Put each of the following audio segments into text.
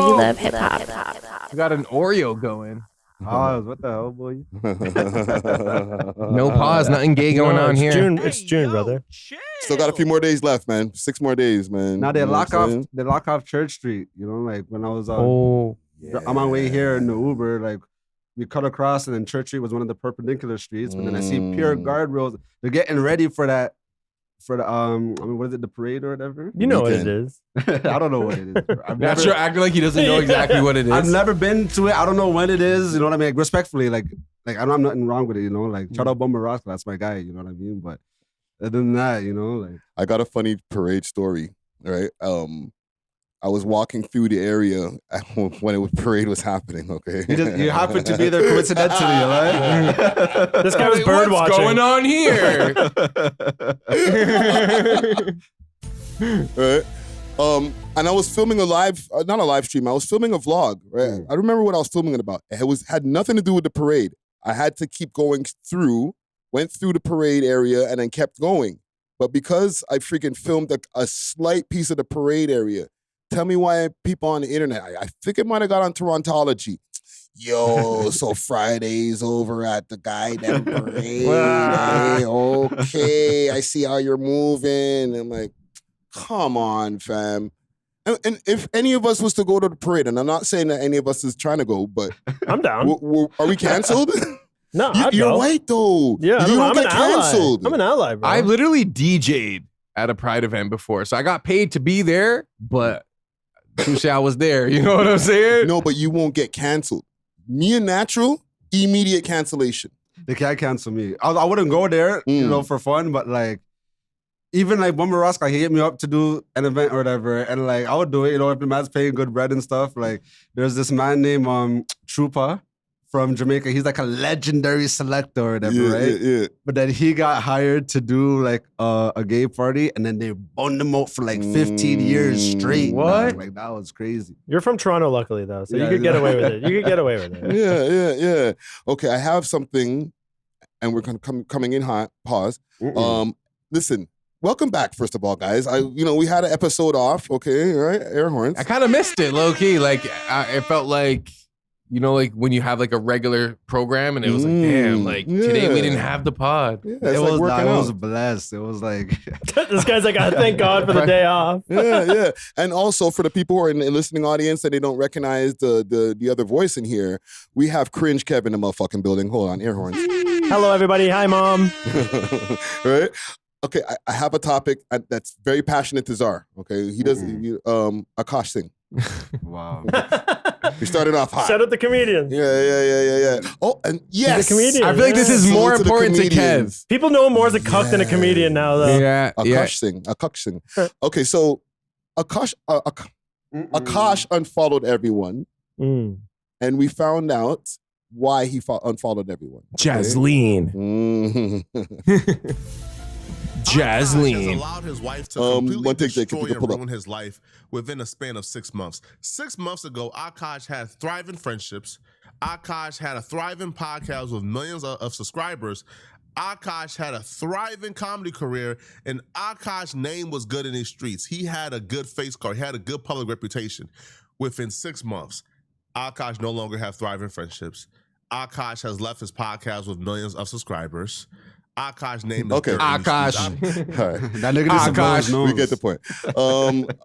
We love hip hop. You got an Oreo going. Pause. What the hell, boy? No pause. Nothing gay going on here. It's June, brother. Still got a few more days left, man. 6 more days, man. Now they You know lock what I'm off. saying? They lock off Church Street. You know, like when I was Oh, on my way here in the Uber, like we cut across, and then Church Street was one of the perpendicular streets. But then I see pure guardrails. They're getting ready for that. For the I mean, what is it, the parade or whatever? You know what it is. I don't know what it is. not sure. Acting like he doesn't know exactly what it is. I've never been to it. I don't know when it is. You know what I mean? Like, respectfully, like I don't have nothing wrong with it. You know, like shout out Bummer Roscoe, that's my guy. You know what I mean? But other than that, you know, like I got a funny parade story, right? I was walking through the area when parade was happening, okay? you happened to be there coincidentally, right? This guy was bird What's watching. going on here? Right? And I was filming not a live stream, I was filming a vlog, right? I remember what I was filming it about. It had nothing to do with the parade. I had to keep going through, went through the parade area and then kept going. But because I freaking filmed a slight piece of the parade area, tell me why people on the internet, I think it might have got on Torontology. Yo, so Friday's over at the goddamn parade. Hey, okay, I see how you're moving. I'm like, come on, fam. And if any of us was to go to the parade, and I'm not saying that any of us is trying to go, but I'm down. Are we canceled? No, I'd you're go. white though. Yeah, you don't I'm get an ally. canceled. I'm an ally, bro. I literally DJ'd at a Pride event before, so I got paid to be there, but touche, I was there. You know what I'm saying? No, but you won't get canceled. Me and Natural, immediate cancellation. They can't cancel me. I wouldn't go there, you know, for fun, but like, even like Bummer Roscoe, he hit me up to do an event or whatever, and like I would do it, you know, if the man's paying good bread and stuff. Like, there's this man named Troopa from Jamaica. He's like a legendary selector or whatever, right? Yeah. But then he got hired to do like a gay party, and then they burned him out for like 15 years straight. What? Like, that was crazy. You're from Toronto, luckily, though, so Yeah, you could get away with it. You could get away with it. Yeah. Okay, I have something, and we're coming in hot. Pause. Listen, welcome back, first of all, guys. We had an episode off, okay, right? Air horns. I kind of missed it, low key. Like, it felt like, you know, like when you have like a regular program and it was like, damn, like today we didn't have the pod. Yeah, It like was blessed. It was like This guy's like, thank God for the day off. yeah. And also for the people who are in the listening audience and they don't recognize the other voice in here, we have Cringe Kev in the motherfucking building. Hold on, air horns. Hello, everybody. Hi, Mom. Right? Okay, I have a topic that's very passionate to Czar. Okay, he does Akaash sing. wow. We started off hot. Shout out the comedian. Yeah. Oh, and yes, He's a comedian. I feel like this is Salute more to the important to comedians. Kev. People know him more as a cuck than a comedian now, though. Yeah. Akaash sing. Okay, so Akaash unfollowed everyone, and we found out why he unfollowed everyone. Jasleen. Jasleen has allowed his wife to completely destroy and ruin his life within a span of 6 months. 6 months ago, Akaash had thriving friendships. Akaash had a thriving podcast with millions of subscribers. Akaash had a thriving comedy career, and Akaash's name was good in these streets. He had a good face card. He had a good public reputation. Within 6 months, Akaash no longer have thriving friendships. Akaash has left his podcast with millions of subscribers. Akaash named Akaash. All right. That nigga needs to blow his nose. We get the point.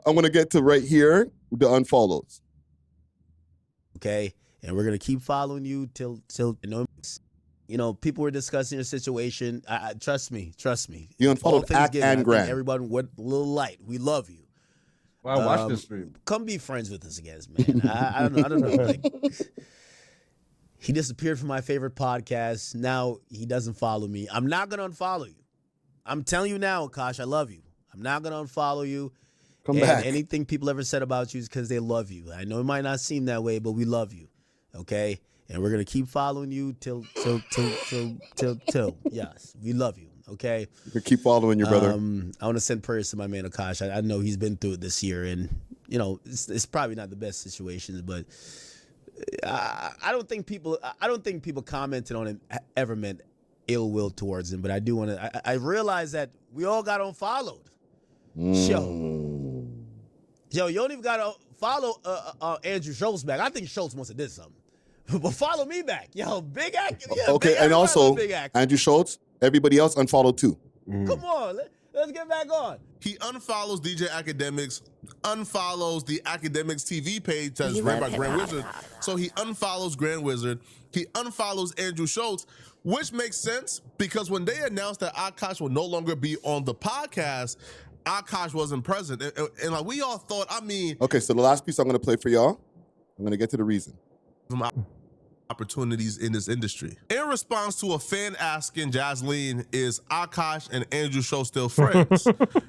I'm gonna get to right here, the unfollows. Okay, and we're gonna keep following you till you know, people were discussing your situation. Trust me. You unfollowed Ak and Grant. Everyone went a little light. We love you. Wow, watch this stream. Come be friends with us again, man. I don't know. Like, he disappeared from my favorite podcast. Now he doesn't follow me. I'm not going to unfollow you. I'm telling you now, Akaash, I love you. I'm not going to unfollow you. Come back. Anything people ever said about you is because they love you. I know it might not seem that way, but we love you. Okay? And we're going to keep following you till. Yes, we love you. Okay? You can keep following your brother. I want to send prayers to my man, Akaash. I know he's been through it this year, and, you know, it's probably not the best situations, but I don't think people commented on him ever meant ill will towards him, but I do want to. I realize that we all got unfollowed. Yo, you don't even got to follow Andrew Schultz back. I think Schultz must have did something. But follow me back. Yo, big act. Yeah, Okay, and also, Andrew Schultz, everybody else unfollowed too. Come on, let's get back on. He unfollows DJ Academics, unfollows the Academics TV page that's ran by Grand Wizard. So he unfollows Grand Wizard. He unfollows Andrew Schultz, which makes sense because when they announced that Akaash will no longer be on the podcast, Akaash wasn't present. And like we all thought, I mean. Okay, so the last piece I'm going to play for y'all, I'm going to get to the reason. Opportunities in this industry. In response to a fan asking Jasleen, is Akaash and Andrew Schultz still friends?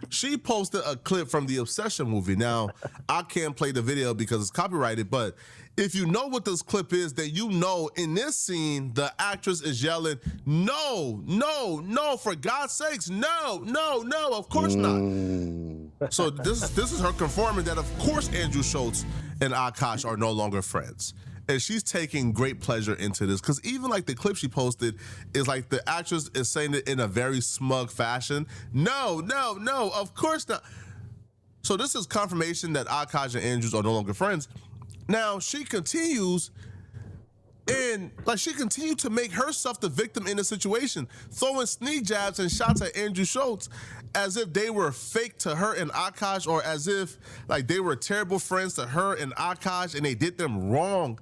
She posted a clip from the Obsession movie. Now, I can't play the video because it's copyrighted, but if you know what this clip is, then you know in this scene, the actress is yelling, no, no, no, for God's sakes, no, no, no, of course not. So this is her confirming that of course Andrew Schultz and Akaash are no longer friends. And she's taking great pleasure into this because even like the clip she posted is like the actress is saying it in a very smug fashion. No, no, no, of course not. So this is confirmation that Akaash and Andrews are no longer friends. Now she continues and like she continued to make herself the victim in the situation, throwing sneak jabs and shots at Andrew Schultz as if they were fake to her and Akaash or as if like they were terrible friends to her and Akaash and they did them wrong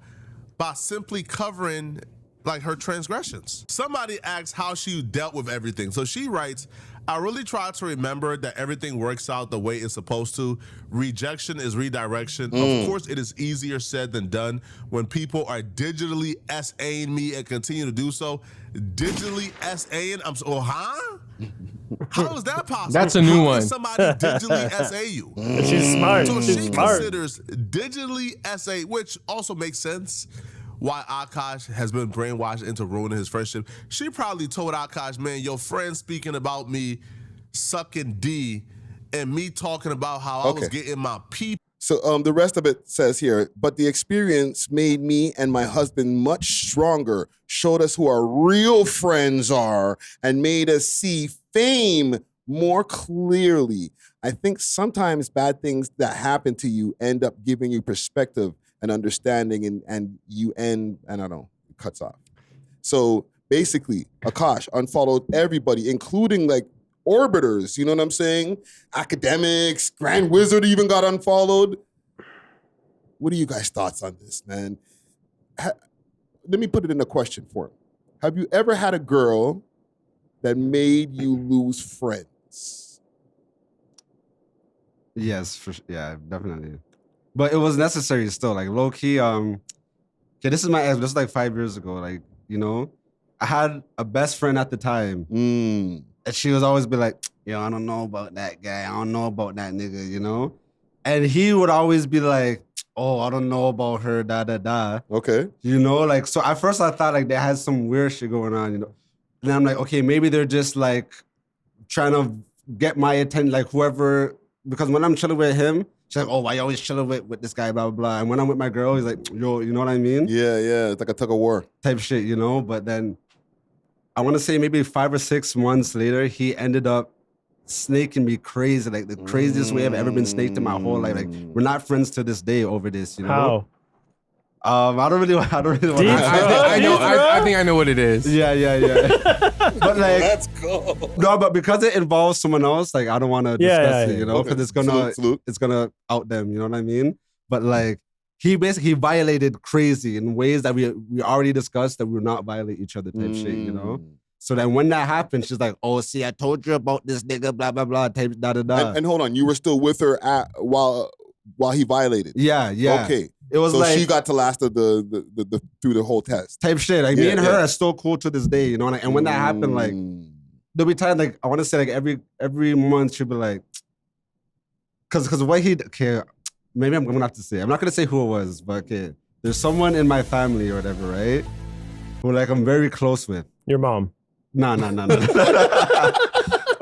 by simply covering like her transgressions. Somebody asked how she dealt with everything. So she writes, I really try to remember that everything works out the way it's supposed to. Rejection is redirection. Of course, it is easier said than done when people are digitally SAing me and continue to do so. Digitally SAing? I'm so, huh? How is that possible? That's a new one. Somebody digitally SA you. She's smart. So She's she smart. considers digitally SA, which also makes sense why Akaash has been brainwashed into ruining his friendship. She probably told Akaash, man, your friend speaking about me sucking D and me talking about how I was getting my pee. So the rest of it says here, but the experience made me and my husband much stronger, showed us who our real friends are, and made us see fame more clearly. I think sometimes bad things that happen to you end up giving you perspective and understanding, and you end, I don't know, it cuts off. So basically, Akaash unfollowed everybody, including like orbiters, you know what I'm saying? Academics, Grand Wizard even got unfollowed. What are you guys' thoughts on this, man? Let me put it in a question form. Have you ever had a girl that made you lose friends? Yes, yeah, definitely. But it was necessary still, like low key. This is my ex. This is like 5 years ago. Like, you know, I had a best friend at the time, and she was always be like, "Yo, I don't know about that guy. I don't know about that nigga," you know. And he would always be like, "Oh, I don't know about her, da da da." Okay. You know, like so. At first, I thought like they had some weird shit going on, you know. And then I'm like, okay, maybe they're just like trying to get my attention, like whoever. Because when I'm chilling with him, she's like, oh, why you always chilling with this guy, blah, blah, blah. And when I'm with my girl, he's like, yo, you know what I mean? Yeah, yeah, it's like a tug of war. Type shit, you know? But then I want to say maybe 5 or 6 months later, he ended up snaking me crazy, like the craziest way I've ever been snaked in my whole life. Like, we're not friends to this day over this, you know? How? I don't really want to. I think I know what it is. Yeah. But like, let's go. No, but because it involves someone else, like I don't want to discuss it, you know, because it's gonna out them, you know what I mean? But like, he violated crazy in ways that we already discussed that we will not violate each other type shit, you know. So then when that happened, she's like, "Oh, see, I told you about this nigga, blah blah blah." Type da da da. And hold on, you were still with her while he violated. Yeah. Okay. It was so like she got to last the through the whole test. Type shit. Like me and her are still cool to this day, you know. And when that happened, like there'll be times like I want to say like every month she'll be like, because what he maybe I'm gonna have to say. I'm not gonna say who it was, but okay, there's someone in my family or whatever, right? Who like I'm very close with. Your mom. No.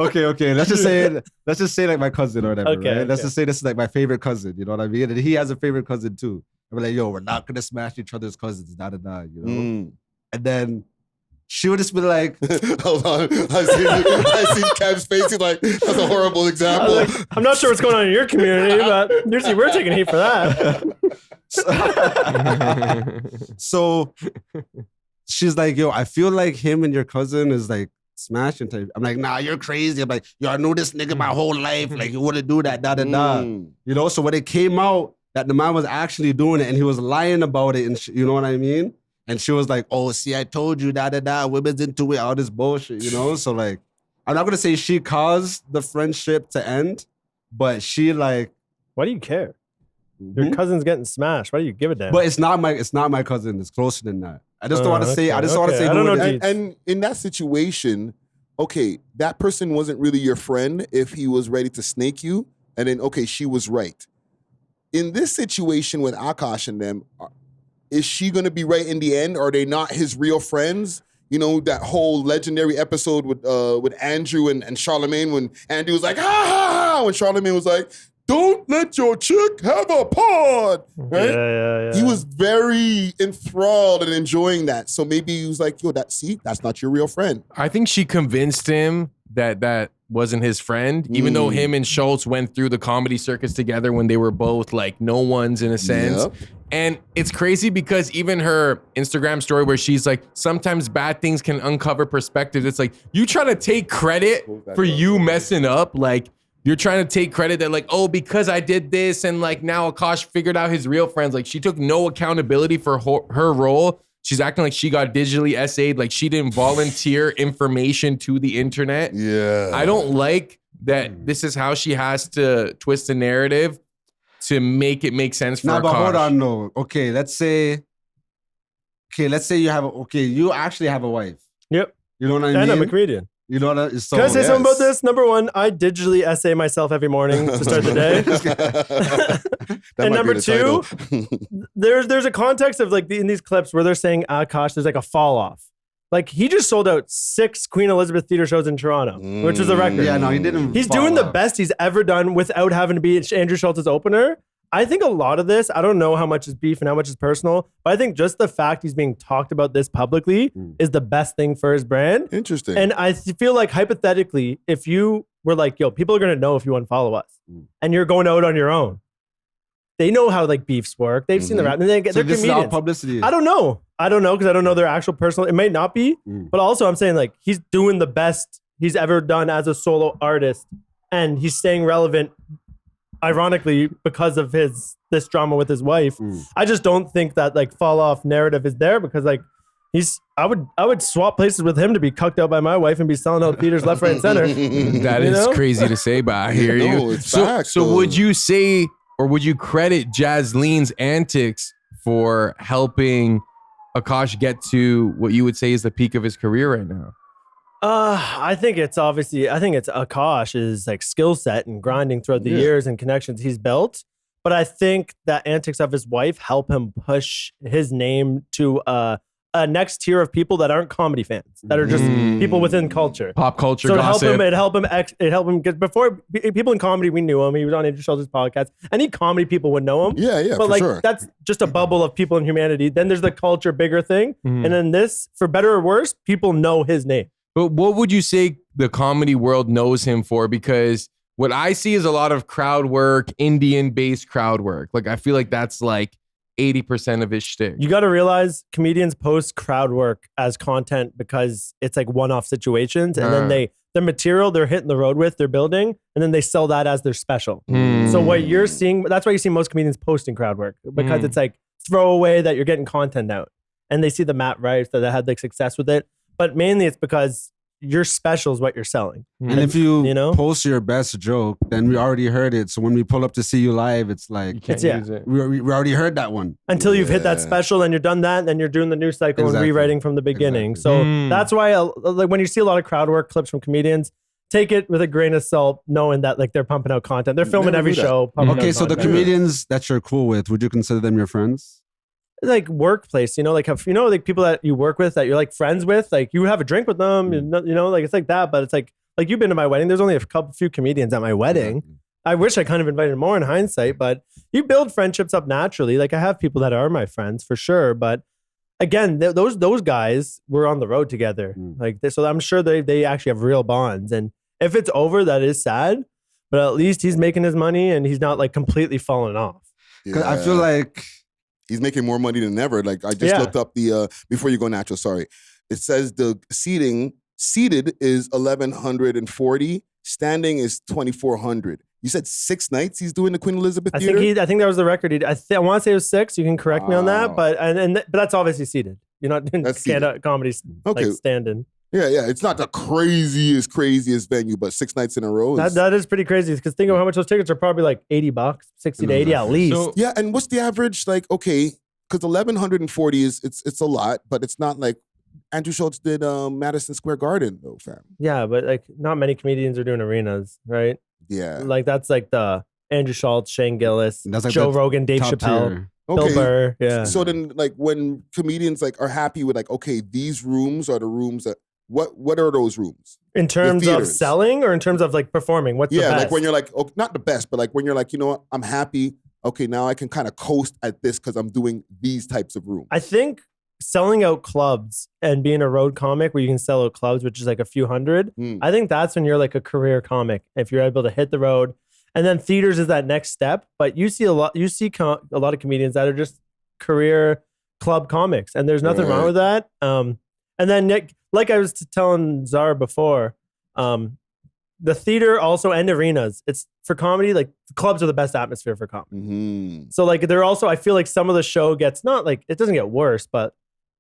Okay. Let's just say like my cousin or whatever, right? Let's just say this is like my favorite cousin, you know what I mean? And he has a favorite cousin too. I'm like, yo, we're not gonna smash each other's cousins, da da da, you know? And then she would just be like, hold on. I see Kev's face. He's like, that's a horrible example. I'm not sure what's going on in your community, but usually we're taking heat for that. so she's like, yo, I feel like him and your cousin is like smashing type. I'm like, nah, you're crazy. I'm like, yo, I knew this nigga my whole life. Like, you wouldn't do that, da. You know, so when it came out that the man was actually doing it and he was lying about it, and you know what I mean? And she was like, oh, see, I told you, da. Women's into it, all this bullshit, you know? So like, I'm not gonna say she caused the friendship to end, but she like. Why do you care? Your cousin's getting smashed. Why do you give a damn? But it's not my cousin. It's closer than that. I just don't want to say. I just don't want to say. I don't know. And in that situation, okay, that person wasn't really your friend if he was ready to snake you, and then okay, she was right. In this situation with Akaash and them, is she gonna be right in the end? Are they not his real friends? You know, that whole legendary episode with Andrew and Charlamagne when Andrew was like, ha ha ha, when Charlamagne was like, don't let your chick have a pod, right? Yeah. He was very enthralled and enjoying that. So maybe he was like, yo, that's not your real friend. I think she convinced him that wasn't his friend, even though him and Schultz went through the comedy circus together when they were both like no ones in a sense. Yep. And it's crazy because even her Instagram story where she's like, sometimes bad things can uncover perspectives. It's like, you try to take credit for you messing up. Like, you're trying to take credit that like, oh, because I did this and like now Akaash figured out his real friends. Like she took no accountability for her role. She's acting like she got digitally essayed, like she didn't volunteer information to the internet. Yeah. I don't like that this is how she has to twist the narrative to make it make sense for Akaash. But hold on, no. Okay, let's say you actually have a wife. Yep. You know what I mean? And I'm a comedian. You know what? So, Can I say something about this? Number one, I digitally essay myself every morning to start the day. And number two, there's a context of like in these clips where they're saying Akaash, there's like a fall off. Like he just sold out 6 Queen Elizabeth theater shows in Toronto, which was a record. Yeah, no, he didn't. He's doing the best he's ever done without having to be Andrew Schultz's opener. I think a lot of this, I don't know how much is beef and how much is personal, but I think just the fact he's being talked about this publicly is the best thing for his brand. Interesting. And I feel like hypothetically, if you were like, yo, people are going to know if you unfollow us and you're going out on your own, they know how like beefs work. They've seen the rap. And they're this comedians. is all publicity. I don't know because I don't know their actual personal. It may not be, but also I'm saying like he's doing the best he's ever done as a solo artist, and he's staying relevant. Ironically, because of this drama with his wife, I just don't think that like fall off narrative is there because like I would swap places with him to be cucked out by my wife and be selling out theaters left, right, and center. That is crazy to say, but I hear you. It's facts, so would you say or would you credit Jazzleen's antics for helping Akaash get to what you would say is the peak of his career right now? I think it's Akaash's like skill set and grinding throughout the years and connections he's built. But I think that antics of his wife help him push his name to a next tier of people that aren't comedy fans, that are just people within culture, pop culture. So gossip. it helped him get before people in comedy. We knew him. He was on Andrew Schultz's podcast. Any comedy people would know him. Yeah, but like that's just a bubble of people in humanity. Then there's the culture bigger thing, and then this, for better or worse, people know his name. But what would you say the comedy world knows him for? Because what I see is a lot of crowd work, Indian-based crowd work. Like, I feel like that's like 80% of his shtick. You got to realize comedians post crowd work as content because it's like one-off situations. And then the material they're hitting the road with, they're building, and then they sell that as their special. So what you're seeing, that's why you see most comedians posting crowd work, because it's like throwaway that you're getting content out. And they see the Matt Rife that had like success with it. But mainly it's because your special is what you're selling. And if you post your best joke, then we already heard it. So when we pull up to see you live, it's like, use it. We already heard that one. Until you've hit that special and you're done that, then you're doing the news cycle and rewriting from the beginning. So that's why like when you see a lot of crowd work clips from comedians, take it with a grain of salt, knowing that like they're pumping out content. They're filming every show. Okay, so the comedians that you're cool with, would you consider them your friends? Like workplace, like like people that you work with that you're like friends with, like you have a drink with them, like it's like that. But it's like you've been to my wedding. There's only a few comedians at my wedding. I wish I kind of invited more in hindsight, but you build friendships up naturally. Like I have people that are my friends for sure, but again, those guys were on the road together. Like so I'm sure they actually have real bonds. And if it's over, that is sad. But at least he's making his money and he's not like completely falling off. Cause I feel like he's making more money than ever. Like I just looked up the before you go natural. Sorry, it says the seated is 1,140. Standing is 2,400. You said 6 nights he's doing the Queen Elizabeth Theater? I think that was the record. I want to say it was 6. You can correct me on that, but but that's obviously seated. You're not doing stand-up comedy like standing. Yeah. It's not the craziest venue, but 6 nights in a row. That is pretty crazy because think of how much those tickets are probably like $80, 60 to 80 at least. So, yeah, and what's the average? Like, okay, because 1,140 it's a lot, but it's not like Andrew Schultz did Madison Square Garden though, fam. Yeah, but like not many comedians are doing arenas, right? Yeah. Like that's like the Andrew Schultz, Shane Gillis, like Joe Rogan, Dave Chappelle, Bill Burr. Yeah. So then like when comedians like are happy with like, okay, these rooms are the rooms that what are those rooms? In terms of selling or in terms of like performing? What's the best? Like when you're like, not the best, but like when you're like, you know what, I'm happy. Okay, now I can kind of coast at this because I'm doing these types of rooms. I think selling out clubs and being a road comic where you can sell out clubs, which is like a few hundred, I think that's when you're like a career comic. If you're able to hit the road, and then theaters is that next step. But you see a lot of comedians that are just career club comics, and there's nothing wrong with that. And then Nick, like I was telling Zara before, the theater also and arenas. It's for comedy. Like clubs are the best atmosphere for comedy. So like they're also, I feel like some of the show gets not like it doesn't get worse, but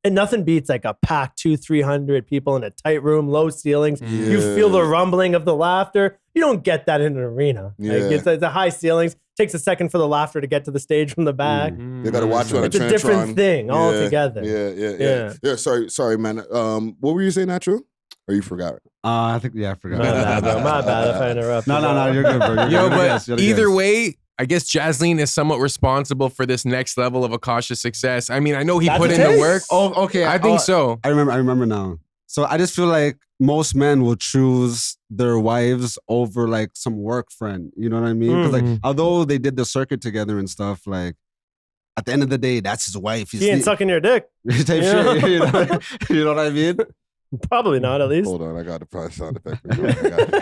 and nothing beats like a packed 200-300 people in a tight room, low ceilings. You feel the rumbling of the laughter. You don't get that in an arena. Like it's the high ceilings. Takes a second for the laughter to get to the stage from the back. They got to watch it on It's a different thing altogether. Yeah. Sorry, man. What were you saying, Natural? Or you forgot? I think I forgot. My bad if I interrupt. No, you're good, bro. But either way, I guess Jasleen is somewhat responsible for this next level of Akaash's success. I mean, I know he put in the work. Oh, okay. I think so. I remember now. So I just feel like most men will choose their wives over like some work friend. You know what I mean? Because like, although they did the circuit together and stuff, like at the end of the day, that's his wife. He ain't sucking your dick. Type shit. You know what I mean? Probably not, at least. Hold on, I got the probably sound effect.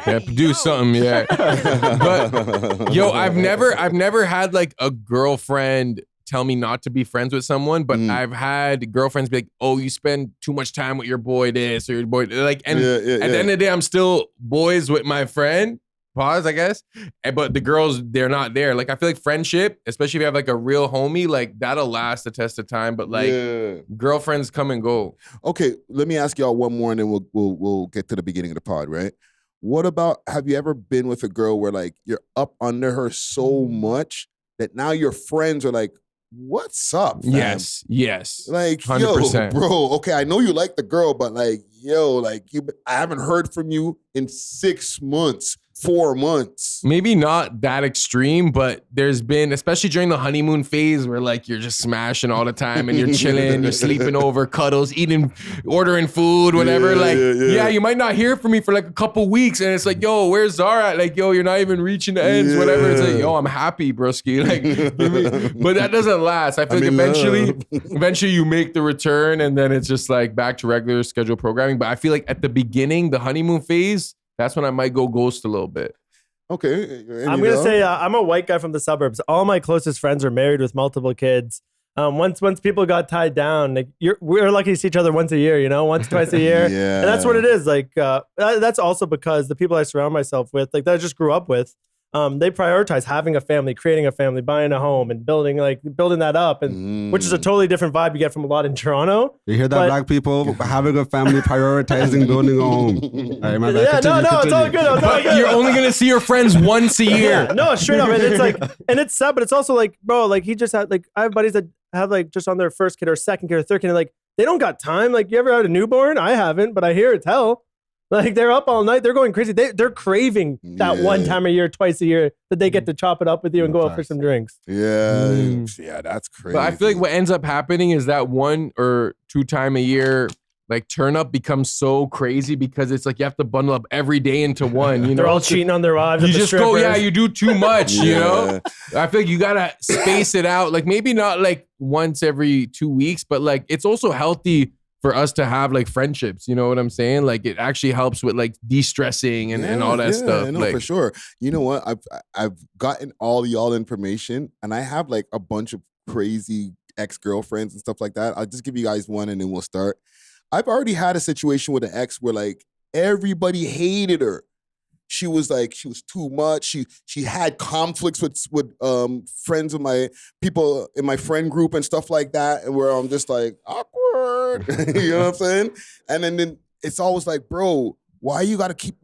Yeah, produce something, yeah. But yo, I've never had like a girlfriend tell me not to be friends with someone, but I've had girlfriends be like, "Oh, you spend too much time with your boy this or your boy," like, and at the end of the day, I'm still boys with my friend. Pause, I guess. But the girls, they're not there. Like, I feel like friendship, especially if you have like a real homie, like that'll last the test of time. But like, girlfriends come and go. Okay, let me ask y'all one more, and then we'll get to the beginning of the pod, right? What about, have you ever been with a girl where like you're up under her so much that now your friends are like, what's up, fam? Yes. Like, 100%. Yo, bro, okay, I know you like the girl, but like, yo, like I haven't heard from you in 6 months. 4 months. Maybe not that extreme, but there's been, especially during the honeymoon phase where like you're just smashing all the time and you're chilling, you're sleeping over, cuddles, ordering food, whatever. You might not hear from me for like a couple weeks and it's like, yo, where's Zara at? Like, yo, you're not even reaching the ends, whatever. It's like, yo, I'm happy, broski. Like, but that doesn't last. I feel like eventually you make the return and then it's just like back to regular scheduled programming. But I feel like at the beginning, the honeymoon phase, that's when I might go ghost a little bit. Okay. I'm going to say I'm a white guy from the suburbs. All my closest friends are married with multiple kids. Once people got tied down, like we're lucky to see each other once a year, once, twice a year. And that's what it is. Like, that's also because the people I surround myself with, like that I just grew up with, they prioritize having a family, creating a family, buying a home, and building that up, and which is a totally different vibe you get from a lot in Toronto. You hear that, black people? Having a family, prioritizing building a home. All right, my bad. Continue. It's all good. You're only gonna see your friends once a year. No, straight up, and it's like, and it's sad, but it's also like, bro, like he just had like I have buddies that have like just on their first kid or second kid or third kid, and like they don't got time. Like, you ever had a newborn? I haven't, but I hear it's hell. Like, they're up all night. They're going crazy. They're craving that one time a year, twice a year that they get to chop it up with you and go out for some drinks. Yeah, that's crazy. But I feel like what ends up happening is that 1 or 2 time a year like turn up becomes so crazy because it's like you have to bundle up every day into one. You know, They're all cheating on their wives. You at the just go, strippers. yeah, you do too much. You know, I feel like you gotta space it out. Like maybe not like once every 2 weeks, but like it's also healthy for us to have like friendships. You know what I'm saying? Like it actually helps with like de-stressing and all that stuff. No, like for sure. You know what? I've gotten all y'all information, and I have like a bunch of crazy ex-girlfriends and stuff like that. I'll just give you guys one, and then we'll start. I've already had a situation with an ex where like everybody hated her. She was too much. She had conflicts with friends of my people in my friend group and stuff like that, and where I'm just like awkward. You know what I'm saying? And then it's always like, bro, why you gotta keep?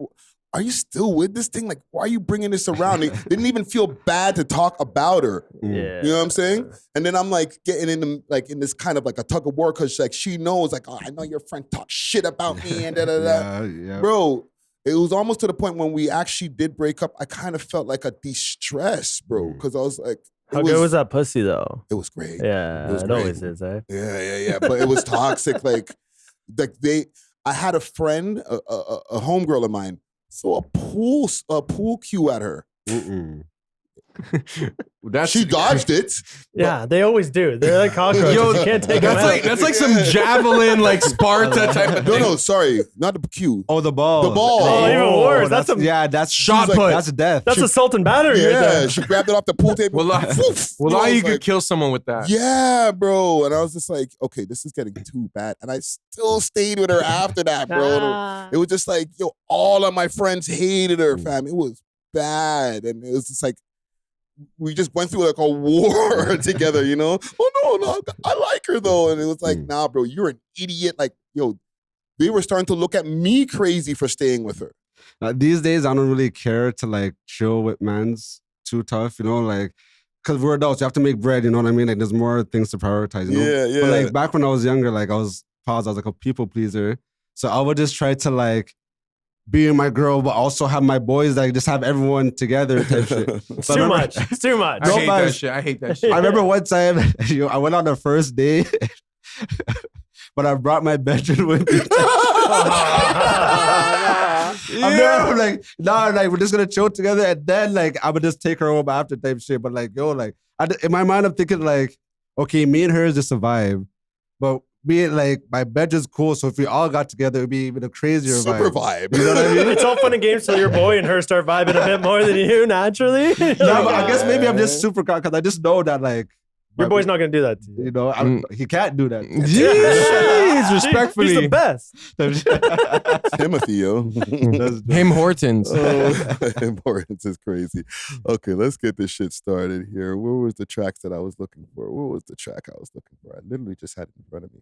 Are you still with this thing? Like, why are you bringing this around? They didn't even feel bad to talk about her. Yeah. You know what I'm saying? And then I'm like getting in this kind of like a tug of war because like she knows like, oh, I know your friend talks shit about me and da da da. Yeah. Bro, it was almost to the point when we actually did break up, I kind of felt like a de-stress, bro. Because I was like, How good was that pussy though? It was great. Yeah, was it great. always is, eh? Yeah. But it was toxic. like I had a friend, a homegirl of mine, throw a pool cue at her. She dodged it. Yeah, they always do. They're like cockroaches. Yo, You can't take them out. that's like some javelin, like Sparta type of thing. No, sorry, not the cue. Oh, the ball. The ball. Oh, even worse. That's a that's shot like, put. That's death. That's assault and battery right Yeah, there. she grabbed it off the pool table. Well, now you could like, kill someone with that. Yeah, bro. And I was just like, okay, this is getting too bad. And I still stayed with her after that, bro. It was just like, yo, all of my friends hated her, fam. It was bad. And it was just like, we just went through like a war together, you know? Oh, no, I like her though. And it was like, nah, bro, you're an idiot. Like, yo, they were starting to look at me crazy for staying with her. These days, I don't really care to like chill with mans too tough, you know? Like, because we're adults, you have to make bread, you know what I mean? Like, there's more things to prioritize, you know? Yeah. But like, back when I was younger, like, I was like a people pleaser. So I would just try to like, be my girl, but also have my boys, like just have everyone together type shit. It's too much. It's too much. I hate that shit. I remember one time I went on the first date, but I brought my bedroom with me. I'm like, nah, like we're just gonna chill together, and then like I would just take her home after type shit. But like, yo, like in my mind, I'm thinking like, okay, me and her is just a vibe, but being like my bedroom's cool, so if we all got together, it'd be even a crazier Super vibe. You know what I mean? It's all fun and games till your boy and her start vibing a bit more than you naturally. Yeah, but I guess maybe I'm just super cocky because I just know that like your boy's not gonna do that to you. You know, he can't do that. Jeez, respectfully. He's the best. Timothy, yo. Him Hortons. Him Hortons is crazy. Okay, let's get this shit started here. Where was the tracks that I was looking for? What was the track I was looking for? I literally just had it in front of me.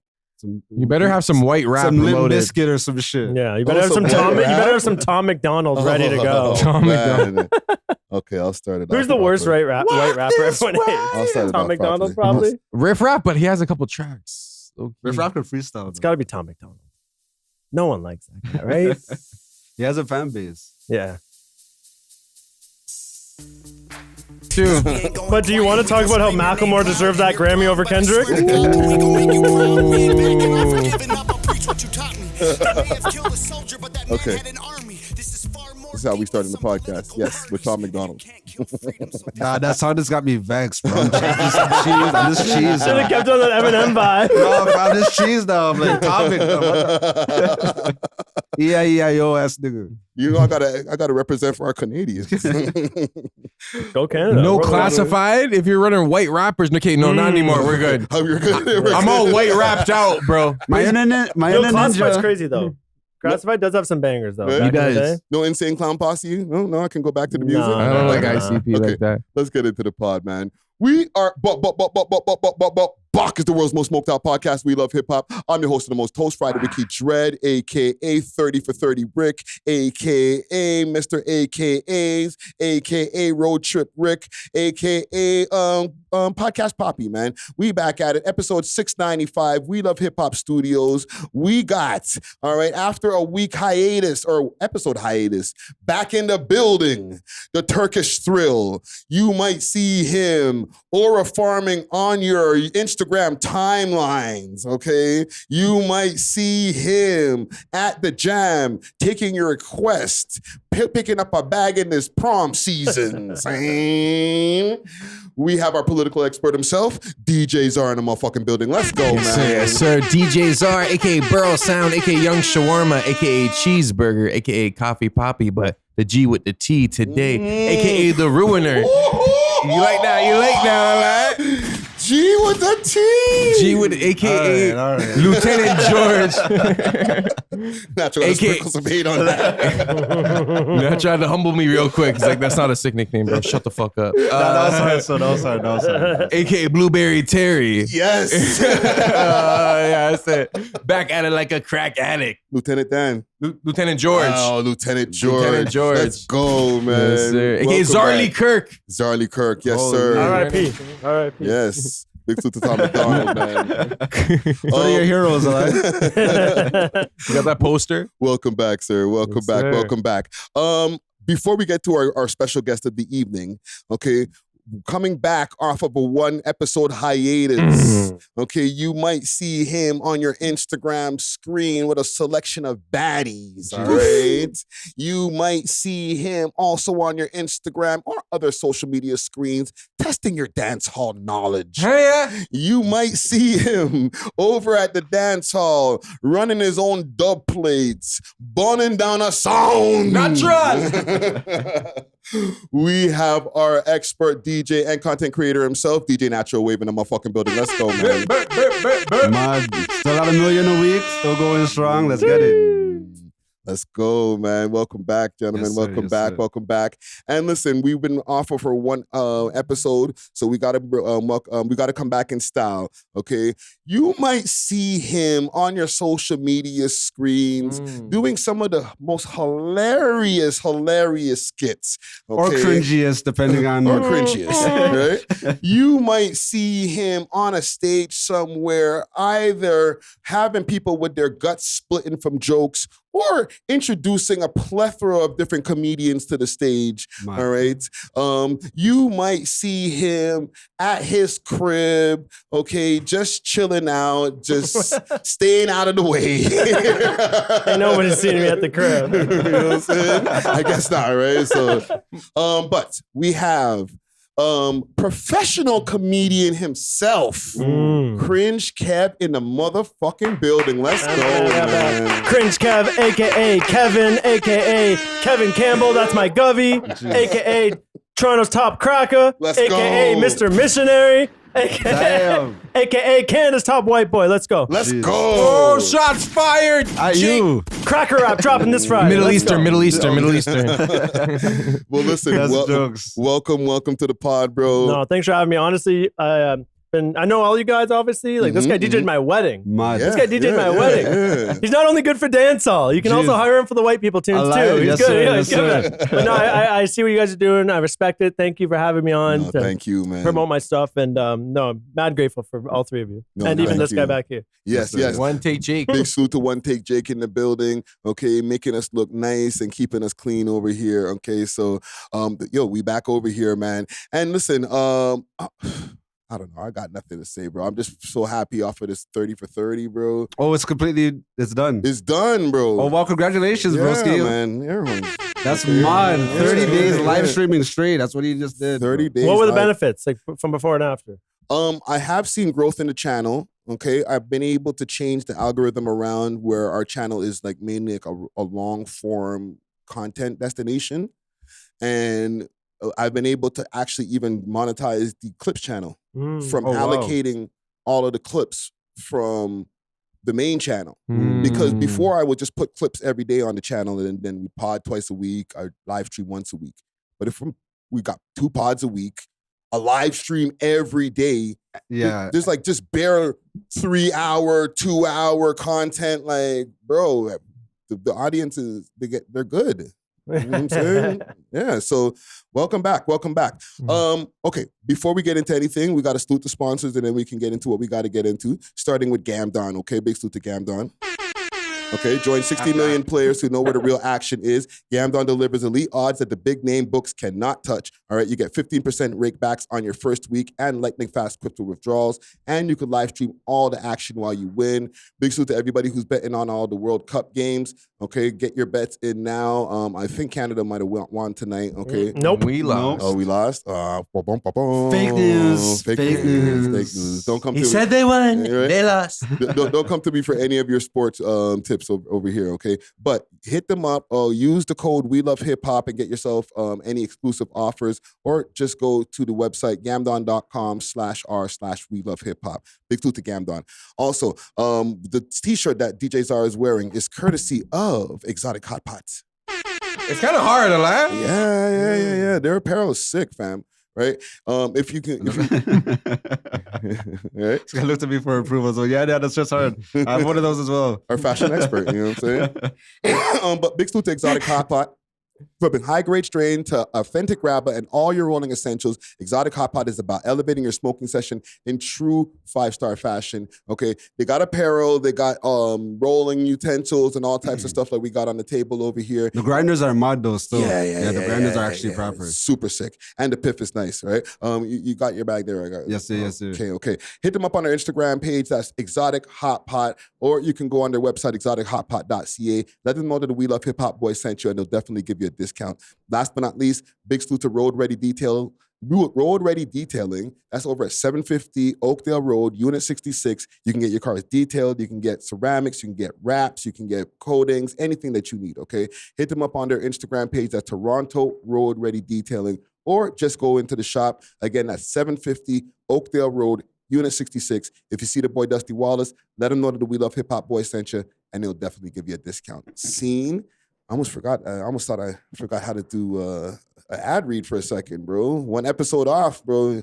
You better have some white rap some Limp loaded. Bizkit or some shit. Yeah, you better have some Tom. You better have some Tom McDonald ready to go. Tom McDonald. Okay, I'll start it. Who's the worst white rapper everyone hates? I'll start it Tom off McDonald, properly. probably. Riff Rap, but he has a couple tracks. Okay. Riff Rap can freestyle. It's got to be Tom McDonald. No one likes that guy, right? He has a fan base. Yeah. Dude. But do you want to talk about how Macklemore deserved that Grammy over Kendrick? Okay. This is how we started the podcast. Yes, with Tom McDonald. Nah, that song just got me vexed, bro. I'm just cheese. Should have kept on that Eminem vibe. No, bro, I'm just cheese now. I'm like, Tom McDonald. E-I-E-I-O ass nigga. You know, I gotta represent for our Canadians. Go Canada. No We're classified. If you're running white rappers, okay, no, not anymore. We're good. Oh, you're good. I'm all white rapped out, bro. My internet Classified's ninja. crazy though. Classified does have some bangers though. Yeah, back he in the does. day. No Insane Clown Posse? No, I can go back to the music. No. I don't like Nah. ICP Okay. like that. Let's get into the pod, man. We are Bach is the world's most smoked out podcast. We love hip hop. I'm your host of the most toast Friday, Ricky Dread, aka 30 for 30 Rick, aka Mr. AKAs, aka Road Trip Rick, aka Podcast Poppy, man. We back at it. Episode 695. We Love Hip Hop Studios. We got, all right, after a week hiatus or episode hiatus, back in the building, the Turkish Thrill. You might see him aura farming on your Instagram Instagram timelines, okay? You might see him at the jam taking your request, picking up a bag in this prom season. We have our political expert himself, DJ Czar in the motherfucking building. Let's go, man. Yes, sir. DJ Czar, aka Burrow Sound, aka Young Shawarma, aka Cheeseburger, aka Coffee Poppy, but the G with the T today, aka The Ruiner. You like that? You like that, right? G with the T. G with aka All right. Lieutenant George. Natural gotta sprinkle some hate on that. Not trying to humble me real quick. He's like, that's not a sick nickname, bro. Shut the fuck up. That was hard. AKA Blueberry Terry. Yes. Yeah, that's it. Back at it like a crack addict. Lieutenant Dan. Lieutenant George. Oh, Lieutenant George. Lieutenant George. Let's go, man. Yes, sir. AKA Welcome Zarly back. Kirk. Zarly Kirk. Yes, Oh, sir. R.I.P. R.I.P. Yes. Big salute to Tom McDonald, man. What are your heroes, like? You got that poster? Welcome back, sir. Welcome Yes, back. sir. Welcome back. Before we get to our special guest of the evening, okay, coming back off of a 1 episode hiatus, okay, you might see him on your Instagram screen with a selection of baddies, all right? You might see him also on your Instagram or other social media screens testing your dance hall knowledge. Hey, yeah. You might see him over at the dance hall running his own dub plates, burning down a sound. Natural. We have our expert DJ and content creator himself, DJ Natural, waving in the motherfucking building. Let's go, man. Mad. Still at $1 million a week. Still going strong. Let's get it. Let's go, man. Welcome back, gentlemen. Yes, sir. Welcome Yes, back. sir. Welcome back. And listen, we've been off for 1 episode, so we gotta come back in style. Okay, you might see him on your social media screens doing some of the most hilarious skits, Or okay? cringiest, depending on... Or cringiest, right? You might see him on a stage somewhere, either having people with their guts splitting from jokes or introducing a plethora of different comedians to the stage, Mad. all right? You might see him at his crib, okay, just chilling out, just staying out of the way. Ain't nobody seen me at the crib. You know what I'm saying? I guess not, right? So, but we have professional comedian himself, Cringe Kev in the motherfucking building. Let's go, man. Cringe Kev, aka Kevin, aka Kevin Campbell. That's my govy, aka Toronto's top cracker, Let's aka go. Mr. Missionary, Damn. aka Canada's top white boy. Let's go. Let's Jeez. go. Oh, shots fired. At you. Cracker rap dropping this Friday. Middle Let's Eastern, go. Middle Eastern, Middle Eastern. Well, listen, That's jokes. welcome to the pod, bro. No, thanks for having me. Honestly, I know all you guys, obviously. Like, this guy DJ'd my wedding. Mad. This guy DJ'd my wedding. Yeah. He's not only good for dancehall. You can also Jeez. hire him for the white people tunes, I like too. it. He's Yes, good. sir. Yeah, Yes, he's good. sir. But no, I see what you guys are doing. I respect it. Thank you for having me on No, to thank you, man. promote my stuff. And no, I'm mad grateful for all three of you. No, and even thank this guy you. back here. Yes, yes. One take Jake. Big salute to One Take Jake in the building, okay, making us look nice and keeping us clean over here, okay? So, we back over here, man. And listen, I don't know. I got nothing to say, bro. I'm just so happy off of this 30 for 30, bro. Oh, it's done. It's done, bro. Oh, well, congratulations, yeah, broski. man. Everyone. That's mad. 30 days Yeah. live streaming straight. That's what he just did. 30 days. What were the live. benefits, like from before and after? I have seen growth in the channel. Okay, I've been able to change the algorithm around where our channel is like mainly like a long form content destination, and I've been able to actually even monetize the clips channel from Oh, wow. allocating all of the clips from the main channel. Mm. Because before I would just put clips every day on the channel, and then we pod twice a week, I live stream once a week. But if we got 2 pods a week, a live stream every day. Yeah. There's like just bare 3-hour, 2-hour content. Like, bro, the audience is they're good. You know what I'm saying? Yeah. So welcome back. Okay. Before we get into anything, we got to salute the sponsors, and then we can get into what we got to get into. Starting with Gamdon. Okay, big salute to Gamdon. Okay, join 60 million players who know where the real action is. Gamdon delivers elite odds that the big name books cannot touch. All right, you get 15% rake backs on your first week and lightning fast crypto withdrawals, and you can live stream all the action while you win. Big salute to everybody who's betting on all the World Cup games. Okay, get your bets in now. I think Canada might have won tonight. Okay, Nope. We lost. Oh, we lost. Fake news. Fake news. Fake news. Don't come. He to said me. they won. Right? They lost. Don't come to me for any of your sports tips over here, okay? But hit them up. Use the code welovehiphop and get yourself any exclusive offers, or just go to the website gamdon.com/r/welovehiphop. Big salute to Gamdon. Also, the t-shirt that DJ Zara is wearing is courtesy of Exotic Hot Pots. It's kind of hard to laugh. Yeah. Their apparel is sick, fam. Right? If you can, right? It's gonna look to me for approval. So yeah, that's just hard. I have one of those as well. Our fashion expert, you know what I'm saying? But big salute to Exotic Hot Pot. From high-grade strain to authentic grabber and all your rolling essentials, Exotic Hot Pot is about elevating your smoking session in true 5-star fashion. Okay, they got apparel, they got rolling utensils and all types of stuff like we got on the table over here. The grinders are mod though still. Yeah. The grinders are actually proper. Super sick, and the piff is nice, right? You got your bag there, I got. Yes, sir. Okay. Hit them up on their Instagram page. That's Exotic Hot Pot, or you can go on their website exotichotpot.ca. Let them know that the We Love Hip Hop boys sent you, and they'll definitely give you a discount. Last but not least, big salute to Road Ready Detailing. That's over at 750 Oakdale Road, Unit 66. You can get your cars detailed. You can get ceramics. You can get wraps. You can get coatings, anything that you need, okay? Hit them up on their Instagram page. That's Toronto Road Ready Detailing, or just go into the shop. Again, that's 750 Oakdale Road, Unit 66. If you see the boy Dusty Wallace, let him know that the We Love Hip Hop boys sent you, and they'll definitely give you a discount. Scene. I almost thought I forgot how to do an ad read for a second, bro. One episode off, bro. You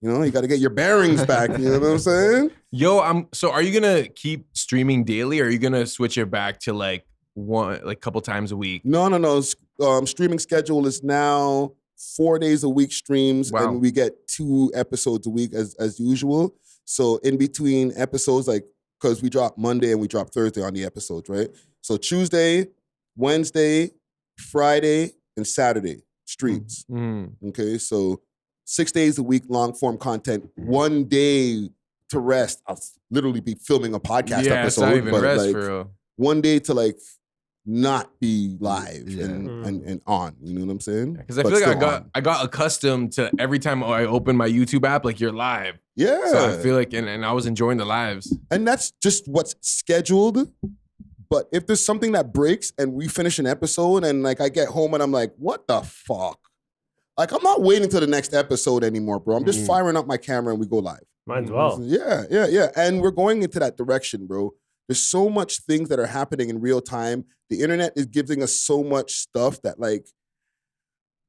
know, you got to get your bearings back. You know what I'm saying? Yo, so are you gonna keep streaming daily, or are you gonna switch it back to like couple times a week? No. Streaming schedule is now 4 days a week streams, Wow. and we get 2 episodes a week as usual. So in between episodes, like, because we drop Monday and we drop Thursday on the episodes, right? So Tuesday, Wednesday, Friday, and Saturday streams. Okay, so 6 days a week, long form content. 1 day to rest. I'll literally be filming a podcast Yeah, episode, it's not even but rest like for real. 1 day to like not be live and on. You know what I'm saying? Because I feel like I got accustomed to every time I open my YouTube app, like you're live. Yeah. So I feel like, and I was enjoying the lives. And that's just what's scheduled. But if there's something that breaks and we finish an episode and like I get home and I'm like, what the fuck? Like, I'm not waiting till the next episode anymore, bro. I'm just firing up my camera and we go live. Might as well. Yeah. And we're going into that direction, bro. There's so much things that are happening in real time. The internet is giving us so much stuff that like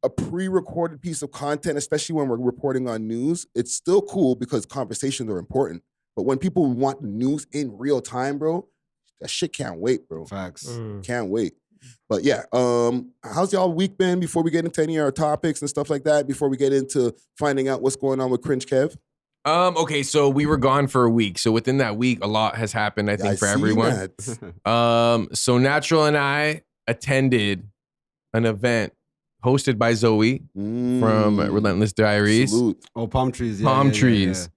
a pre-recorded piece of content, especially when we're reporting on news, it's still cool because conversations are important. But when people want the news in real time, bro, that shit can't wait, bro. Facts. Can't wait. But yeah, how's y'all week been before we get into any of our topics and stuff like that, before we get into finding out what's going on with Cringe Kev? Okay, so we were gone for a week. So within that week, a lot has happened, I think, for everyone. So Natural and I attended an event hosted by Zoe from Relentless Diaries. Salute. Oh, palm trees. Palm trees.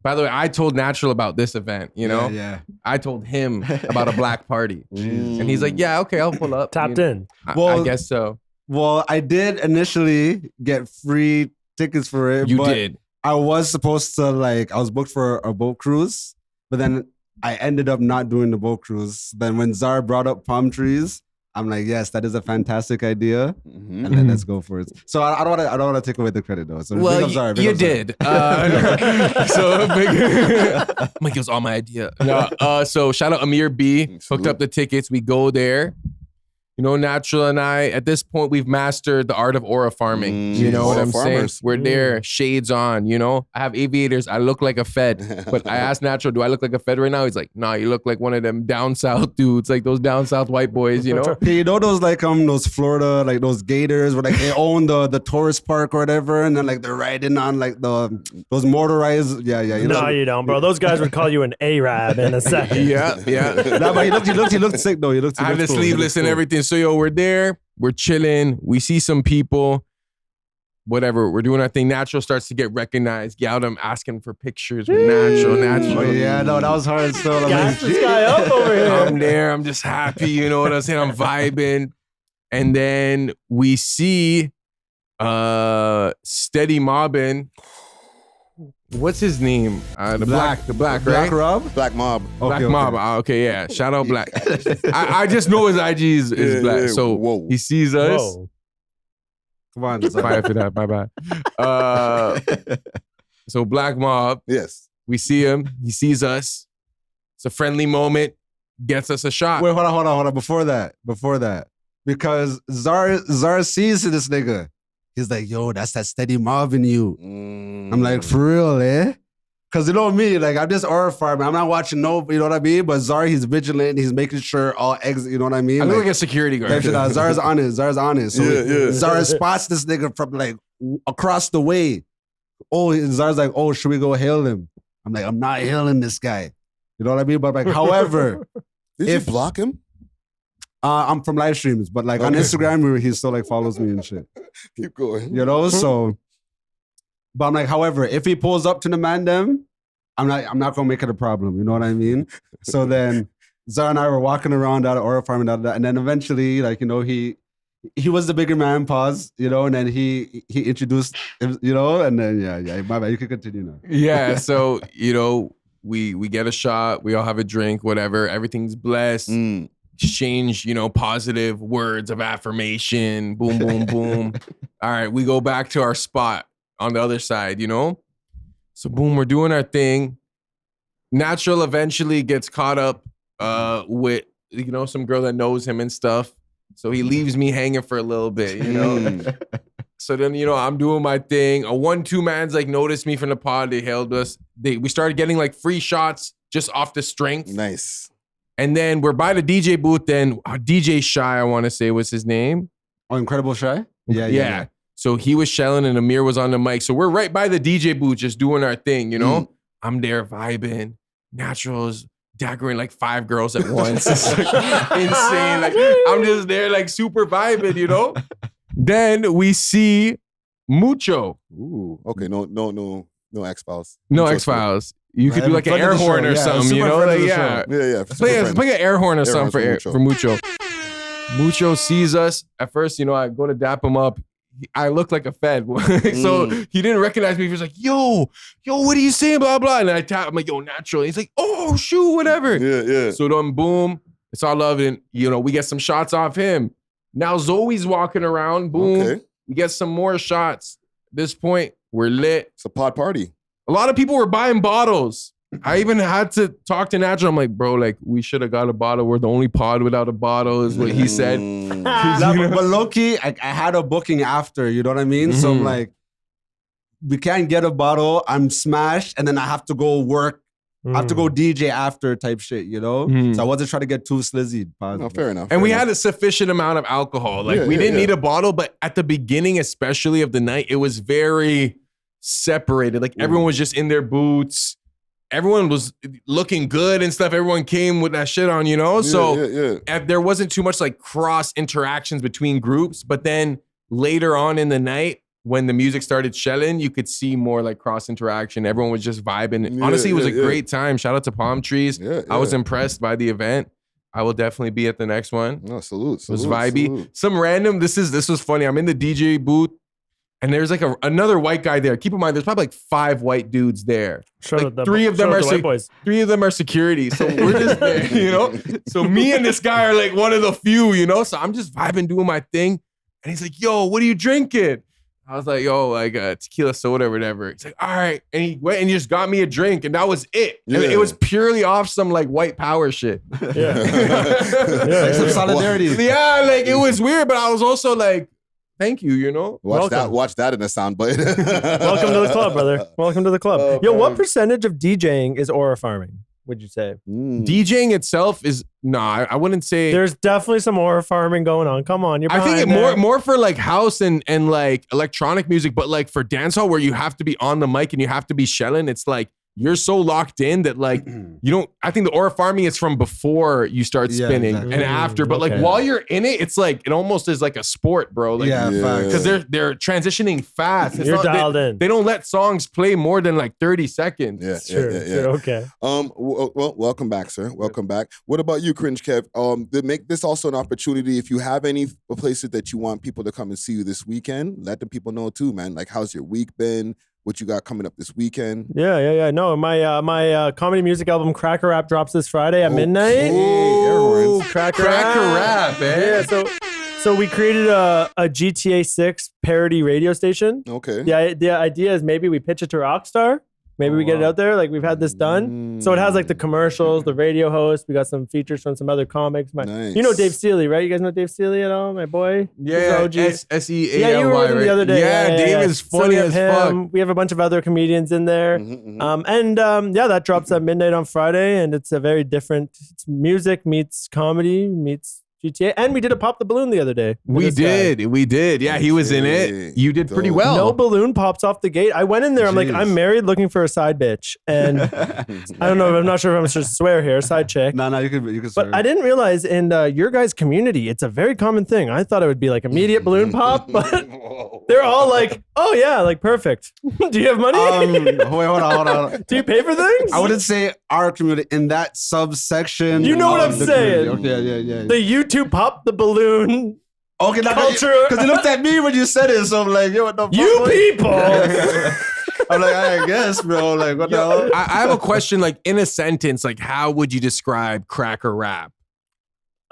By the way, I told Natural about this event, you know? Yeah. I told him about a black party. And he's like, yeah, okay, I'll pull up. Tapped in. I guess so. Well, I did initially get free tickets for it. You but did. I was supposed to I was booked for a boat cruise, but then I ended up not doing the boat cruise. Then when Zara brought up palm trees, I'm like, yes, that is a fantastic idea, and then let's go for it. So I don't want to take away the credit though. So well, big up Zara, big you up Zara. did. So big. Mike, it was all my idea. No, so shout out Amir B. Hooked up the tickets. We go there. You know, Natural and I, at this point, we've mastered the art of aura farming. You know what I'm saying? We're there, shades on, you know? I have aviators. I look like a Fed. But I asked Natural, do I look like a Fed right now? He's like, nah, you look like one of them down south dudes, like those down south white boys, you know? Yeah, you know those like those Florida, like those gators where like they own the tourist park or whatever, and then like they're riding on like those motorized, yeah. You know? No, you don't, bro. Those guys would call you an Arab in a second. Yeah. Nah, but he looked sick though. I had the sleeveless and everything. So yo, we're there, we're chilling, we see some people, whatever, we're doing our thing. Natural starts to get recognized. Get out, I'm asking for pictures with Natural. Oh, yeah, no, that was hard still. Gas this guy up over here. I'm there, I'm just happy, you know what I'm saying? I'm vibing. And then we see Steady Mobbin. What's his name? The black, right? Black Rob? Black Mob. Black Mob. Okay, yeah. Shout out Black. I just know his IG is Black. Yeah. So Whoa. he sees us. Whoa. Come on. Sorry for that. My bad. So Black Mob. Yes. We see him. He sees us. It's a friendly moment. Gets us a shot. Wait, hold on. Before that. Because Zara sees this nigga. He's like, yo, that's that Steady Mob in you. I'm like, for real, eh? Because you know me, like, I'm just aura farming. I'm not watching no, you know what I mean? But Zara, he's vigilant. He's making sure all eggs, you know what I mean? I look like a security guard. Zara's honest. So Zara spots this nigga from like across the way. Oh, and Zara's like, oh, should we go hail him? I'm like, I'm not hailing this guy. You know what I mean? But like, however, Did you block him? I'm from live streams, but like on Instagram, he still like follows me and shit. Keep going. You know, so. But I'm like, however, if he pulls up to the man them, I'm not gonna make it a problem. You know what I mean? So then Zara and I were walking around out of aura farming, and then eventually, like, you know, he was the bigger man, pause, you know, and then he introduced him, you know, and then yeah, my bad, you can continue now. Yeah, so you know, we get a shot, we all have a drink, whatever, everything's blessed. Exchange, you know, positive words of affirmation. Boom, boom, boom. All right, we go back to our spot on the other side, you know? So boom, we're doing our thing. Natural eventually gets caught up with, you know, some girl that knows him and stuff. So he leaves me hanging for a little bit, you know? So then, you know, I'm doing my thing. A 1-2 man's like noticed me from the pod. They hailed us. We started getting like free shots just off the strength. Nice. And then we're by the DJ booth. Then DJ Shy, I want to say was his name. Oh, Incredible Shy? Yeah. So he was shelling and Amir was on the mic. So we're right by the DJ booth just doing our thing, you know? I'm there vibing. Naturals daggering like 5 girls at once. It's like insane. Like I'm just there like super vibing, you know? Then we see Mucho. Ooh. Okay, no X-Files. No X-Files. You could do like an air horn or something, you know? Like, yeah. Play an air horn or something for Mucho. Mucho sees us. At first, you know, I go to dap him up. I look like a Fed. So he didn't recognize me. He was like, yo, what are you saying? Blah, blah. And I tap, I'm like, yo, Natural. He's like, oh, shoot, whatever. Yeah. So then, boom, it's all love. And, you know, we get some shots off him. Now Zoe's walking around. Boom. Okay. We get some more shots. At this point, we're lit. It's a pod party. A lot of people were buying bottles. I even had to talk to Natural. I'm like, bro, like, we should have got a bottle. We're the only pod without a bottle, is what he said. But low-key, I had a booking after, you know what I mean? So I'm like, we can't get a bottle. I'm smashed, and then I have to go work. I have to go DJ after type shit, you know? So I wasn't trying to get too slizzy. No, fair enough. And we had a sufficient amount of alcohol. Like, we didn't need a bottle, but at the beginning, especially of the night, it was very separated. Like, everyone was just in their boots. Everyone was looking good and stuff. Everyone came with that shit on, you know? So there wasn't too much like cross interactions between groups. But then later on in the night, when the music started shelling, you could see more like cross interaction. Everyone was just vibing. Honestly, it was a great time. Shout out to Palm Trees. I was impressed by the event. I will definitely be at the next one. No, salute. It was vibey. Some random, this was funny. I'm in the DJ booth. And there's like another white guy there. Keep in mind, there's probably like 5 white dudes there. Like three of them are security. So we're just there, you know? So me and this guy are like one of the few, you know? So I'm just vibing, doing my thing. And he's like, yo, what are you drinking? I was like, yo, like tequila soda or whatever. He's like, all right. And he went and just got me a drink, and that was it. Yeah. And it was purely off some like white power shit. Like some solidarity. Yeah, like it was weird, but I was also like, thank you, you know? Watch that in a soundbite. Welcome to the club, brother. Welcome to the club. Yo, what percentage of DJing is aura farming, would you say? DJing itself is I wouldn't say. There's definitely some aura farming going on. Come on, I think it more for like house and like electronic music, but like for dancehall where you have to be on the mic and you have to be shelling, it's like you're so locked in that like you don't. I think the aura farming is from before you start spinning and after, but like while you're in it, it's like it almost is like a sport, bro. Like, because they're transitioning fast. You're dialed in. They don't let songs play more than like 30 seconds. Yeah, Sure, okay. Well, welcome back, sir. Welcome back. What about you, Cringe Kev? To make this also an opportunity, if you have any places that you want people to come and see you this weekend, let the people know too, man. Like, how's your week been? What you got coming up this weekend? Yeah. No, my comedy music album Cracker Rap drops this Friday at midnight. Ooh, Cracker Rap, man. Yeah, so we created a GTA 6 parody radio station. Okay. The idea is maybe we pitch it to Rockstar. Maybe we get it out there. Like, we've had this done. So it has like the commercials, the radio host. We got some features from some other comics. Nice. You know Dave Seeley, right? You guys know Dave Seeley at all? My boy? Yeah, S-E-A-L-Y, Yeah, you were with him the other day. Yeah, Dave is funny as fuck. We have a bunch of other comedians in there. That drops at midnight on Friday, and it's a very different, it's music meets comedy meets GTA, and we did a Pop the Balloon the other day. We did. Yeah, he was in it. You did pretty well. No balloon pops off the gate. I went in there. I'm like, I'm married, looking for a side bitch, and I don't know. I'm not sure if I'm supposed to swear here. Side chick. No, you can. But swear. I didn't realize in your guys' community, it's a very common thing. I thought it would be like immediate balloon pop, but they're all like, oh yeah, like perfect. Do you have money? Wait, hold on. Do you pay for things? I wouldn't say our community in that subsection. You know what I'm saying? Okay, yeah. The YouTube pop the balloon. Okay, culture. Because you looked at me when you said it, so I'm like, yo, what the fuck? You people. I'm like, I guess, bro. Like, what the hell? I have a question. Like, in a sentence, like, how would you describe Cracker Rap?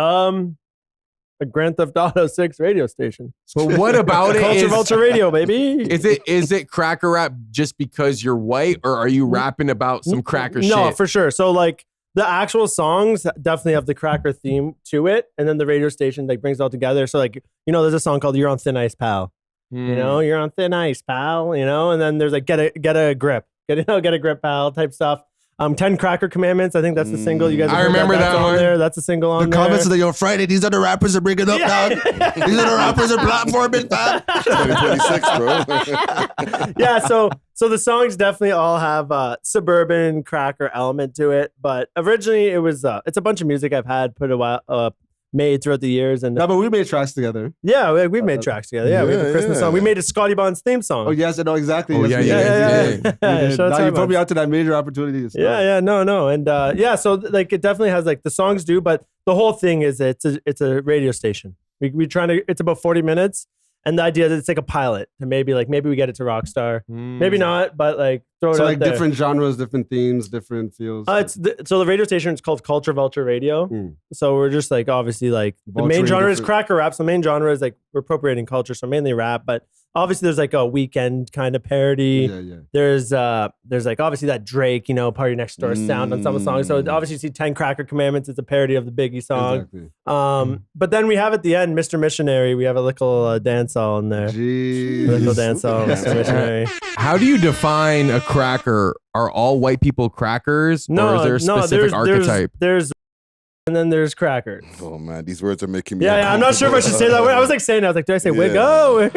A Grand Theft Auto 6 radio station. So what about it? Culture Vulture Radio, baby. Is it Cracker Rap just because you're white, or are you rapping about some cracker shit? No, for sure. So like the actual songs definitely have the cracker theme to it, and then the radio station like brings it all together. So like, you know, there's a song called "You're on Thin Ice, Pal." You know, you're on thin ice, pal. You know, and then there's like get a grip, get a grip, pal type stuff. 10 Cracker Commandments. I think that's the single. You guys have I remember that's that on one. there. That's a single on The there. comments are like, yo, Friday, these are the rappers that bring it up, dog. These are the rappers that platforming, fam. 2026, bro. Yeah, so the songs definitely all have suburban cracker element to it, but originally it was it's a bunch of music I've had made throughout the years, and No, but we made tracks together. yeah, we've made tracks together. Yeah, we have a Christmas song. We made a Scotty Bonds theme song. Oh, yes, I know exactly. Oh, Yes, we yeah. did. We did. Shout out Now to you put me Bonds. out to that major opportunity. Yeah, no, and so like it definitely has like the songs do, but the whole thing is it's a radio station. We trying to. It's about 40 minutes. And the idea is it's like a pilot, and maybe we get it to Rockstar, maybe not, but like throw it So out like there. different genres, different themes, different feels. So the radio station is called Culture Vulture Radio. So we're just like obviously like the main Vulturing genre is different- cracker rap. So the main genre is like we're appropriating culture, so mainly rap. But obviously there's like a weekend kind of parody. Yeah. There's like obviously that Drake, you know, Party Next Door sound on some of the songs. So obviously you see 10 Cracker Commandments. It's a parody of the Biggie song. Exactly. But then we have at the end Mr. Missionary. We have a little dance all in there. Jeez. A little dance all, Mr. Missionary. How do you define a cracker? Are all white people crackers? Or is there a specific there's, archetype? There's and then there's crackers. Oh man, these words are making me. Yeah, I'm not sure if I should say that word. I was like saying, I was like, do I say wig? Oh,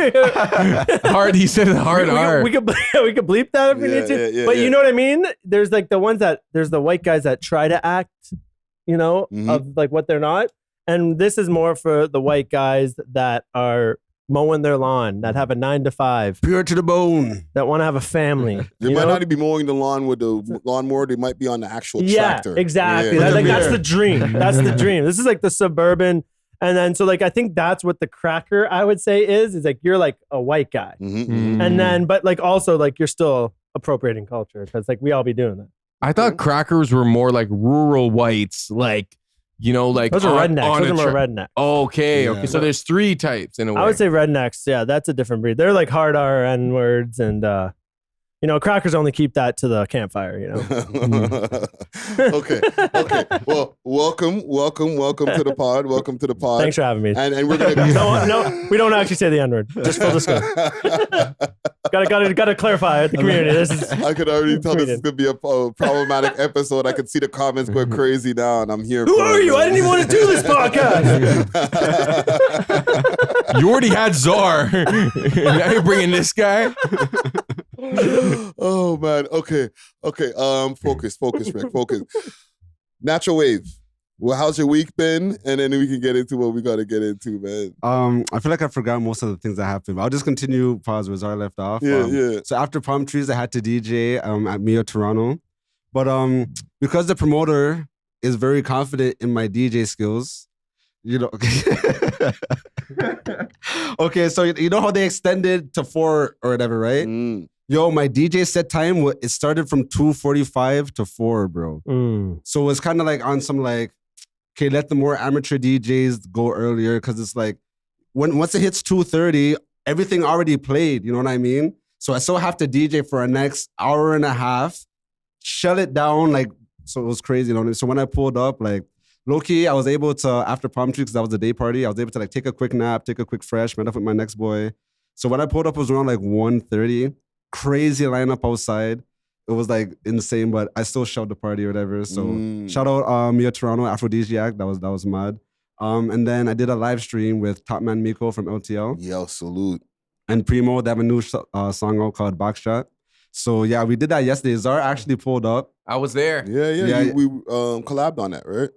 Hard. He said hard R. we could bleep that if we need to. Yeah, but you know what I mean? There's like there's the white guys that try to act, you know, of like what they're not. And this is more for the white guys that are mowing their lawn, that have a 9 to 5, Pure to the bone. that want to have a family. They you might know? not even be mowing the lawn with the lawnmower. They might be on the actual Yeah, tractor. exactly. Yeah. That's the dream. That's the dream. This is like the suburban. And then, so like, I think that's what the cracker, I would say is like, you're like a white guy. And then, but like also like you're still appropriating culture because like we all be doing that. I thought crackers were more like rural whites, like you know, like those are rednecks. Those are more tra- rednecks. Okay, Yeah. okay. So there's 3 types in a way. I would say rednecks. Yeah, that's a different breed. They're like hard R-N words, and you know, crackers only keep that to the campfire. You know. Okay. Well, welcome to the pod. Welcome to the pod. Thanks for having me. And we're gonna no, we don't actually say the N-word. Just full disclosure. Gotta clarify the community. This is. I could already tell this is gonna be a problematic episode. I could see the comments going crazy now, and I'm here. Who are you? I didn't even want to do this podcast. You already had Czar. Now you're bringing this guy. Oh man. Okay. Focus, Rick. Focus. Natural wave. Well, how's your week been? And then we can get into what we got to get into, man. I feel like I forgot most of the things that happened. I'll just continue pause where Zara left off. Yeah. So after Palm Trees, I had to DJ at Mio Toronto. But because the promoter is very confident in my DJ skills, you know. Okay, so you know how they extended to 4 or whatever, right? Yo, my DJ set time, it started from 2:45 to 4, bro. So it was kind of like on some like, okay, let the more amateur DJs go earlier, because it's like, once it hits 2:30, everything already played, you know what I mean? So I still have to DJ for a next hour and a half, shut it down, like, so it was crazy, you know what I mean? So when I pulled up, like, low-key, I was able to, after Palm Tree, because that was a day party, I was able to like take a quick nap, take a quick fresh, met up with my next boy. So when I pulled up, it was around like 1:30. Crazy lineup outside. It was like insane, but I still showed the party or whatever. So shout out Mia Toronto, Aphrodisiac. That was mad. And then I did a live stream with Top Man Miko from LTL. Yo, salute. And Primo, they have a new song out called Backshot. So yeah, we did that yesterday. Zara actually pulled up. I was there. Yeah. We collabed on that, right?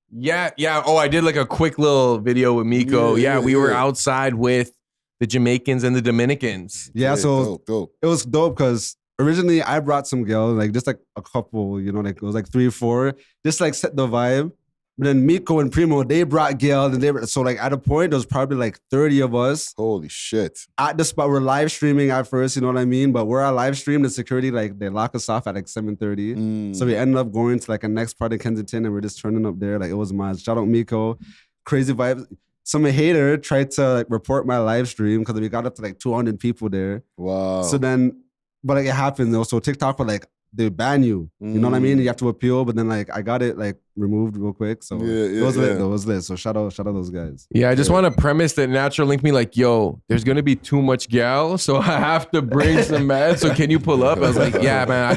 Yeah. Oh, I did like a quick little video with Miko. Yeah, we were outside with the Jamaicans and the Dominicans. Yeah, so dope. It was dope because originally I brought some girls, like just like a couple, you know, like it was like 3 or 4, just like set the vibe. But then Miko and Primo, they brought girls, and so like at a point there was probably like 30 of us. Holy shit. At the spot, we're live streaming at first, you know what I mean? But we're at live stream, the security, like they lock us off at like 7:30. So we ended up going to like a next part of Kensington, and we're just turning up there. Like it was mad. Shout out Miko. Crazy vibes. Some hater tried to like report my live stream because we got up to like 200 people there. Wow. So then, but like it happened though. So TikTok would like, they ban you. You know what I mean? You have to appeal, but then like I got it like removed real quick. So it was lit though. It was lit. So shout out those guys. Yeah, I just want to premise that Natural linked me like, yo, there's gonna be too much gal, so I have to bring some mad. So can you pull up? I was like, yeah, man, I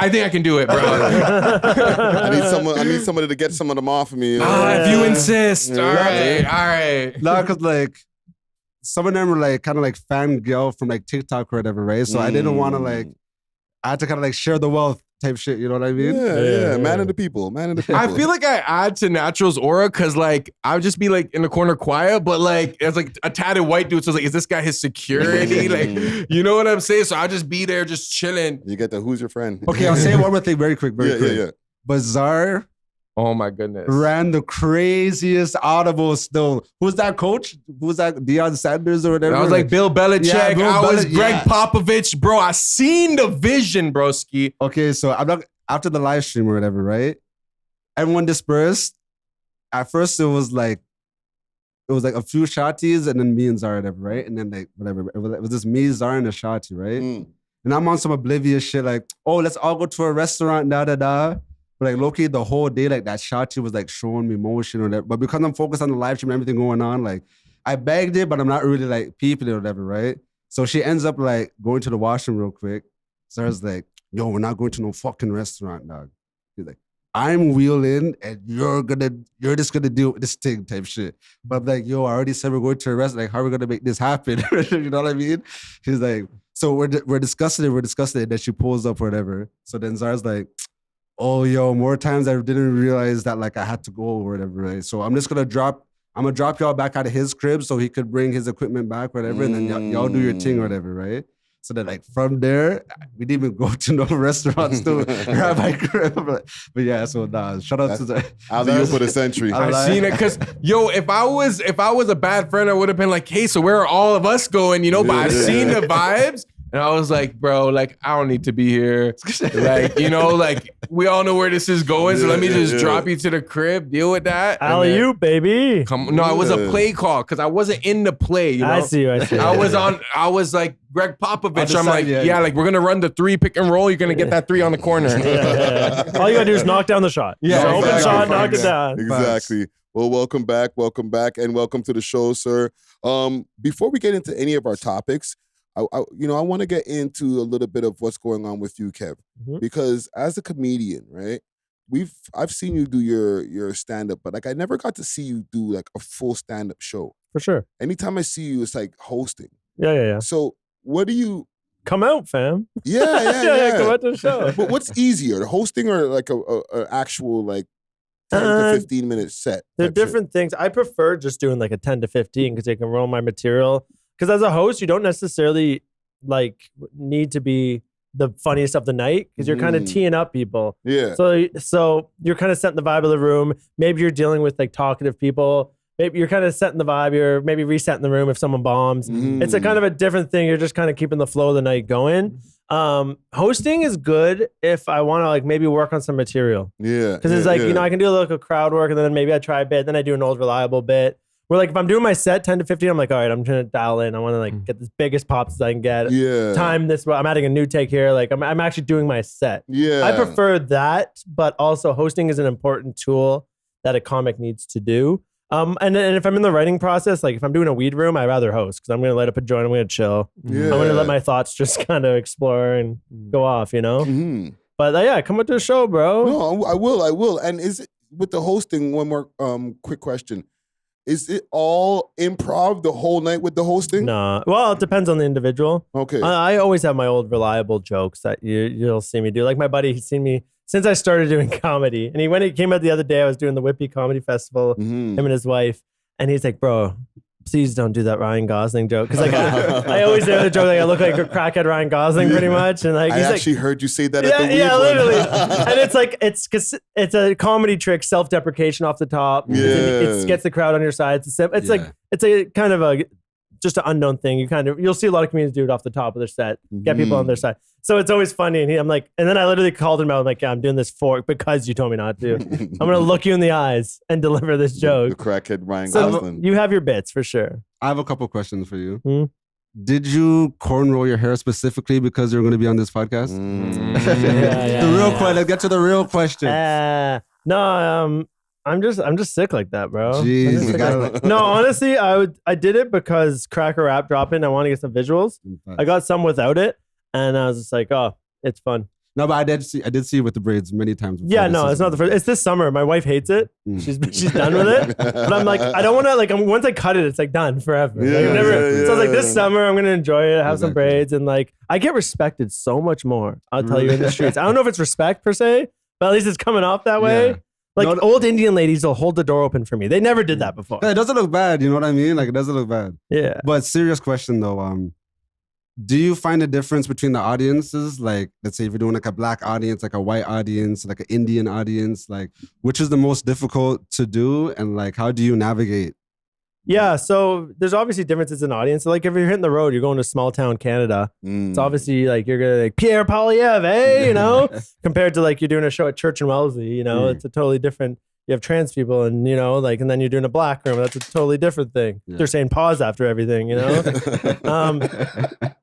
think I can do it, bro. I need somebody to get some of them off of me. If you insist. All right. No, because like some of them were like kind of like fangirl from like TikTok or whatever, right? So I didn't want to like, I had to kind of like share the wealth type shit, you know what I mean? Yeah. Man of the people. I feel like I add to Natural's aura because like I would just be like in the corner quiet, but like it's like a tatted white dude. So it's like, is this guy his security? Like, you know what I'm saying? So I'll just be there just chilling. You get the who's your friend? Okay, I'll say one more thing very quick. Yeah. Bizarre. Oh my goodness. Ran the craziest audible still. Who's that coach? Who's that? Deion Sanders or whatever? I was like Bill Belichick. Yeah, Bill I was Belichick, Greg yeah. Popovich. Bro, I seen the vision, broski. Okay, so I'm not after the live stream or whatever, right? Everyone dispersed. At first, it was like a few shotties and then me and Zara, whatever, right? And then like whatever. It was just me, Zara, and a shotty, right? And I'm on some oblivious shit like, oh, let's all go to a restaurant, da. But like low-key the whole day, like that shotty was like showing me emotion or whatever. But because I'm focused on the live stream and everything going on, like I begged it, but I'm not really like peeping it or whatever, right? So she ends up like going to the washroom real quick. Zara's like, yo, we're not going to no fucking restaurant, dog. He's like, I'm wheeling and you're just gonna do this thing type shit. But I'm like, yo, I already said we're going to a restaurant. Like, how are we gonna make this happen? You know what I mean? She's like, so we're discussing it. And then she pulls up or whatever. So then Zara's like, oh, yo, more times I didn't realize that like I had to go or whatever, right? So I'm just gonna drop y'all back out of his crib so he could bring his equipment back, whatever, and then y'all do your thing or whatever, right? So then like from there, we didn't even go to no restaurants to grab my crib. But yeah, so shout out to the alley for the century. I seen it because yo, if I was a bad friend, I would have been like, hey, so where are all of us going? You know, but I've seen the vibes. And I was like, bro, like, I don't need to be here. Like, you know, like, we all know where this is going. So let me just drop you to the crib, deal with that. Alley-oop, baby. No, it was a play call because I wasn't in the play. You know? I see you. I was like Greg Popovich. I'm like, like, we're going to run the 3 pick and roll. You're going to get that 3 on the corner. All you got to do is knock down the shot. Yeah, so open shot, knock it down. Exactly. Well, welcome back, and welcome to the show, sir. Before we get into any of our topics, I want to get into a little bit of what's going on with you, Kev, because as a comedian, right? I've seen you do your stand up, but like I never got to see you do like a full stand up show. For sure. Anytime I see you, it's like hosting. Yeah. So what do you? Come out, fam. Yeah. Come out to the show. But what's easier, the hosting or like a actual like 10 to 15 minute set? They're different things. I prefer just doing like a 10 to 15 because I can roll my material. Because as a host, you don't necessarily like need to be the funniest of the night because you're kind of teeing up people. Yeah. So you're kind of setting the vibe of the room. Maybe you're dealing with like talkative people. Maybe you're kind of setting the vibe. You're maybe resetting the room if someone bombs. It's a kind of a different thing. You're just kind of keeping the flow of the night going. Hosting is good if I want to like maybe work on some material. Yeah. Because it's like, you know, I can do a little crowd work and then maybe I try a bit. Then I do an old reliable bit. Where like if I'm doing my set 10 to 15, I'm like, all right, I'm trying to dial in. I want to like get the biggest pops as I can get. Yeah. Time this. I'm adding a new take here. Like I'm actually doing my set. Yeah. I prefer that, but also hosting is an important tool that a comic needs to do. And if I'm in the writing process, like if I'm doing a weed room, I'd rather host because I'm going to light up a joint. I'm going to chill. Yeah. I'm going to let my thoughts just kind of explore and go off, you know? But yeah, come up to the show, bro. No, I will. And is it with the hosting, one more quick question. Is it all improv the whole night with the hosting? No. Well, it depends on the individual. Okay. I always have my old reliable jokes that you'll see me do. Like my buddy, he's seen me since I started doing comedy. And he came out the other day, I was doing the Whippy Comedy Festival, him and his wife. And he's like, bro, please don't do that Ryan Gosling joke. Because like I always do the joke like I look like a crackhead Ryan Gosling pretty much. And like I he's actually heard you say that at the weed yeah, one. literally. And it's like it's a comedy trick, self-deprecation off the top. Yeah. It gets the crowd on your side. It's like it's a kind of just an unknown thing. You'll see a lot of comedians do it off the top of their set, get people on their side. So it's always funny. And I'm like, and then I literally called him out. I'm like, yeah, I'm doing this because you told me not to. I'm gonna look you in the eyes and deliver this joke. The crackhead Ryan So Gosling. you have your bits for sure. I have a couple questions for you. Did you cornrow your hair specifically because you're going to be on this podcast? The real question. Let's get to the real question. No, I'm just sick like that, bro. Jeez, you gotta No, honestly, I did it because Cracker Rap dropped in. I want to get some visuals. I got some without it, and I was just like, oh, it's fun. No, but I did see you with the braids many times before. Yeah, no, it's not the first. It's this summer. My wife hates it. She's done with it. But I'm like, I don't want to like. once I cut it, it's like done forever. So I was like, this summer I'm gonna enjoy it. Have some braids, and like I get respected so much more. I'll tell you in the streets. I don't know if it's respect per se, but at least it's coming off that way. Yeah. Like old Indian ladies will hold the door open for me. They never did that before. It doesn't look bad. You know what I mean? Like it doesn't look bad. Yeah. But serious question though. Do you find a difference between the audiences? Like, let's say if you're doing like a black audience, like a white audience, like an Indian audience, like which is the most difficult to do? And like, how do you navigate? Yeah, so there's obviously differences in audience. Like if you're hitting the road, you're going to small town Canada. It's obviously like you're gonna like Pierre Polyev, you know, compared to like you're doing a show at Church and Wellesley, you know, it's a totally different. You have trans people and, you know, like, and then you're doing a black room. That's a totally different thing. Yeah. They're saying pause after everything, you know?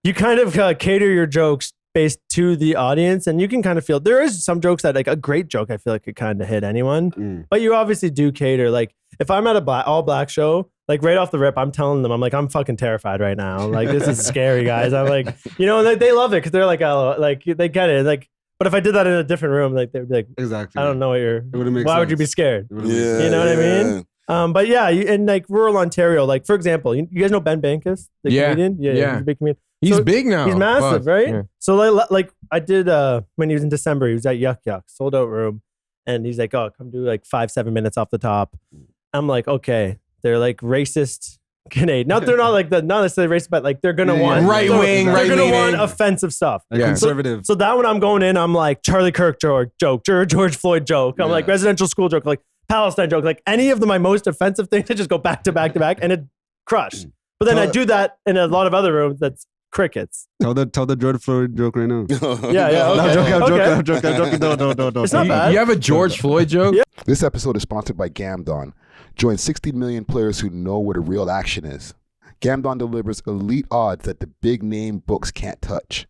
You kind of cater your jokes based to the audience and you can kind of feel, there is some jokes that like a great joke, I feel like could kind of hit anyone, but you obviously do cater. Like if I'm at a all black show, like right off the rip, I'm telling them, I'm like, I'm fucking terrified right now. Like, this is scary, guys. I'm like, you know, and they love it because they're like, oh, like they get it. Like, but if I did that in a different room, like they'd be like, exactly. I don't know what why would you be scared? Yeah, you know what I mean? But yeah, in like rural Ontario, like for example, you guys know Ben Bankus, the comedian? Yeah. He's a big comedian. He's big now. He's massive, right? Yeah. So like I did when he was in December, he was at Yuck Yuck, sold out room. And he's like, oh, come do like 5-7 minutes off the top. I'm like, okay, they're like racist Canadian. They're not like not necessarily racist, but like they're gonna want right wing, they're gonna want offensive stuff. Like conservative. So that when I'm going in, I'm like Charlie Kirk joke, George Floyd joke. I'm like residential school joke, like Palestine joke, like any of my most offensive things. I just go back to back to back, and it crushed. But then I do that in a lot of other rooms that's crickets. Tell the George Floyd joke right now. Yeah. Okay. I'm joking. No. It's not bad. You have a George Floyd joke? Yeah. This episode is sponsored by Gamdon. Join 60 million players who know where the real action is. Gamdon delivers elite odds that the big name books can't touch.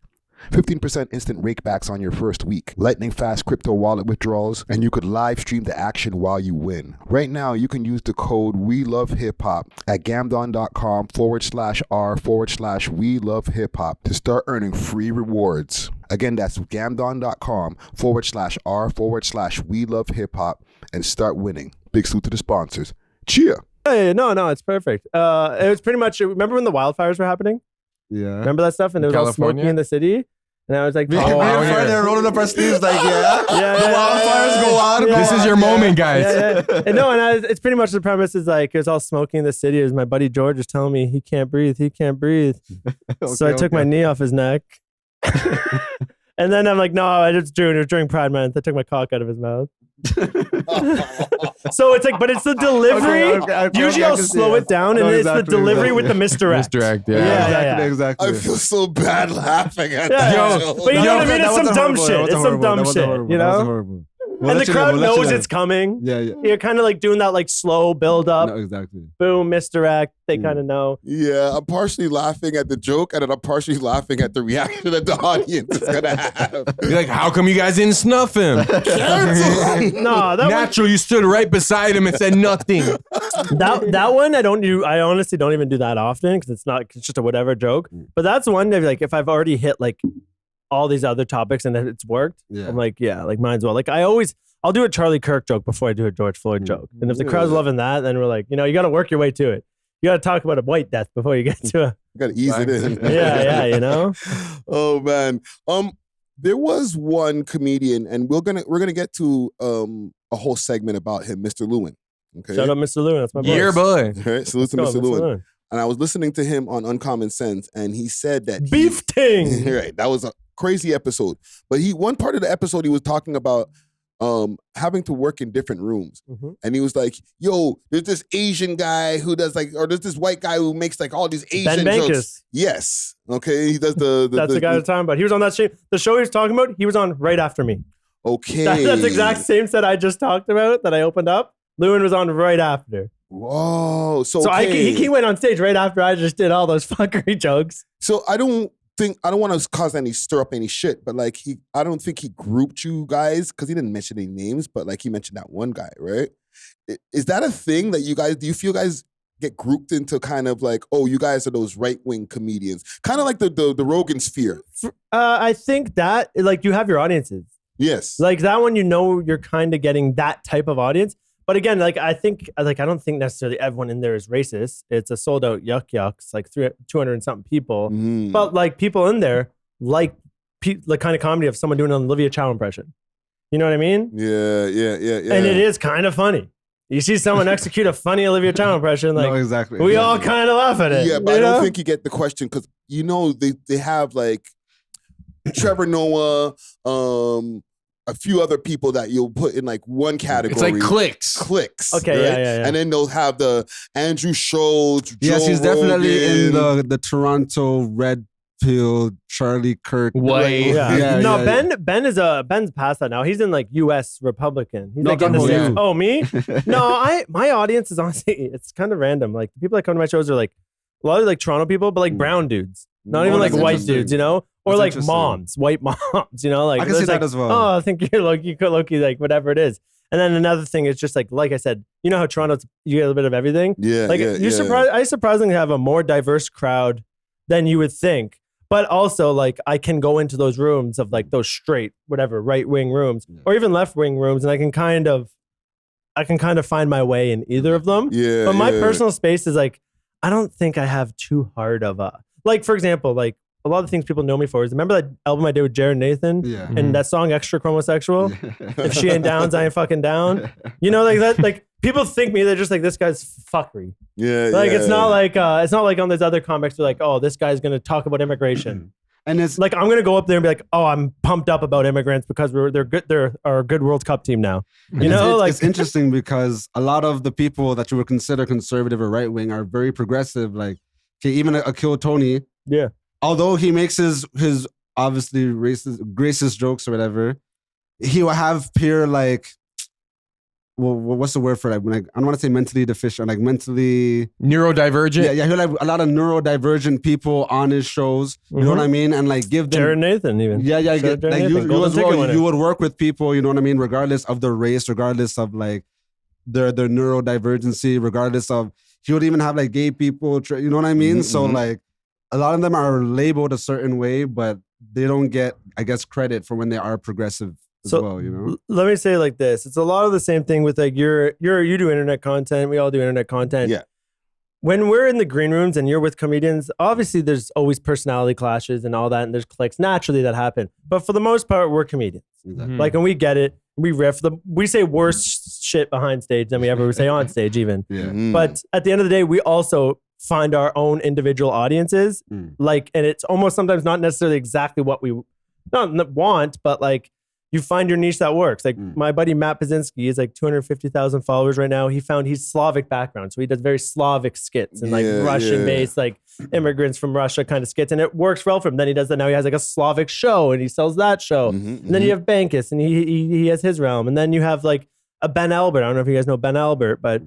15% instant rakebacks on your first week, lightning fast crypto wallet withdrawals, and you could live stream the action while you win. Right now, you can use the code welovehiphop at gamdon.com/r/welovehiphop to start earning free rewards. Again, that's gamdon.com/r/welovehiphop and start winning. Big salute to the sponsors. Cheer! Hey, no, it's perfect. It was pretty much, remember when the wildfires were happening? Yeah. Remember that stuff? And it was all California? smoky in the city? And I was like, Me and Fred are rolling up our sleeves like, Yeah, the wildfires go on. This is your moment, guys. Yeah. And no, it's pretty much the premise is like, it was all smoky in the city. It was my buddy George was telling me he can't breathe. So I took my knee off his neck. And then I'm like, no, it was during Pride Month. I took my cock out of his mouth. So it's like, but it's the delivery. Okay, Usually I'll slow it down, and it's the delivery with the misdirect. Misdirect, yeah. Exactly. I feel so bad laughing at Yeah. that. Yo, joke. but you know what I mean? It's some dumb horrible. shit. That It's wasn't some dumb horrible. That shit, wasn't you horrible. That wasn't know? horrible. And the crowd knows it's coming. Yeah. You're kind of like doing that like slow build up. No, exactly. Boom, misdirect. They kind of know. Yeah, I'm partially laughing at the joke, and then I'm partially laughing at the reaction that the audience is gonna have. You're like, how come you guys didn't snuff him? No, that Natural, you stood right beside him and said nothing. that one I honestly don't even do that often because it's just a whatever joke. But that's one that like if I've already hit like all these other topics and it's worked, I'm like, yeah, like might as well. Like I'll do a Charlie Kirk joke before I do a George Floyd joke. And if the crowd's loving that, then we're like, you got to work your way to it. You got to talk about a white death before you get to a. You gotta ease it in. Yeah, Oh man. There was one comedian, and we're gonna get to a whole segment about him, Mr. Lewin. Okay. Shout out Mr. Lewin. That's my boy. Yeah, boy. All right, salute to Let's Mr. go, Lewin. And I was listening to him on Uncommon Sense, and he said that Beef ting. Right, that was a crazy episode. But one part of the episode he was talking about having to work in different rooms. Mm-hmm. And he was like, yo, there's this Asian guy who does like, or there's this white guy who makes like all these Asian Ben jokes. Bankus. Yes. Okay. He does the That's the guy we're talking about. He was on that show. The show he was talking about, he was on right after me. Okay. That's the exact same set I just talked about that I opened up. Lewin was on right after. Whoa. So he went on stage right after I just did all those fuckery jokes. So I don't want to stir up any shit, but like I don't think he grouped you guys because he didn't mention any names, but like he mentioned that one guy, right? Is that a thing that do you feel guys get grouped into kind of like, oh, you guys are those right-wing comedians, kind of like the Rogan sphere? I think that like you have your audiences. Yes. Like that one, you're kind of getting that type of audience. But again, like I don't think necessarily everyone in there is racist. It's a sold out yucks, like 200 and something people. Mm. But like people in there like the kind of comedy of someone doing an Olivia Chow impression. You know what I mean? Yeah. And it is kind of funny. You see someone execute a funny Olivia Chow impression, like No, exactly. we all kind of laugh at it. Yeah, but I don't think you get the question because they have like Trevor Noah, a few other people that you'll put in like one category. It's like clicks. Okay, right? yeah. And then they'll have the Andrew Schultz, Yes, Joe he's definitely in Rogan. the Toronto Red Pill Charlie Kirk. White. Yeah. No, yeah. Ben's past that now. He's in like U.S. Republican. He's No, like in the talking about States. you. Oh, me? No, my audience is honestly, it's kind of random. Like the people that come to my shows are like a lot of like Toronto people, but like brown dudes, not even like that's white interesting. dudes, or That's like interesting. moms, white moms, like I can see it's that like, as well. Oh, I think you're Loki, like whatever it is. And then another thing is just like I said, you know how Toronto, you get a bit of everything. Yeah, Like I surprisingly have a more diverse crowd than you would think. But also, like, I can go into those rooms of like those straight, whatever, right wing rooms, or even left wing rooms, and I can kind of find my way in either of them. Yeah. But my personal space is like, I don't think I have too hard of a, like, for example, like a lot of the things people know me for is remember that album I did with Jared Nathan Yeah. and that song Extra Chromosexual. If she ain't down, I ain't fucking down. Like that. Like people think me, they're just like, this guy's fuckery. Yeah. Like it's not like on those other comics. They're like, oh, this guy's gonna talk about immigration. And it's Like I'm gonna go up there and be like, oh, I'm pumped up about immigrants because they're good. They're our good World Cup team now. it's interesting because a lot of the people that you would consider conservative or right wing are very progressive. Like, okay, even Akil Tony. Yeah. although he makes his obviously racist jokes or whatever, he will have pure like, well, what's the word for that? Like, I don't want to say mentally deficient, like mentally neurodivergent. Yeah, he'll have a lot of neurodivergent people on his shows. You know what I mean? And like give them Jared Nathan even. Yeah, like Nathan, you as well. You would work with people. You know what I mean? Regardless of their race, regardless of like their neurodivergency, regardless of he would even have like gay people. You know what I mean? So like a lot of them are labeled a certain way, but they don't get, I guess, credit for when they are progressive. As well, you know? Let me say it like this. It's a lot of the same thing with like you do internet content. We all do internet content. Yeah. When we're in the green rooms and you're with comedians, obviously there's always personality clashes and all that, and there's cliques naturally that happen. But for the most part, we're comedians. Exactly. Like, and we get it. We riff. We say worse shit behind stage than we ever say on stage even. Yeah. But at the end of the day, we also find our own individual audiences. Like, and it's almost sometimes not necessarily exactly what we not want, but like, you find your niche that works. Like my buddy Matt Pazinski is like 250,000 followers right now. He's Slavic background. So he does very Slavic skits and like Russian based, like immigrants from Russia kind of skits. And it works well for him. Then he does that. Now he has like a Slavic show and he sells that show. And then you have Bankus and he has his realm. And then you have like a Ben Albert. I don't know if you guys know Ben Albert, but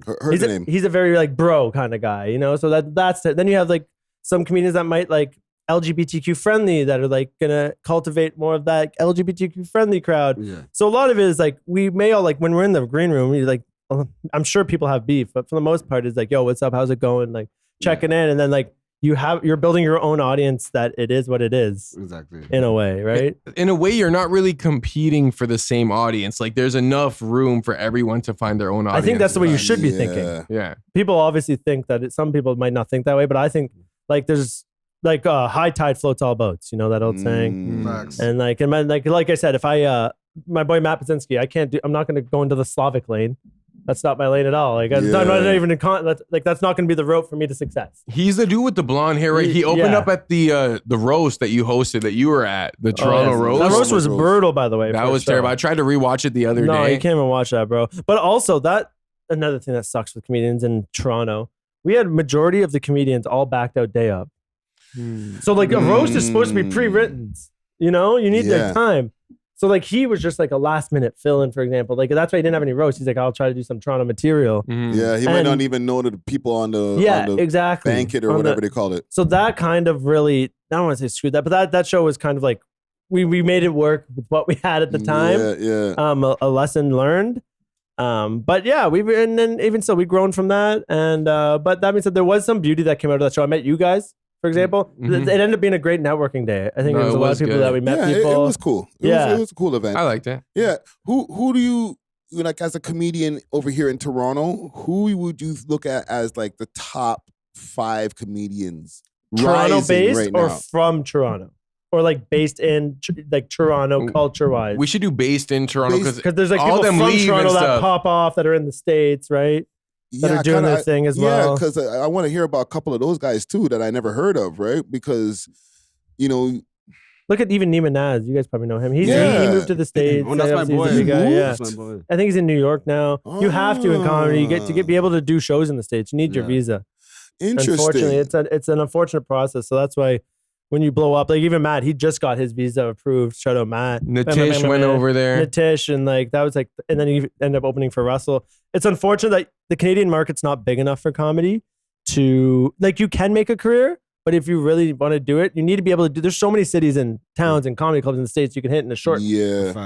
he's a very like bro kind of guy, you know? So that's it. Then you have like some comedians that might like LGBTQ friendly that are like gonna cultivate more of that LGBTQ friendly crowd. Yeah. So a lot of it is like we may all like when we're in the green room, we like I'm sure people have beef, but for the most part, it's like, yo, what's up? How's it going? Like checking in, and then like you're building your own audience that it is what it is. Exactly. In a way, right? In a way, you're not really competing for the same audience. Like there's enough room for everyone to find their own audience. I think that's the way you should be thinking. Yeah. People obviously think that some people might not think that way, but I think like there's like high tide floats all boats, you know that old saying. Facts. And like I said, if I my boy Matt Pazinski, I'm not going to go into the Slavic lane. That's not my lane at all. Like I'm not even that's not going to be the road for me to success. He's the dude with the blonde hair, right? He opened up at the roast that you hosted, that you were at, the Toronto roast. That roast was brutal, by the way. That was terrible. I tried to rewatch it the other day. No, you can't even watch that, bro. But also another thing that sucks with comedians in Toronto, we had majority of the comedians all backed out day up. So like a roast is supposed to be pre-written, you know, you need like time. So like he was just like a last minute fill-in, for example. Like that's why he didn't have any roast. He's like, I'll try to do some Toronto material. Yeah, he might not even know the people on the exactly banquet or whatever they call it. So that kind of really, I don't want to say screwed that, but that show was kind of like we made it work with what we had at the time. A lesson learned. But yeah, and then even so, we've grown from that. And but that means that there was some beauty that came out of that show. I met you guys. For example, it ended up being a great networking day. I think there was a lot of people that we met. People. It was cool. It was a cool event. I liked it. Yeah. Who do you like as a comedian over here in Toronto? Who would you look at as like the top 5 comedians? Toronto based right or now? From Toronto? Or like based in like Toronto culture wise? We should do based in Toronto because there's like people from Toronto that pop off that are in the States, right? That are doing their thing as well. Yeah, because I want to hear about a couple of those guys too that I never heard of, right? Because, you know, look at even Neiman Naz. You guys probably know him. He moved to the States. Oh, that's my boy. He's a big guy, That's my boy. I think he's in New York now. You have to in comedy. You get to be able to do shows in the States. You need your visa. Interesting. Unfortunately, it's an unfortunate process. So that's why when you blow up, like even Matt, he just got his visa approved. Shout out Matt. Natish went over there. Natish, and like that was like, and then he ended up opening for Russell. It's unfortunate that the Canadian market's not big enough for comedy to like you can make a career, but if you really want to do it, you need to be able to do. There's so many cities and towns and comedy clubs in the States you can hit in a short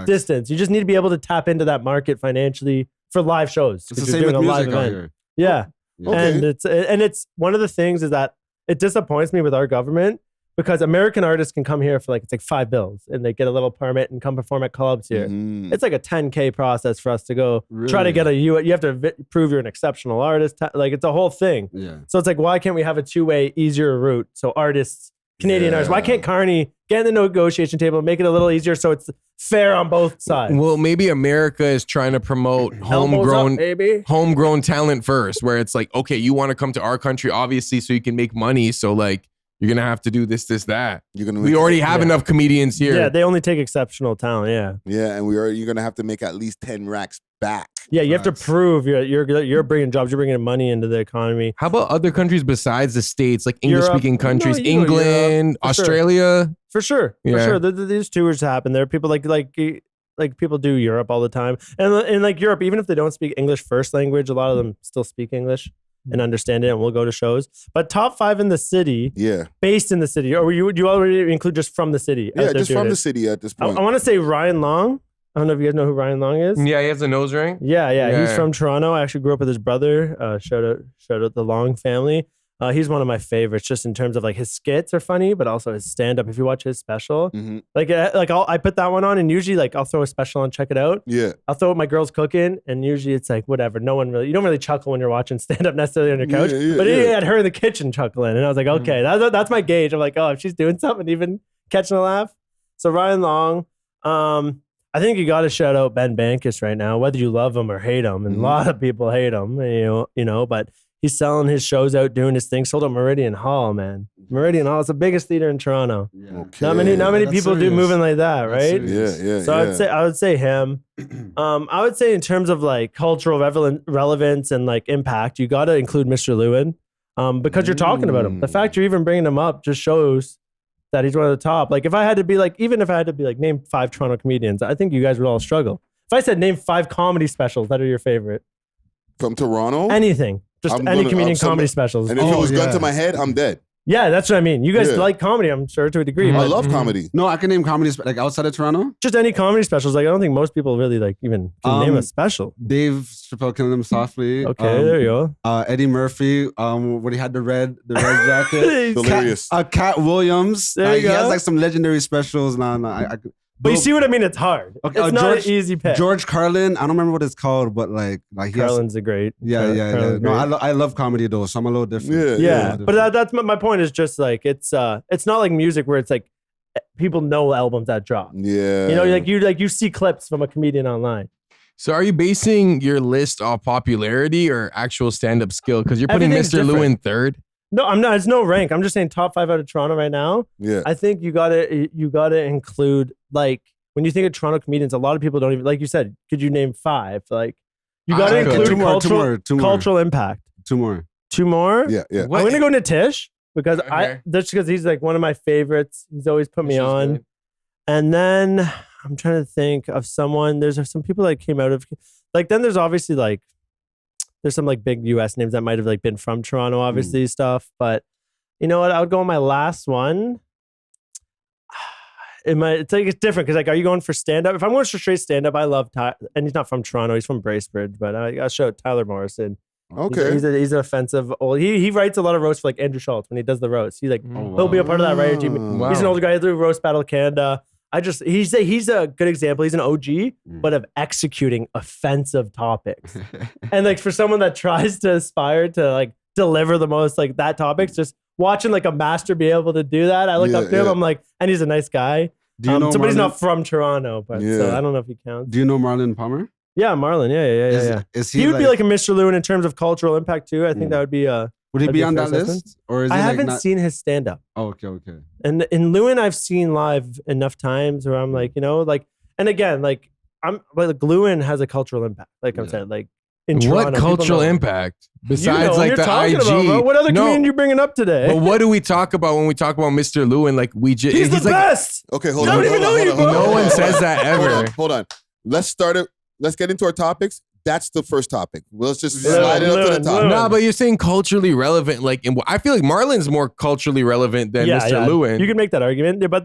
distance. You just need to be able to tap into that market financially for live shows. It's the same with music out here. Yeah. Okay. And it's one of the things is that it disappoints me with our government because American artists can come here for like, it's like $5 and they get a little permit and come perform at clubs here. It's like a 10K process for us to go try to get you have to prove you're an exceptional artist. Like it's a whole thing. Yeah. So it's like, why can't we have a 2-way easier route? So artists, Canadian artists, why can't Carney get in the negotiation table and make it a little easier so it's fair on both sides? Well, maybe America is trying to promote homegrown talent first, where it's like, okay, you want to come to our country, obviously, so you can make money. So like, you're gonna have to do this, that. You're gonna. We already have enough comedians here. Yeah, they only take exceptional talent. Yeah. Yeah, and you're gonna have to make at least 10 racks back. Yeah, you have to prove you're bringing jobs, you're bringing money into the economy. How about other countries besides the States, like English-speaking countries, No, you know, England, Europe, for Australia? For sure. These tours happen. There are people like people do Europe all the time, and like Europe, even if they don't speak English first language, a lot of them still speak English and understand it, and we'll go to shows. But top 5 in the city, based in the city, or you already include just from the city? Yeah, just from the city at this point. I want to say Ryan Long. I don't know if you guys know who Ryan Long is. Yeah, he has a nose ring. Yeah. He's from Toronto. I actually grew up with his brother. Shout out the Long family. He's one of my favorites, just in terms of like his skits are funny, but also his stand up. If you watch his special, I put that one on, and usually like I'll throw a special on, check it out. Yeah, I'll throw what my girl's cooking, and usually it's like whatever. You don't really chuckle when you're watching stand up necessarily on your couch, but he had her in the kitchen chuckling, and I was like, okay, that's my gauge. I'm like, oh, if she's doing something, even catching a laugh. So Ryan Long. I think you got to shout out Ben Bankus right now, whether you love him or hate him, and a lot of people hate him, you know, but he's selling his shows out, doing his thing. Sold out Meridian Hall, man. Meridian Hall is the biggest theater in Toronto. Yeah. Okay. Not many people do moving like that, right? Yeah. So I would say him. I would say in terms of like cultural relevance and like impact, you got to include Mr. Lewin, because you're talking about him. The fact you're even bringing him up just shows that he's one of the top. Like if I had to be like name 5 Toronto comedians, I think you guys would all struggle. If I said name 5 comedy specials that are your favorite from Toronto, anything, just any comedian comedy specials. And if it was gun to my head, I'm dead. Yeah, that's what I mean. You guys like comedy, I'm sure, to a degree. I love comedy. No, I can name comedy like outside of Toronto. Just any comedy specials. Like I don't think most people really like even can name a special. Dave Chappelle Killing Them Softly. Okay, there you go. Eddie Murphy, when he had the red jacket. Hilarious. Cat Williams. There you he go. has like some legendary specials. But you see what I mean? It's hard. Okay, it's not an easy pick. George Carlin. I don't remember what it's called, but like Carlin's a great. Yeah. No, I love comedy though, so I'm a little different. Yeah. But that's my point. Is just like it's not like music where it's like people know albums that drop. Yeah. You know, you see clips from a comedian online. So are you basing your list off popularity or actual stand-up skill? Because you're putting Mr. Lewin third. No, I'm not. It's no rank. I'm just saying top 5 out of Toronto right now. Yeah. I think you gotta include, like, when you think of Toronto comedians, a lot of people don't even, like you said, could you name 5? Like, you gotta include cultural impact. 2 more. 2 more? Yeah. I'm gonna go Nitish because just because he's like one of my favorites. He's always put me on. Good. And then I'm trying to think of someone. There's some people that came out of, like, then there's obviously like, there's some like big US names that might have like been from Toronto, obviously stuff. But you know what? I would go on my last one. It's different because like, are you going for stand up? If I'm going for straight stand up, I love and he's not from Toronto. He's from Bracebridge, but I show Tyler Morrison. Okay, he's an offensive old. He writes a lot of roasts for like Andrew Schultz when he does the roast. He's like he'll be a part of that writer team. Wow. He's an older guy. He'll do Roast Battle Canada. He's a good example. He's an OG, but of executing offensive topics. And like for someone that tries to aspire to like deliver the most like that topics, just watching like a master be able to do that, I look up to him. I'm like, and he's a nice guy. Do you know somebody's not from Toronto, but so I don't know if he counts. Do you know Marlon Palmer? Yeah, Marlon. Yeah. He would be like a Mr. Lewin in terms of cultural impact too. I think that would be Would he be on that list? Or is I he haven't seen his stand up. Oh, okay. And in Lewin, I've seen live enough times where I'm like, you know, like, and again, like Lewin has a cultural impact. Like I'm saying, like in Toronto. What cultural impact besides like the IG? About, what other comedian you bringing up today? But what do we talk about when we talk about Mr. Lewin? Like he's the best. Okay, hold on. I don't even know you, bro. No one says that ever. Hold on. Let's start it. Let's get into our topics. That's the first topic. Let's just slide it up to the top. No, but you're saying culturally relevant. Like, I feel like Marlon's more culturally relevant than Mr. Lewin. You can make that argument, but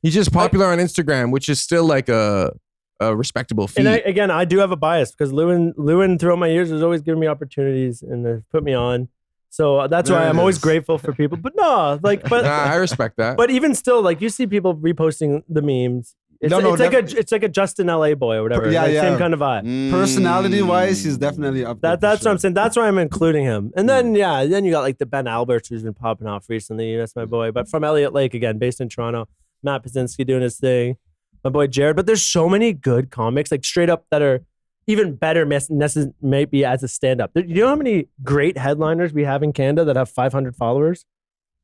he's just popular on Instagram, which is still like a respectable feat. And I do have a bias because Lewin throughout my years has always given me opportunities and put me on. So that's why I'm always grateful for people. But I respect that. But even still, like you see people reposting the memes. It's like a Justin LA boy or whatever. Same kind of vibe. Personality wise, he's definitely up there. That's what I'm saying. That's why I'm including him. And then then you got like the Ben Alberts who's been popping off recently. That's my boy. But from Elliott Lake again, based in Toronto. Matt Pazinski doing his thing. My boy Jared. But there's so many good comics, like straight up that are even better maybe as a stand-up. You know how many great headliners we have in Canada that have 500 followers?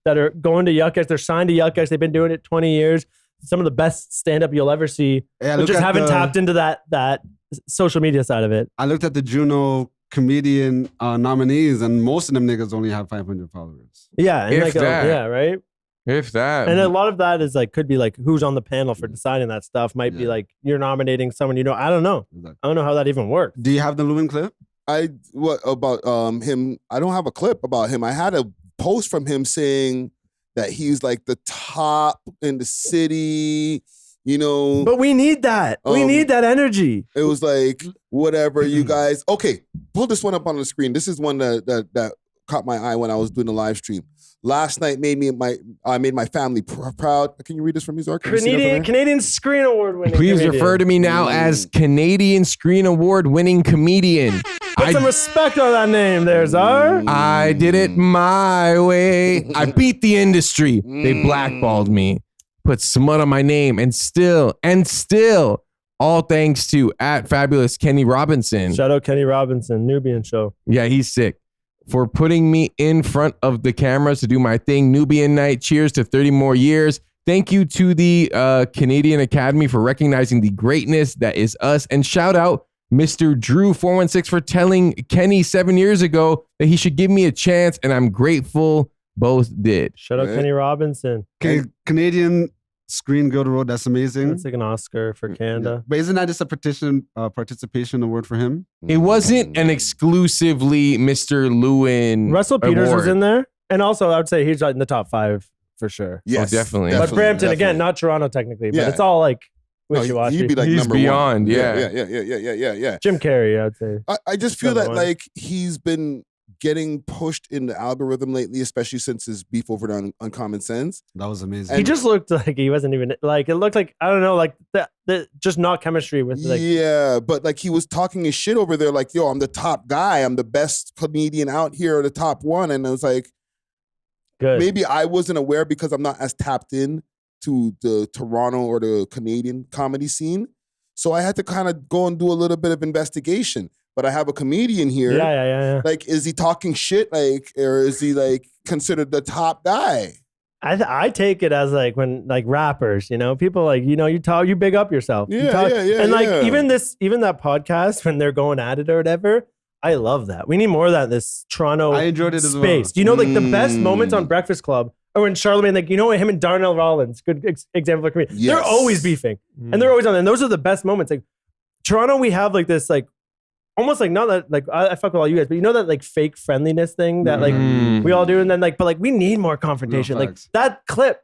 that are going to Yuck Yucks. They're signed to Yuck Yucks. They've been doing it 20 years. Some of the best stand-up you'll ever see. Yeah, but just haven't tapped into that social media side of it. I looked at the Juno comedian nominees, and most of them niggas only have 500 followers. Yeah, and If that. yeah, right. If that. And a lot of that is like could be like who's on the panel for deciding that stuff. Might be like you're nominating someone you know. I don't know. Exactly. I don't know how that even works. Do you have the Lewin clip? What about him? I don't have a clip about him. I had a post from him saying that he's like the top in the city, you know. But we need that. We need that energy. It was like, whatever, you guys. Okay, pull this one up on the screen. This is one that caught my eye when I was doing the live stream. Last night made my family proud. Can you read this from me, Zark? Canadian Screen Award winning. Please comedian. refer to me now as Canadian Screen Award winning comedian. Put some respect on that name there, Czar. I did it my way. I beat the industry. They blackballed me, put smut on my name, and still, all thanks to @Fabulous Kenny Robinson. Shout out Kenny Robinson, Nubian show. Yeah, he's sick. For putting me in front of the cameras to do my thing. Nubian night. Cheers to 30 more years. Thank you to the Canadian Academy for recognizing the greatness that is us. And shout out Mr. Drew 416 for telling Kenny 7 years ago that he should give me a chance. And I'm grateful both did. Shout out Kenny Robinson. Canadian Screen Guild Award. That's amazing. That's like an Oscar for Canada. But isn't that just a participation award for him? It wasn't an exclusively Mr. Lewin Russell Peters award. was in there. And also, I would say he's in the top 5 for sure. Yes, Oh, definitely. But Brampton, again, not Toronto technically, but Yeah. it's all like No, wishy-washy. he'd be like He's number beyond, one. yeah. Yeah. Jim Carrey, I would say. I just feel Number that one. like he's been getting pushed in the algorithm lately, especially since his beef over on Uncommon Sense. That was amazing. He just looked like he wasn't even like it looked like I don't know like the just not chemistry with like Yeah, but like he was talking his shit over there, like, yo, I'm the top guy, I'm the best comedian out here, the top one. And it was like, good. maybe I wasn't aware because I'm not as tapped in to the Toronto or the Canadian comedy scene. So I had to kind of go and do a little bit of investigation. But I have a comedian here. Yeah. Like, is he talking shit? Like, or is he like considered the top guy? I take it as like when like rappers, you know, people like you big up yourself. Yeah. And like even that podcast when they're going at it or whatever, I love that. We need more of that in this Toronto I enjoyed it as well. space. You know, like the best moments on Breakfast Club or when Charlemagne, like, you know, him and Darnell Rollins, good example of comedian. Yes. They're always beefing and they're always on. And those are the best moments. Like Toronto, we have like this like almost like not that like I fuck with all you guys, but you know that like fake friendliness thing that like we all do, and then like but like we need more confrontation. No, like that clip,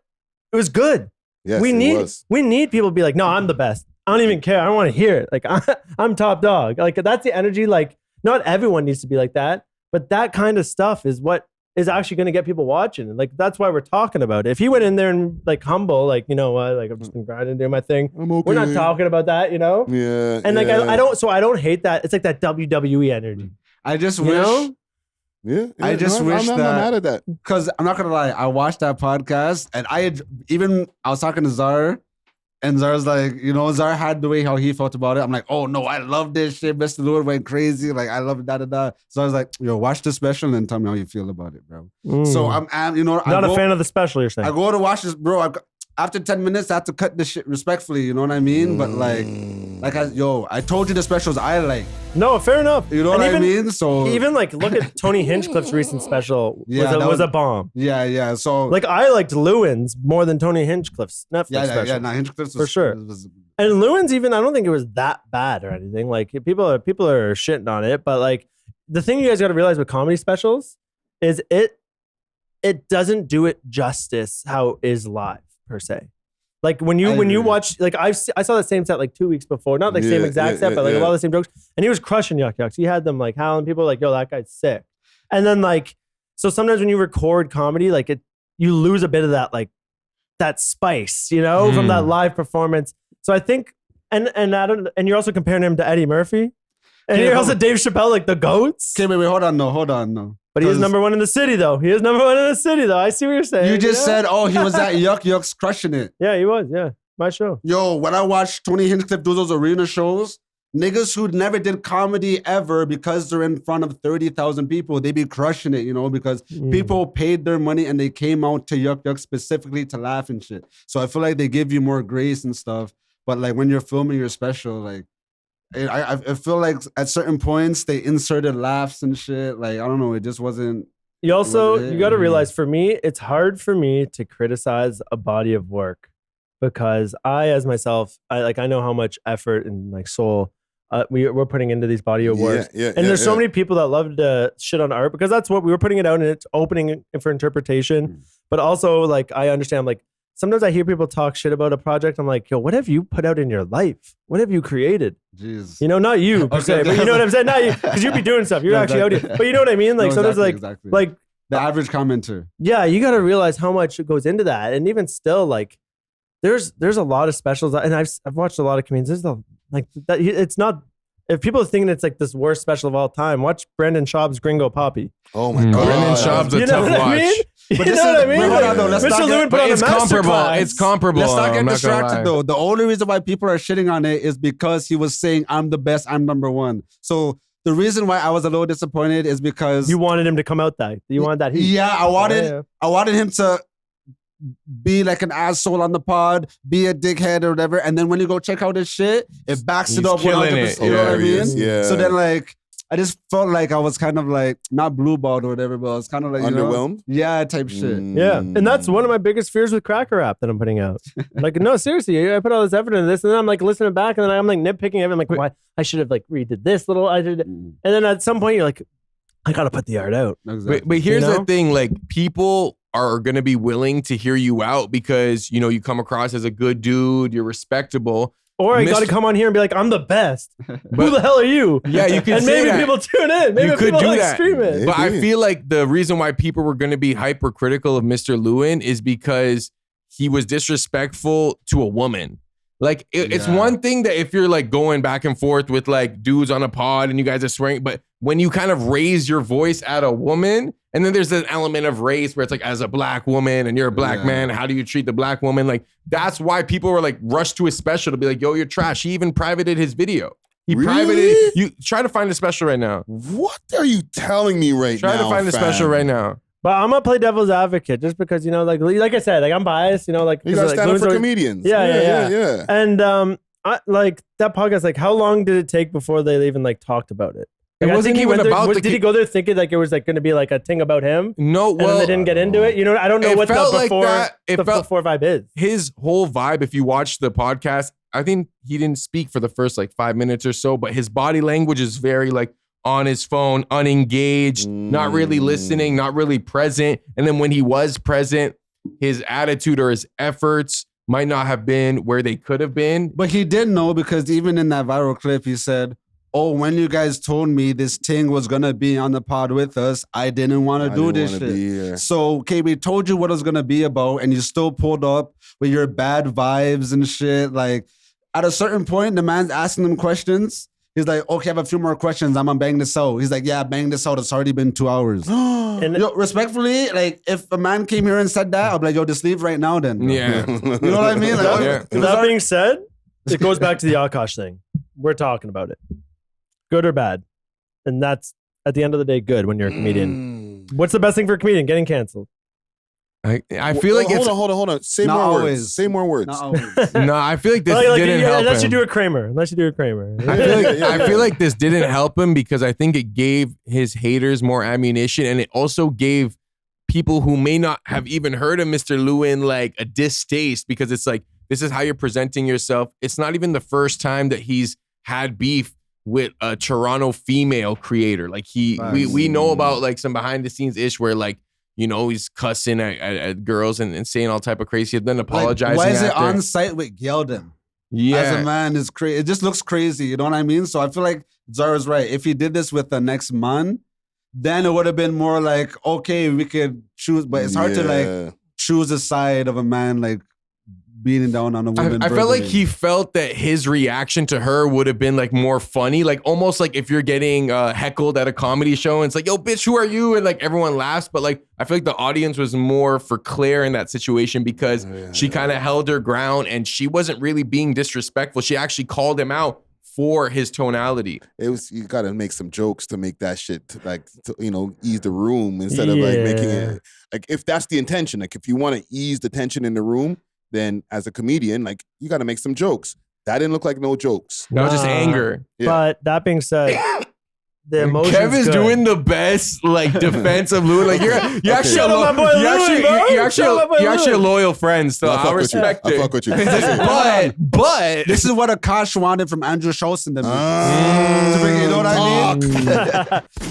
it was good. Yes, we need people to be like, no, I'm the best. I don't even care. I don't want to hear it. Like I'm top dog. Like that's the energy. Like not everyone needs to be like that, but that kind of stuff is what is actually going to get people watching. And like that's why we're talking about it. If he went in there and like humble, like you know what, like I'm just been grinding, doing my thing. I'm okay. We're not talking about that, you know. Yeah. And like I don't hate that. It's like that WWE energy. I just You wish. know? Yeah. I just wish I'm that- not mad at that. Because I'm not gonna lie, I watched that podcast and I was talking to Zar, and Zar's like, you know, Zar had the way how he felt about it. I'm like, oh no, I love this shit. Mr. Lewin went crazy. Like I love it, da. So I was like, yo, watch the special and tell me how you feel about it, bro. So I'm you know, Not a fan of the special, you're saying. I go to watch this, bro. After 10 minutes, I have to cut this shit respectfully. You know what I mean? But I told you the specials I like. No, fair enough. You know And what I even- mean? So Even like look at Tony Hinchcliffe's recent special was a bomb. yeah. So Like I liked Lewin's more than Tony Hinchcliffe's Netflix special. yeah. Nah, Hinchcliff For sure. And Lewin's even I don't think it was that bad or anything. Like people are shitting on it, but like the thing you guys got to realize with comedy specials is it doesn't do it justice how it is live per se. Like when you watch, like I saw the same set like 2 weeks before, not like same exact set, but like a lot of the same jokes, and he was crushing Yuck Yucks. He had them like howling. People were like, yo, that guy's sick. And then like, so sometimes when you record comedy, like you lose a bit of that like that spice, you know, from that live performance. So I think, and you're also comparing him to Eddie Murphy, and you're also Dave Chappelle, like the goats. Okay, wait, hold on, no. But he is number one in the city, though. I see what you're saying. You just said, oh, he was at Yuck Yucks crushing it. Yeah, he was. Yeah, my show. Yo, when I watched Tony Hinchcliffe do those arena shows, niggas who never did comedy ever, because they're in front of 30,000 people, they be crushing it, because people paid their money and they came out to Yuck Yuck specifically to laugh and shit. So I feel like they give you more grace and stuff. But like when you're filming your special, like I feel like at certain points they inserted laughs and shit. Like, I don't know, it just wasn't. You got to realize, for me, it's hard for me to criticize a body of work because I, as myself, I know how much effort and like soul we're putting into these body of works. And there's so many people that love to shit on art because that's what we were putting it out and it's opening for interpretation. But also, like, I understand, like, sometimes I hear people talk shit about a project. I'm like, yo, what have you put out in your life? What have you created? Jeez. Not you per se, but you know what I'm saying? Not you, because you be doing stuff. You're actually out here. But you know what I mean? Like, so there's like the average commenter. Yeah, you got to realize how much goes into that. And even still, like, there's a lot of specials. And I've watched a lot of comedians. It's not, if people are thinking it's like this worst special of all time, watch Brendan Schaub's Gringo Poppy. Oh my God. Brendan Schaub's a tough watch. I mean? But you know what I mean? Mr. Lewin put on a masterclass. It's comparable. Let's not get distracted though. The only reason why people are shitting on it is because he was saying, I'm the best, I'm number one. So the reason why I was a little disappointed is because you wanted him to come out that. You wanted that heat. Yeah, I wanted him to be like an asshole on the pod, be a dickhead or whatever. And then when you go check out his shit, it backs it up 100%. You know what I mean? Yeah. So then like, I just felt like I was kind of like, not blueballed or whatever, but I was kind of like, underwhelmed? Yeah, type shit. Yeah. And that's one of my biggest fears with Cracker Rap that I'm putting out. Like, no, seriously, I put all this effort into this and then I'm like listening back and then I'm like nitpicking everything. I'm like, why? I should have like redid this little, and then at some point you're like, I got to put the art out. Exactly. But here's the thing, like, people are going to be willing to hear you out because, you come across as a good dude, you're respectable. Or I got to come on here and be like, I'm the best. Who the hell are you? Yeah, you can and say maybe that. people tune in. Maybe you could people do like that. stream it. But I feel like the reason why people were going to be hypercritical of Mr. Lewin is because he was disrespectful to a woman. Like, it's one thing that if you're like going back and forth with like dudes on a pod and you guys are swearing, but when you kind of raise your voice at a woman, and then there's an element of race where it's like, as a black woman and you're a black man, how do you treat the black woman? Like, that's why people were like rushed to his special to be like, yo, you're trash. He even privated his video. He privated. You try to find the special right now. What are you telling me right now? Try to find the special right now. But I'm gonna play devil's advocate just because like I said, like I'm biased. Like you gotta stand up for comedians. Yeah. And I like that podcast. Like, how long did it take before they even like talked about it? Like, It wasn't even about did he go there thinking like it was like going to be like a thing about him? No, and then they didn't get into it. I don't know what the before vibe is. His whole vibe, if you watch the podcast, I think he didn't speak for the first like 5 minutes or so, but his body language is very like on his phone, unengaged, not really listening, not really present. And then when he was present, his attitude or his efforts might not have been where they could have been. But he did know, because even in that viral clip, he said, oh, when you guys told me this thing was going to be on the pod with us, I didn't want to do this shit. So, okay, we told you what it was going to be about, and you still pulled up with your bad vibes and shit. Like, at a certain point, the man's asking them questions. He's like, okay, I have a few more questions. I'm going to bang this out. He's like, yeah, bang this out. It's already been 2 hours. And respectfully, like, if a man came here and said that, I'll be like, yo, just leave right now then. Yeah. You know what I mean? Like, That being said, it goes back to the Akaash thing. We're talking about it. Good or bad. And that's, at the end of the day, good when you're a comedian. What's the best thing for a comedian? Getting canceled. I feel like it's... Hold on. Say more words. Say more words. No, I feel like this didn't help unless him. you do a Kramer. I feel like this didn't help him because I think it gave his haters more ammunition, and it also gave people who may not have even heard of Mr. Lewin like a distaste, because it's like, this is how you're presenting yourself. It's not even the first time that he's had beef with a Toronto female creator. Like we know about like some behind the scenes ish where like, he's cussing at girls and saying all type of crazy, and then apologizing. Like, why is it after. on site with Gelden? Yeah. As a man is crazy. It just looks crazy. You know what I mean? So I feel like Zara's right. If he did this with the next man, then it would have been more like, okay, we could choose, but it's hard to like choose a side of a man like beating down on a woman. I felt like he felt that his reaction to her would have been like more funny, like almost like if you're getting heckled at a comedy show and it's like, yo, bitch, who are you? And like everyone laughs, but like I feel like the audience was more for Claire in that situation because she kind of held her ground and she wasn't really being disrespectful. She actually called him out for his tonality. You got to make some jokes to make that shit ease the room instead of like making it like if that's the intention. Like if you want to ease the tension in the room, then as a comedian, like you got to make some jokes. That didn't look like no jokes. That was just anger. Yeah. But that being said, the emotions Kev is good. doing the best like defense of Lewin. Like you're actually Shout out my boy Lewin, bro. you're Shout out my boy actually a Lewin. loyal friend, so I I fuck respect with you. it. I fuck with you. But This is what Akaash wanted from Andrew Schultz and them. You know what I mean?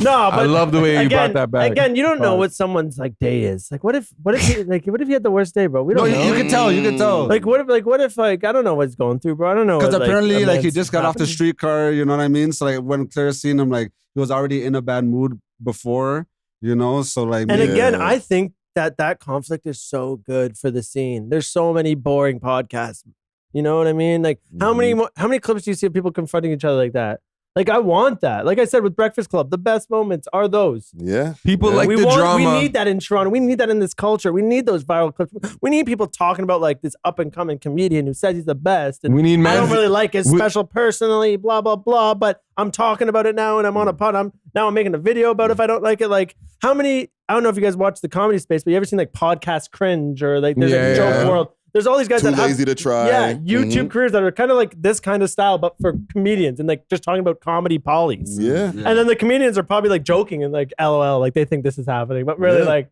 No, but I love the way you again, brought that back. Again, you don't know what someone's like day is. Like, what if he had the worst day, bro? We No, don't know. you can tell. You can tell. Like, what if I don't know what's going through, bro? I don't know. Because what, apparently, like, he events just got off the happening. streetcar, you know what I mean? So, like, when Claire seen him, like, he was already in a bad mood before, you know? So, like, And yeah. again, I think that conflict is so good for the scene. There's so many boring podcasts. You know what I mean? Like, how many clips do you see of people confronting each other like that? Like, I want that. Like I said with Breakfast Club, the best moments are those. Yeah. people like we the drama. We need that in Toronto. We need that in this culture. We need those viral clips. We need people talking about like this up and coming comedian who says he's the best. And We need I don't men- really like his special personally, blah blah blah. But I'm talking about it now, and I'm on a pod. I'm making a video about it if I don't like it. Like how many? I don't know if you guys watch the comedy space, but you ever seen like podcast Cringe or like there's like Joke World. There's all these guys Too that lazy have, to try. Yeah, YouTube careers that are kind of like this kind of style, but for comedians and like just talking about comedy polys. Yeah. And then the comedians are probably like joking and like LOL, like they think this is happening, but really like,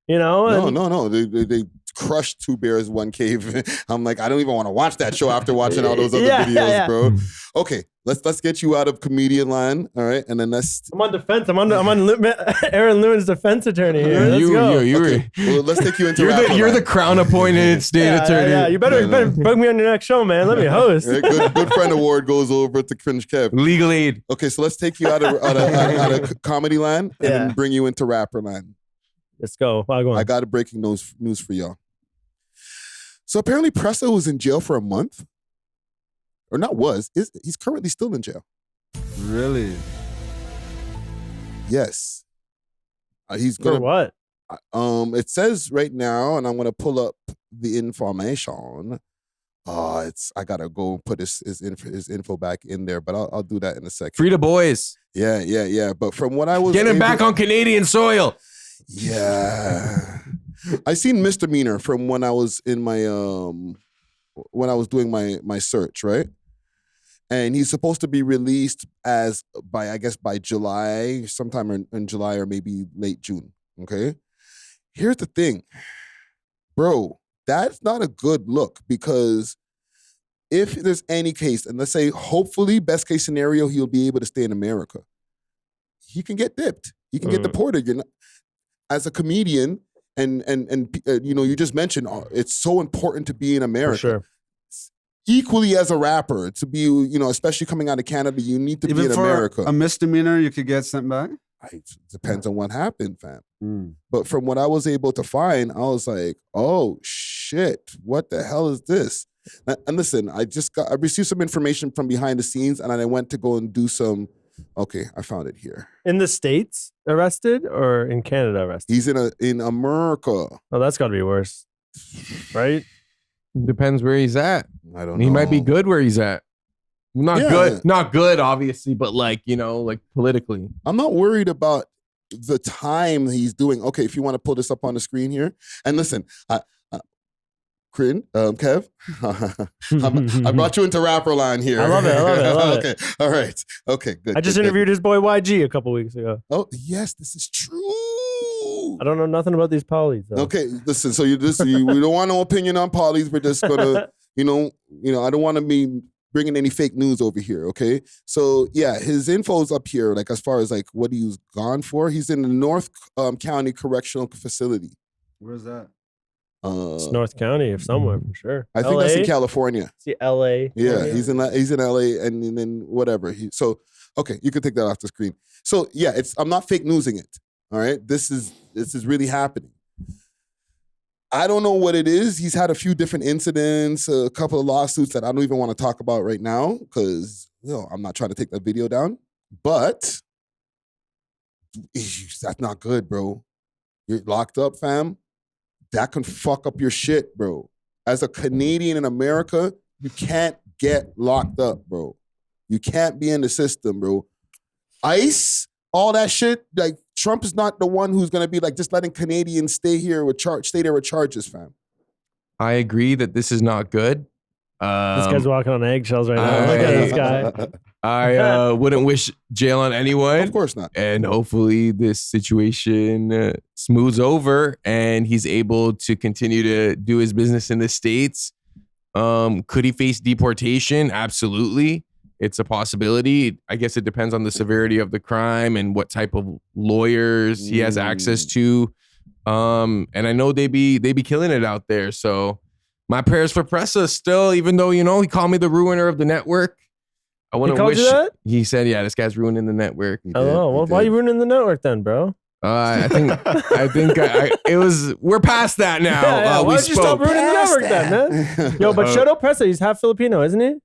you know? No. They crushed Two Bears, One Cave. I'm like, I don't even want to watch that show after watching all those other videos, bro. Okay, let's get you out of comedian line, all right? And then let's. I'm on defense. I'm on Aaron Lewin's defense attorney here. Let's go. Okay, well, let's take you into You're the crown appointed state attorney. Yeah, you better bug me on your next show, man. Let me host. Right, good friend award goes over to Cringe Kev. Legal aid. Okay, so let's take you out of comedy line and then bring you into rapper line. Let's go. Go on. I got a breaking news for y'all. So apparently Pressa was in jail for a month. Or not was. He's currently still in jail. Really? Yes. He's gonna. For what? It says right now, and I'm gonna pull up the information. I gotta go put his info back in there, but I'll do that in a second. Free the boys. Yeah. But from what I was Get him back on Canadian soil. Yeah. I seen misdemeanor from when I was in my when I was doing my search, right? And he's supposed to be released by July, sometime in July or maybe late June. Okay. Here's the thing, bro. That's not a good look because if there's any case, and let's say hopefully best case scenario, he'll be able to stay in America. He can get dipped. He can get deported. You're not, as a comedian, and you just mentioned it's so important to be in America. For sure. Equally as a rapper, to be, especially coming out of Canada, you need to be in America. A misdemeanor, you could get sent back? It depends on what happened, fam. But from what I was able to find, I was like, oh shit, what the hell is this? And listen, I received some information from behind the scenes, and I went to go and do some. Okay, I found it here. In the States arrested or in Canada arrested? He's in America. Oh, that's got to be worse, right? Depends where he's at. I don't know. He might be good where he's at. Yeah. Not good, obviously, but like politically. I'm not worried about the time he's doing. Okay, if you want to pull this up on the screen here. And listen, Kev, I brought you into rapper line here. I love it. Okay, all right. Okay, good. I just interviewed his boy YG a couple weeks ago. Oh, yes, this is true. I don't know nothing about these polys, though. Okay, listen, so we don't want no opinion on polys. We're just gonna, I don't want to be bringing any fake news over here, okay? So, yeah, his info's up here, like as far as like what he was gone for. He's in the North County Correctional Facility. Where's that? It's North County or somewhere for sure. I think that's in California. See, LA. Yeah, he's in LA and then whatever. So, okay, you can take that off the screen. So, yeah, I'm not fake newsing it, all right? This is really happening. I don't know what it is. He's had a few different incidents, a couple of lawsuits that I don't even want to talk about right now because I'm not trying to take that video down. But that's not good, bro. You're locked up, fam. That can fuck up your shit, bro. As a Canadian in America, you can't get locked up, bro. You can't be in the system, bro. ICE, all that shit. Like Trump is not the one who's gonna be like just letting Canadians stay there with charges, fam. I agree that this is not good. This guy's walking on eggshells right now. Look at this guy. I wouldn't wish jail on anyone. Of course not. And hopefully this situation smooths over and he's able to continue to do his business in the States. Could he face deportation? Absolutely. It's a possibility. I guess it depends on the severity of the crime and what type of lawyers he has access to. And I know they be killing it out there. So my prayers for Pressa still, even though, you know, he called me the ruiner of the network. I want to wish. You that? He said, yeah, this guy's ruining the network. Oh, well, why are you ruining the network then, bro? I think we're past that now. Yeah, why don't you stop ruining the network then, man? Yo, but shout out Pressa. He's half Filipino, isn't he?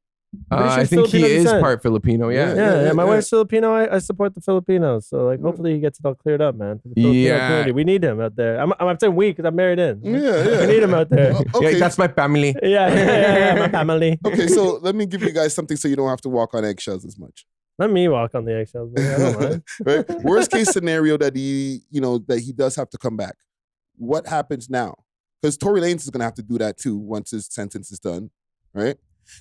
I think he is part Filipino, yeah. Yeah. My wife's Filipino. I support the Filipinos. So, like, hopefully he gets it all cleared up, man. For the Filipino community. We need him out there. I'm saying we because I'm married in. Yeah. We need him out there. Okay. Yeah, that's my family. Yeah, my family. Okay, so let me give you guys something so you don't have to walk on eggshells as much. Let me walk on the eggshells. Man. I don't mind. Right? Worst case scenario that he does have to come back. What happens now? Because Tory Lanez is going to have to do that too once his sentence is done, right?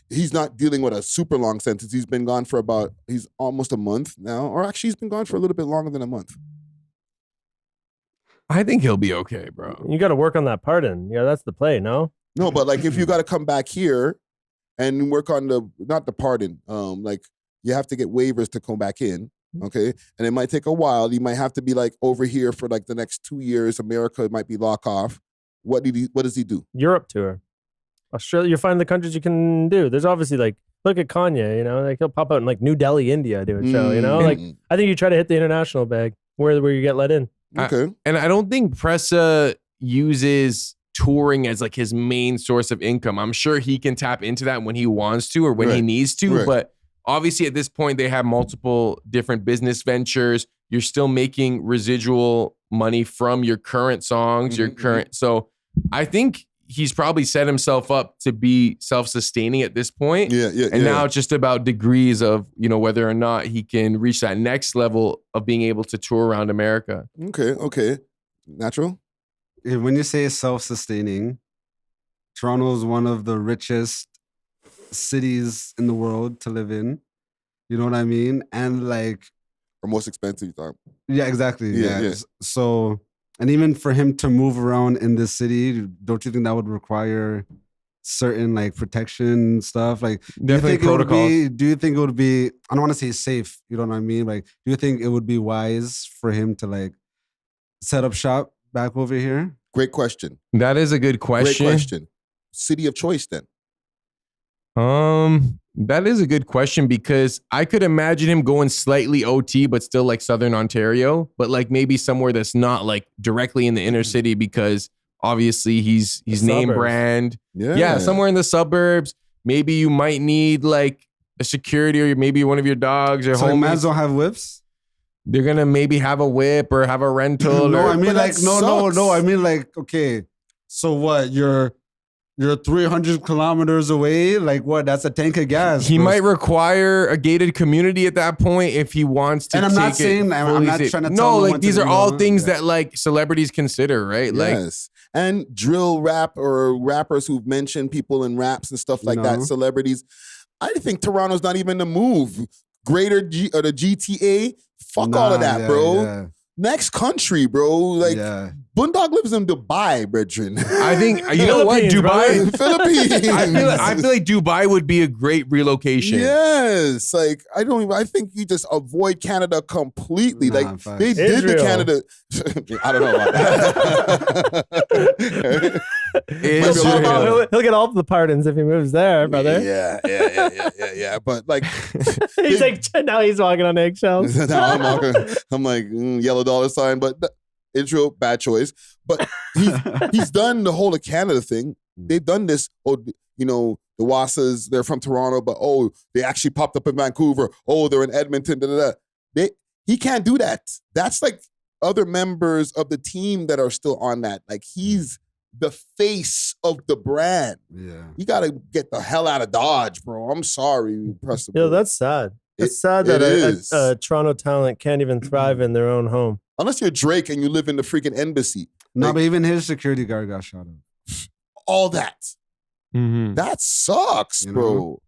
He's not dealing with a super long sentence. He's been gone for he's almost a month now. Or actually, he's been gone for a little bit longer than a month. I think he'll be okay, bro. You got to work on that pardon. Yeah, that's the play, no? No, but like if you got to come back here and work on not the pardon, like you have to get waivers to come back in, okay? And it might take a while. You might have to be like over here for like the next 2 years. America might be lock off. What does he do? Europe tour. Australia, you find the countries you can do. There's obviously like, look at Kanye, you know, like he'll pop out in like New Delhi, India, do a show, you know? Like, I think you try to hit the international bag where you get let in. Okay. And I don't think Pressa uses touring as like his main source of income. I'm sure he can tap into that when he wants to or when he needs to, but obviously at this point they have multiple different business ventures. You're still making residual money from your current songs, so I think he's probably set himself up to be self-sustaining at this point. And now it's just about degrees of, you know, whether or not he can reach that next level of being able to tour around America. Okay. Natural? When you say self-sustaining, Toronto is one of the richest cities in the world to live in. You know what I mean? And like... Or most expensive, you thought. Yeah, exactly. Yeah. So... And even for him to move around in this city, don't you think that would require certain like protection stuff? Like, do you think it would be, I don't want to say safe, you know what I mean? Like, do you think it would be wise for him to like set up shop back over here? Great question. That is a good question. Great question. City of choice then? That is a good question because I could imagine him going slightly OT, but still like Southern Ontario, but like maybe somewhere that's not like directly in the inner city because obviously he's name brand. Yeah, somewhere in the suburbs. Maybe you might need like a security or maybe one of your dogs or so homies. Mans don't have whips? They're gonna maybe have a whip or have a rental. No, I mean like no. I mean like, okay, so what? You're 300 kilometers away. Like what? That's a tank of gas. He might require a gated community at that point if he wants to. And I'm not saying I'm not trying to. No, like these are all things that like celebrities consider, right? Yes. And drill rap or rappers who've mentioned people in raps and stuff like that. Celebrities. I think Toronto's not even the move. Greater or the GTA. Fuck all of that, bro. Yeah. Next country, bro. Like, Boondog lives in Dubai, brethren. I think, you know what? Dubai? Philippines. I feel like Dubai would be a great relocation. Yes. Like, I think you just avoid Canada completely. Like, they did the Canada. I don't know about that. He'll get all the pardons if he moves there, brother. Yeah. But like, he's like, now he's walking on eggshells. Now I'm like, yellow dollar sign, but intro, bad choice. But he's done the whole of Canada thing. They've done this, you know, the Wassas, they're from Toronto, but they actually popped up in Vancouver. They're in Edmonton, He can't do that. That's like other members of the team that are still on that. Like he's the face of the brand. Yeah. You got to get the hell out of Dodge, bro. I'm sorry, Pressa. Yo, that's sad. It's sad that a Toronto talent can't even thrive in their own home. Unless you're Drake and you live in the freaking embassy. No, Like, but even his security guard got shot up. all that. Mhm. That sucks, You bro. know?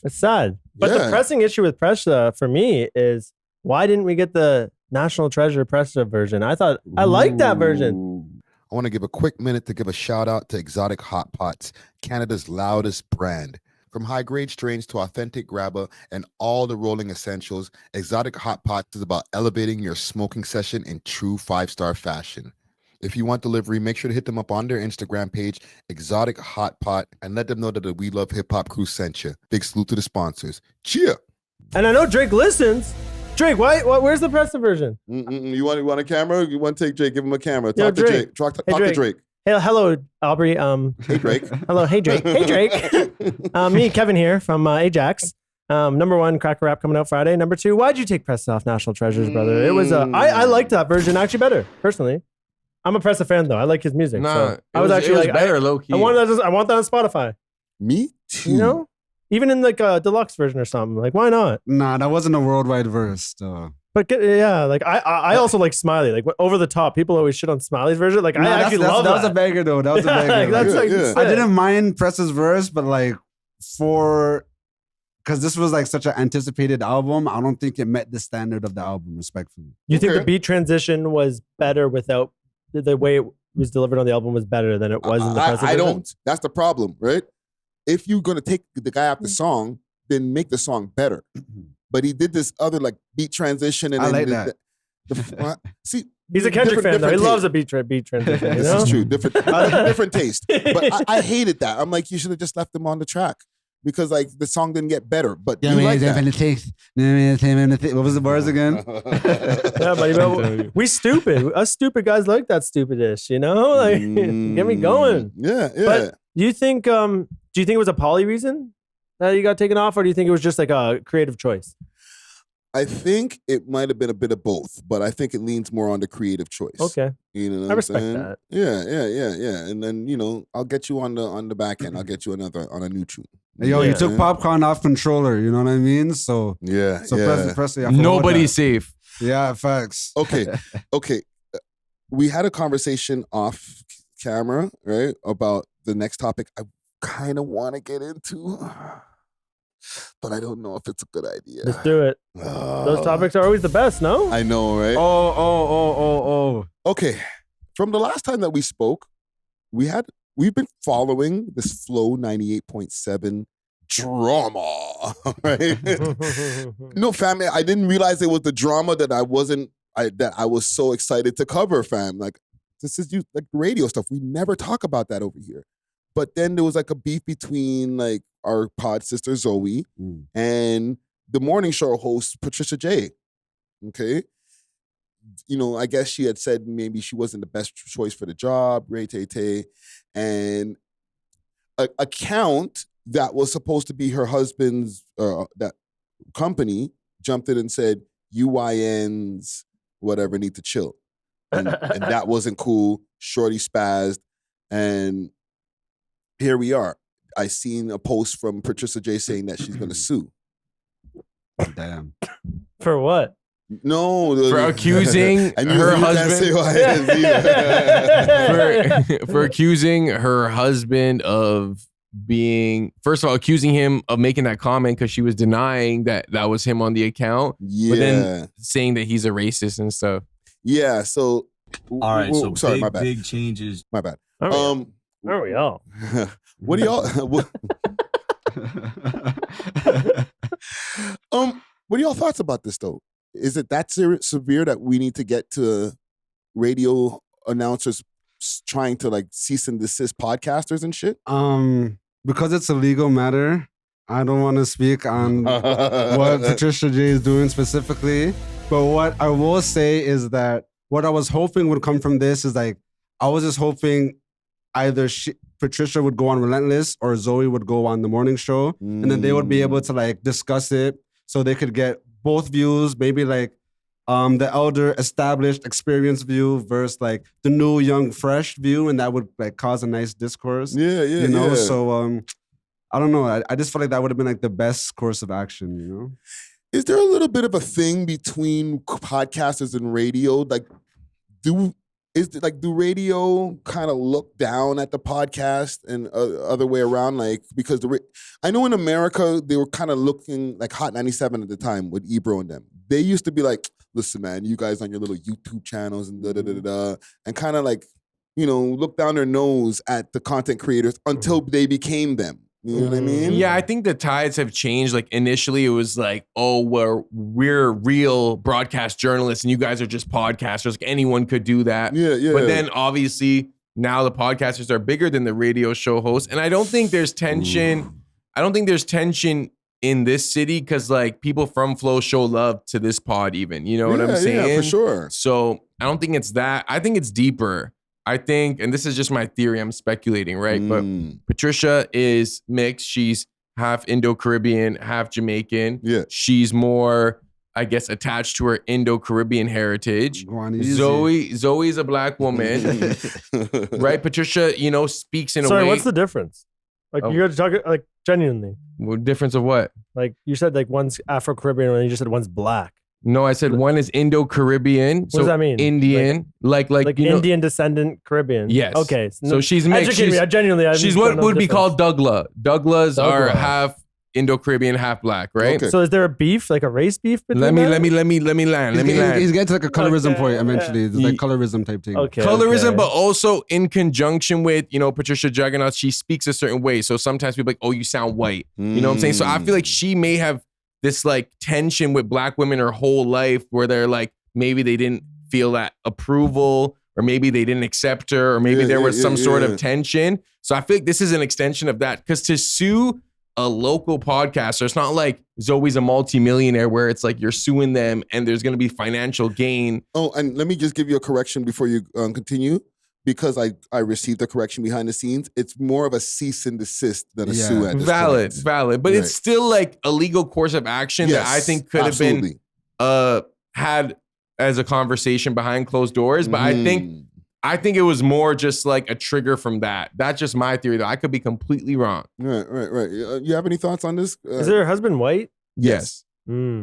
It's sad. But the Yeah. pressing issue with Pressa for me is why didn't we get the National Treasure Pressa version? I thought I liked that version. Ooh. I want to give a quick minute to give a shout out to Exotic Hot Pots, Canada's loudest brand. From high-grade strains to authentic grabber and all the rolling essentials, Exotic Hot Pots is about elevating your smoking session in true 5-star fashion. If you want delivery, make sure to hit them up on their Instagram page, Exotic Hot Pot, and let them know that the We Love Hip Hop crew sent you. Big salute to the sponsors. Cheer! And I know Drake listens. Drake, where's the Pressa version? You want a camera? You want to take Drake? Give him a camera. Yo, Talk to Drake. Drake. Talk Hey, to Drake. Drake. Hey, hello, Aubrey. Hey, Drake. Hello, hey Drake. Hey Drake. Me, Kevin here from Ajax. Number 1, Cracker Rap coming out Friday. Number 2, why'd you take Pressa off National Treasures, brother? It was I liked that version actually better, personally. I'm a Pressa fan though. I like his music. Nah, so it I was actually like, better, low key. I want that on Spotify. Me too. You know, even in like a deluxe version or something. Like, why not? Nah, that wasn't a worldwide verse, though. But yeah, like I also like Smiley. Like over the top, people always shit on Smiley's version. Like Nah, I actually love that was a that. banger, though. That was a banger. Like, that's like Yeah. I didn't mind Pressa's verse, but like because this was like such an anticipated album, I don't think it met the standard of the album, respectfully. You think the Okay. beat transition was better without the way it was delivered on the album was better than it was in the Pressa I version? don't. That's the problem, right? If you're gonna take the guy out the song, then make the song better. But he did this other like beat transition, and I then like the- that. see, He's a Kendrick different- fan though. He different loves taste. a beat transition. You This know? is true. Different taste. But I hated that. I'm like, you should have just left him on the track because like the song didn't get better. But you like that. What was the bars again? Yeah, but we stupid. Us stupid guys like that stupidish, you know? Like get me going. Yeah, yeah. But do you think it was a poly reason that you got taken off, or do you think it was just like a creative choice? I think it might have been a bit of both, but I think it leans more on the creative choice. Okay. You know what I I'm respect saying? that. Yeah. And then, I'll get you on the back end. I'll get you on a new tune. Hey, yo, you Yeah. took Popcorn off controller, you know what I mean? So Yeah. Pressa, I forgot Nobody's safe. that. Yeah, facts. Okay. We had a conversation off camera, right? About the next topic I kind of want to get into, but I don't know if it's a good idea. Let's do it. Those topics are always the best, no? I know, right? Oh. Okay. From the last time that we spoke, we've been following this Flow 98.7 drama, right? No, family, I didn't realize it was the drama that I was so excited to cover, fam. Like, this is like radio stuff. We never talk about that over here. But then there was like a beef between like our pod sister Zoe and the morning show host Patricia J. Okay. I guess she had said maybe she wasn't the best choice for the job, Ray Tay Tay. And a account that was supposed to be her husband's that company jumped in and said, UYNs, whatever, need to chill. And that wasn't cool. Shorty spazzed. And here we are. I seen a post from Patricia J saying that she's going to sue. Damn. For what? No. For accusing and her you can't husband. say either. for accusing her husband of being, first of all, accusing him of making that comment because she was denying that was him on the account. Yeah. But then saying that he's a racist and stuff. Yeah. So, all right. So sorry, big, my bad. big changes. My bad. There we go. What do y'all? What are y'all thoughts about this though? Is it that severe that we need to get to radio announcers trying to like cease and desist podcasters and shit? Because it's a legal matter, I don't want to speak on what Patricia J is doing specifically. But what I will say is that what I was hoping would come from this is like, I was just hoping either Patricia would go on Relentless or Zoe would go on the morning show, and then they would be able to like discuss it so they could get both views, maybe like the elder, established, experienced view versus like the new, young, fresh view, and that would like cause a nice discourse. Yeah, You know, so I don't know. I just feel like that would have been like the best course of action. You know. Is there a little bit of a thing between podcasters and radio? Like, do radio kind of look down at the podcast and other way around? Like, because I know in America they were kind of looking like Hot 97 at the time with Ebro and them. They used to be like, listen, man, you guys on your little YouTube channels and and kind of like, look down their nose at the content creators until they became them. You know what I mean? Yeah, I think the tides have changed. Like initially it was like, oh, we're real broadcast journalists and you guys are just podcasters. Like anyone could do that. Yeah. But then obviously now the podcasters are bigger than the radio show hosts. And I don't think there's tension. I don't think there's tension in this city because like people from Flow show love to this pod even. You know what I'm saying? Yeah, for sure. So I don't think it's that. I think it's deeper. I think, and this is just my theory, I'm speculating, right? But Patricia is mixed. She's half Indo-Caribbean, half Jamaican. Yeah. She's more, I guess, attached to her Indo-Caribbean heritage. Zoe's a black woman, right? Patricia, speaks in a way. Sorry, what's the difference? Like you guys talking like genuinely. What difference of what? Like you said, like one's Afro-Caribbean and you just said one's black. No, I said one is Indo-Caribbean. What does that mean? Indian, like Indian descendant Caribbean. Yes. Okay. So she's mixed. Educate me. I genuinely. She's what would be called Douglas. Douglas are half Indo-Caribbean, half black, right? Okay. So is there a beef, like a race beef between Let me them? land. He's getting to like a colorism point eventually. Yeah. It's like colorism type thing. Okay. Colorism, but also in conjunction with, Patricia Juggernaut, she speaks a certain way. So sometimes people are like, oh, you sound white. You know what I'm saying? So I feel like she may have this like tension with black women her whole life where they're like, maybe they didn't feel that approval or maybe they didn't accept her or maybe there was some sort of tension. So I feel like this is an extension of that because to sue a local podcaster, it's not like Zoe's a multimillionaire where it's like you're suing them and there's going to be financial gain. Oh, and let me just give you a correction before you continue. Because I received a correction behind the scenes, it's more of a cease and desist than a sue at this point. Valid. But it's still like a legal course of action that I think could have been had as a conversation behind closed doors. But I think it was more just like a trigger from that. That's just my theory, though. I could be completely wrong. Right. You have any thoughts on this? Is her husband white? Yes. Sure.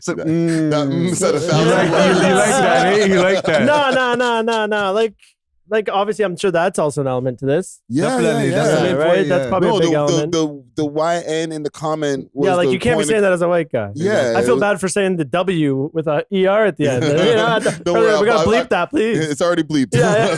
So, said 1,000 You like that, eh? You like that. No. Like obviously, I'm sure that's also an element to this. Definitely. That's the main right. point, That's probably a big element. The YN in the comment was Yeah, like you can't be saying that as a white guy. Yeah. I feel bad for saying the W with a ER at the end. Don't worry, we gotta bleep that, please. It's already bleeped. Yeah.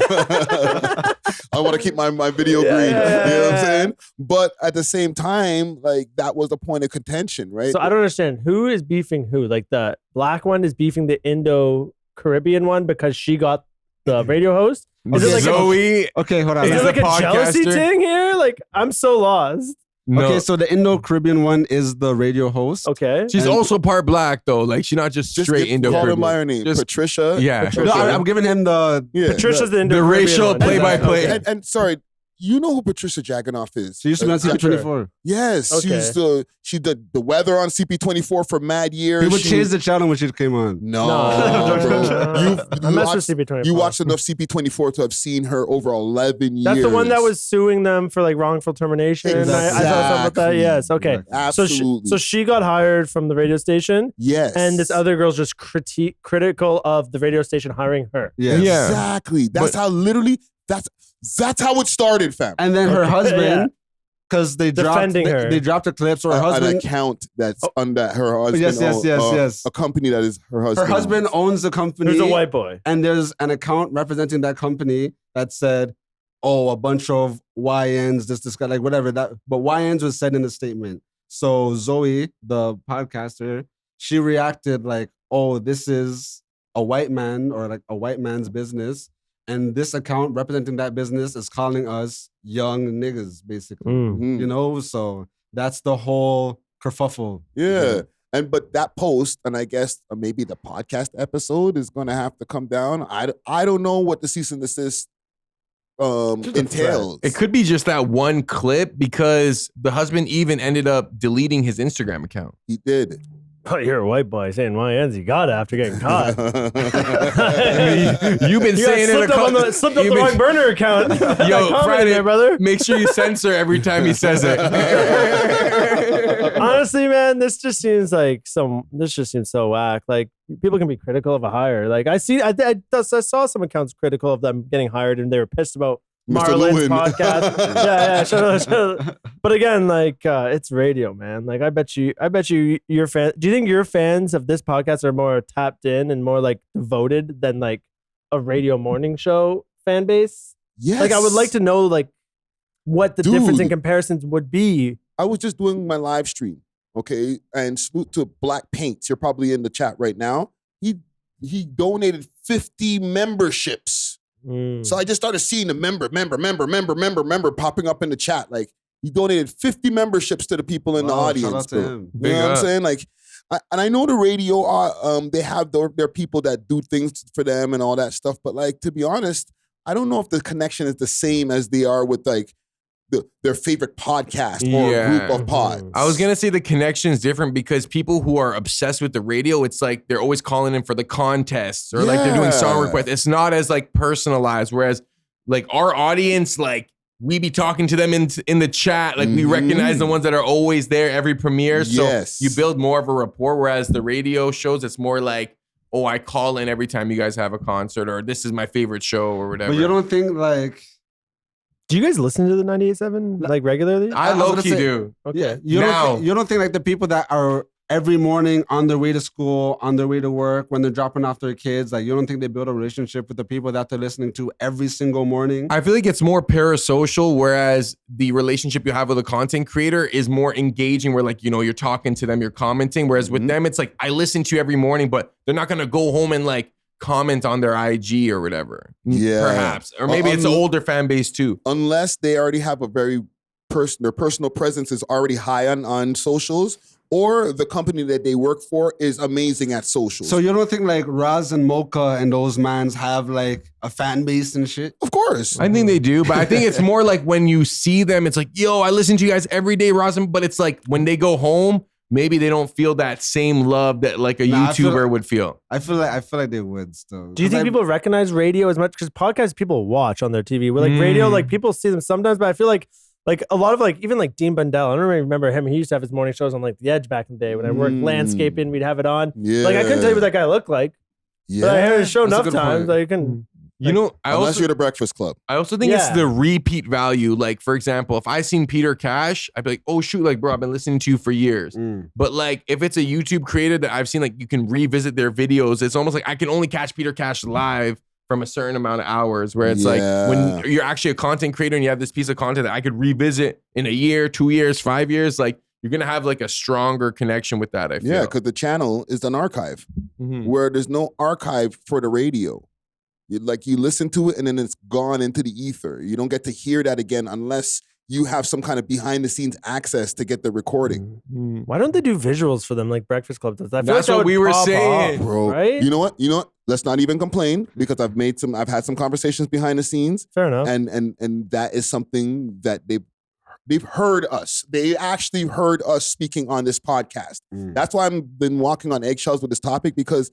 I want to keep my video green. You know what I'm saying? But at the same time, like that was the point of contention, right? So I don't understand who is beefing who. Like the black one is beefing the Indo-Caribbean one because she got the radio host. Is it like Zoe? Okay, hold on. Is it like a jealousy podcaster? thing here? Like I'm so lost. No. Okay, so the Indo-Caribbean one is the radio host. Okay. She's also part black though. Like she's not just straight call her Indo-Caribbean. by her name, Just- Patricia. Yeah. No, I'm giving him the. Yeah. Patricia's the The Indo-Caribbean racial one. play-by-play. And sorry, you know who Patricia Jaganoff is? She used to be on CP24. Yes, Okay. she did the weather on CP24 for mad years. People She changed the channel when she came on. No, No. bro. I messed with CP24. You watched enough CP24 to have seen her over 11 years. That's the one that was suing them for like wrongful termination. I saw something about that. Exactly. Yes. Okay. Absolutely. So she got hired from the radio station. Yes. And this other girl's just critical of the radio station hiring her. Yeah. Exactly. That's how literally that's how it started, fam. And then her Yeah. husband, because they Defending her. they dropped a clip, so her An husband. account that's under her husband. Yes. A company that is her husband. Her husband owns the company. There's a white boy. And there's an account representing that company that said, oh, a bunch of YNs, this guy, like whatever that. But YNs was said in the statement. So Zoe, the podcaster, she reacted like, oh, this is a white man or like a white man's business. And this account representing that business is calling us young niggas, basically. Mhm. You know, so that's the whole kerfuffle. Yeah. But that post, and I guess maybe the podcast episode is going to have to come down. I don't know what the cease and desist entails. It could be just that one clip because the husband even ended up deleting his Instagram account. He did. Oh, you're a white boy saying my ends. You got it after getting caught. You've been saying it. Slipped up the wrong burner account. Yo, Friday, there, brother. Make sure you censor every time he says it. Honestly, man, this just seems so whack. Like people can be critical of a hire. Like I saw some accounts critical of them getting hired, and they were pissed about Mr. Marlon's Lewin. podcast. yeah, shut up. But again, like it's radio, man. Like I bet you your fan. Do you think your fans of this podcast are more tapped in and more like devoted than like a radio morning show fan base? Yes. Like I would like to know like what the difference in comparisons would be. I was just doing my live stream, okay? And salute to Black Paints. You're probably in the chat right now. He donated 50 memberships. So I just started seeing the member popping up in the chat. Like he donated 50 memberships to the people in the audience. Shout out to him. You know what I'm saying? Like, and I know the radio are they have their people that do things for them and all that stuff. But like to be honest, I don't know if the connection is the same as they are with like their favorite podcast or group of pods. I was gonna say the connection is different because people who are obsessed with the radio, it's like they're always calling in for the contests or like they're doing song requests. It's not as like personalized. Whereas like our audience, like we be talking to them in the chat, like we recognize the ones that are always there every premiere. So you build more of a rapport. Whereas the radio shows, it's more like, oh, I call in every time you guys have a concert, or this is my favorite show, or whatever. But you don't think like. Do you guys listen to the 98.7 like regularly? I low-key do. Okay. Yeah, you don't think like the people that are every morning on their way to school, on their way to work, when they're dropping off their kids, like you don't think they build a relationship with the people that they're listening to every single morning? I feel like it's more parasocial, whereas the relationship you have with a content creator is more engaging where like, you know, you're talking to them, you're commenting. Whereas with them, it's like, I listen to you every morning, but they're not going to go home and like comment on their IG or whatever. Yeah. Perhaps. Or maybe it's an older fan base too. Unless they already have a very their personal presence is already high on socials, or the company that they work for is amazing at socials. So you don't think like Raz and Mocha and those mans have like a fan base and shit? Of course. I think they do, but I think it's more like when you see them, it's like, yo, I listen to you guys every day, Raz, but it's like when they go home, maybe they don't feel that same love that like a YouTuber would feel. I feel like they would still. Do you think people recognize radio as much? Because podcasts people watch on their TV. We're like radio, like people see them sometimes, but I feel like a lot of like even like Dean Bundell. I don't really remember him. He used to have his morning shows on like The Edge back in the day when I worked landscaping. We'd have it on. Yeah. Like I couldn't tell you what that guy looked like. Yeah. But I heard his show That's a enough good times point. that you can. You know, Unless you're the Breakfast Club. I also think it's the repeat value. Like, for example, if I seen Peter Cash, I'd be like, oh, shoot, like, bro, I've been listening to you for years. But, like, if it's a YouTube creator that I've seen, like, you can revisit their videos, it's almost like I can only catch Peter Cash live from a certain amount of hours, where it's like when you're actually a content creator and you have this piece of content that I could revisit in a year, 2 years, 5 years, like, you're going to have, like, a stronger connection with that, I feel. Yeah, because the channel is an archive where there's no archive for the radio. You listen to it and then it's gone into the ether. You don't get to hear that again unless you have some kind of behind the scenes access to get the recording. Why don't they do visuals for them like Breakfast Club does? I feel That's like that what we would were pop saying, off, bro. Right? You know what? Let's not even complain because I've had some conversations behind the scenes. Fair enough. And that is something that they've heard us. They actually heard us speaking on this podcast. That's why I've been walking on eggshells with this topic, because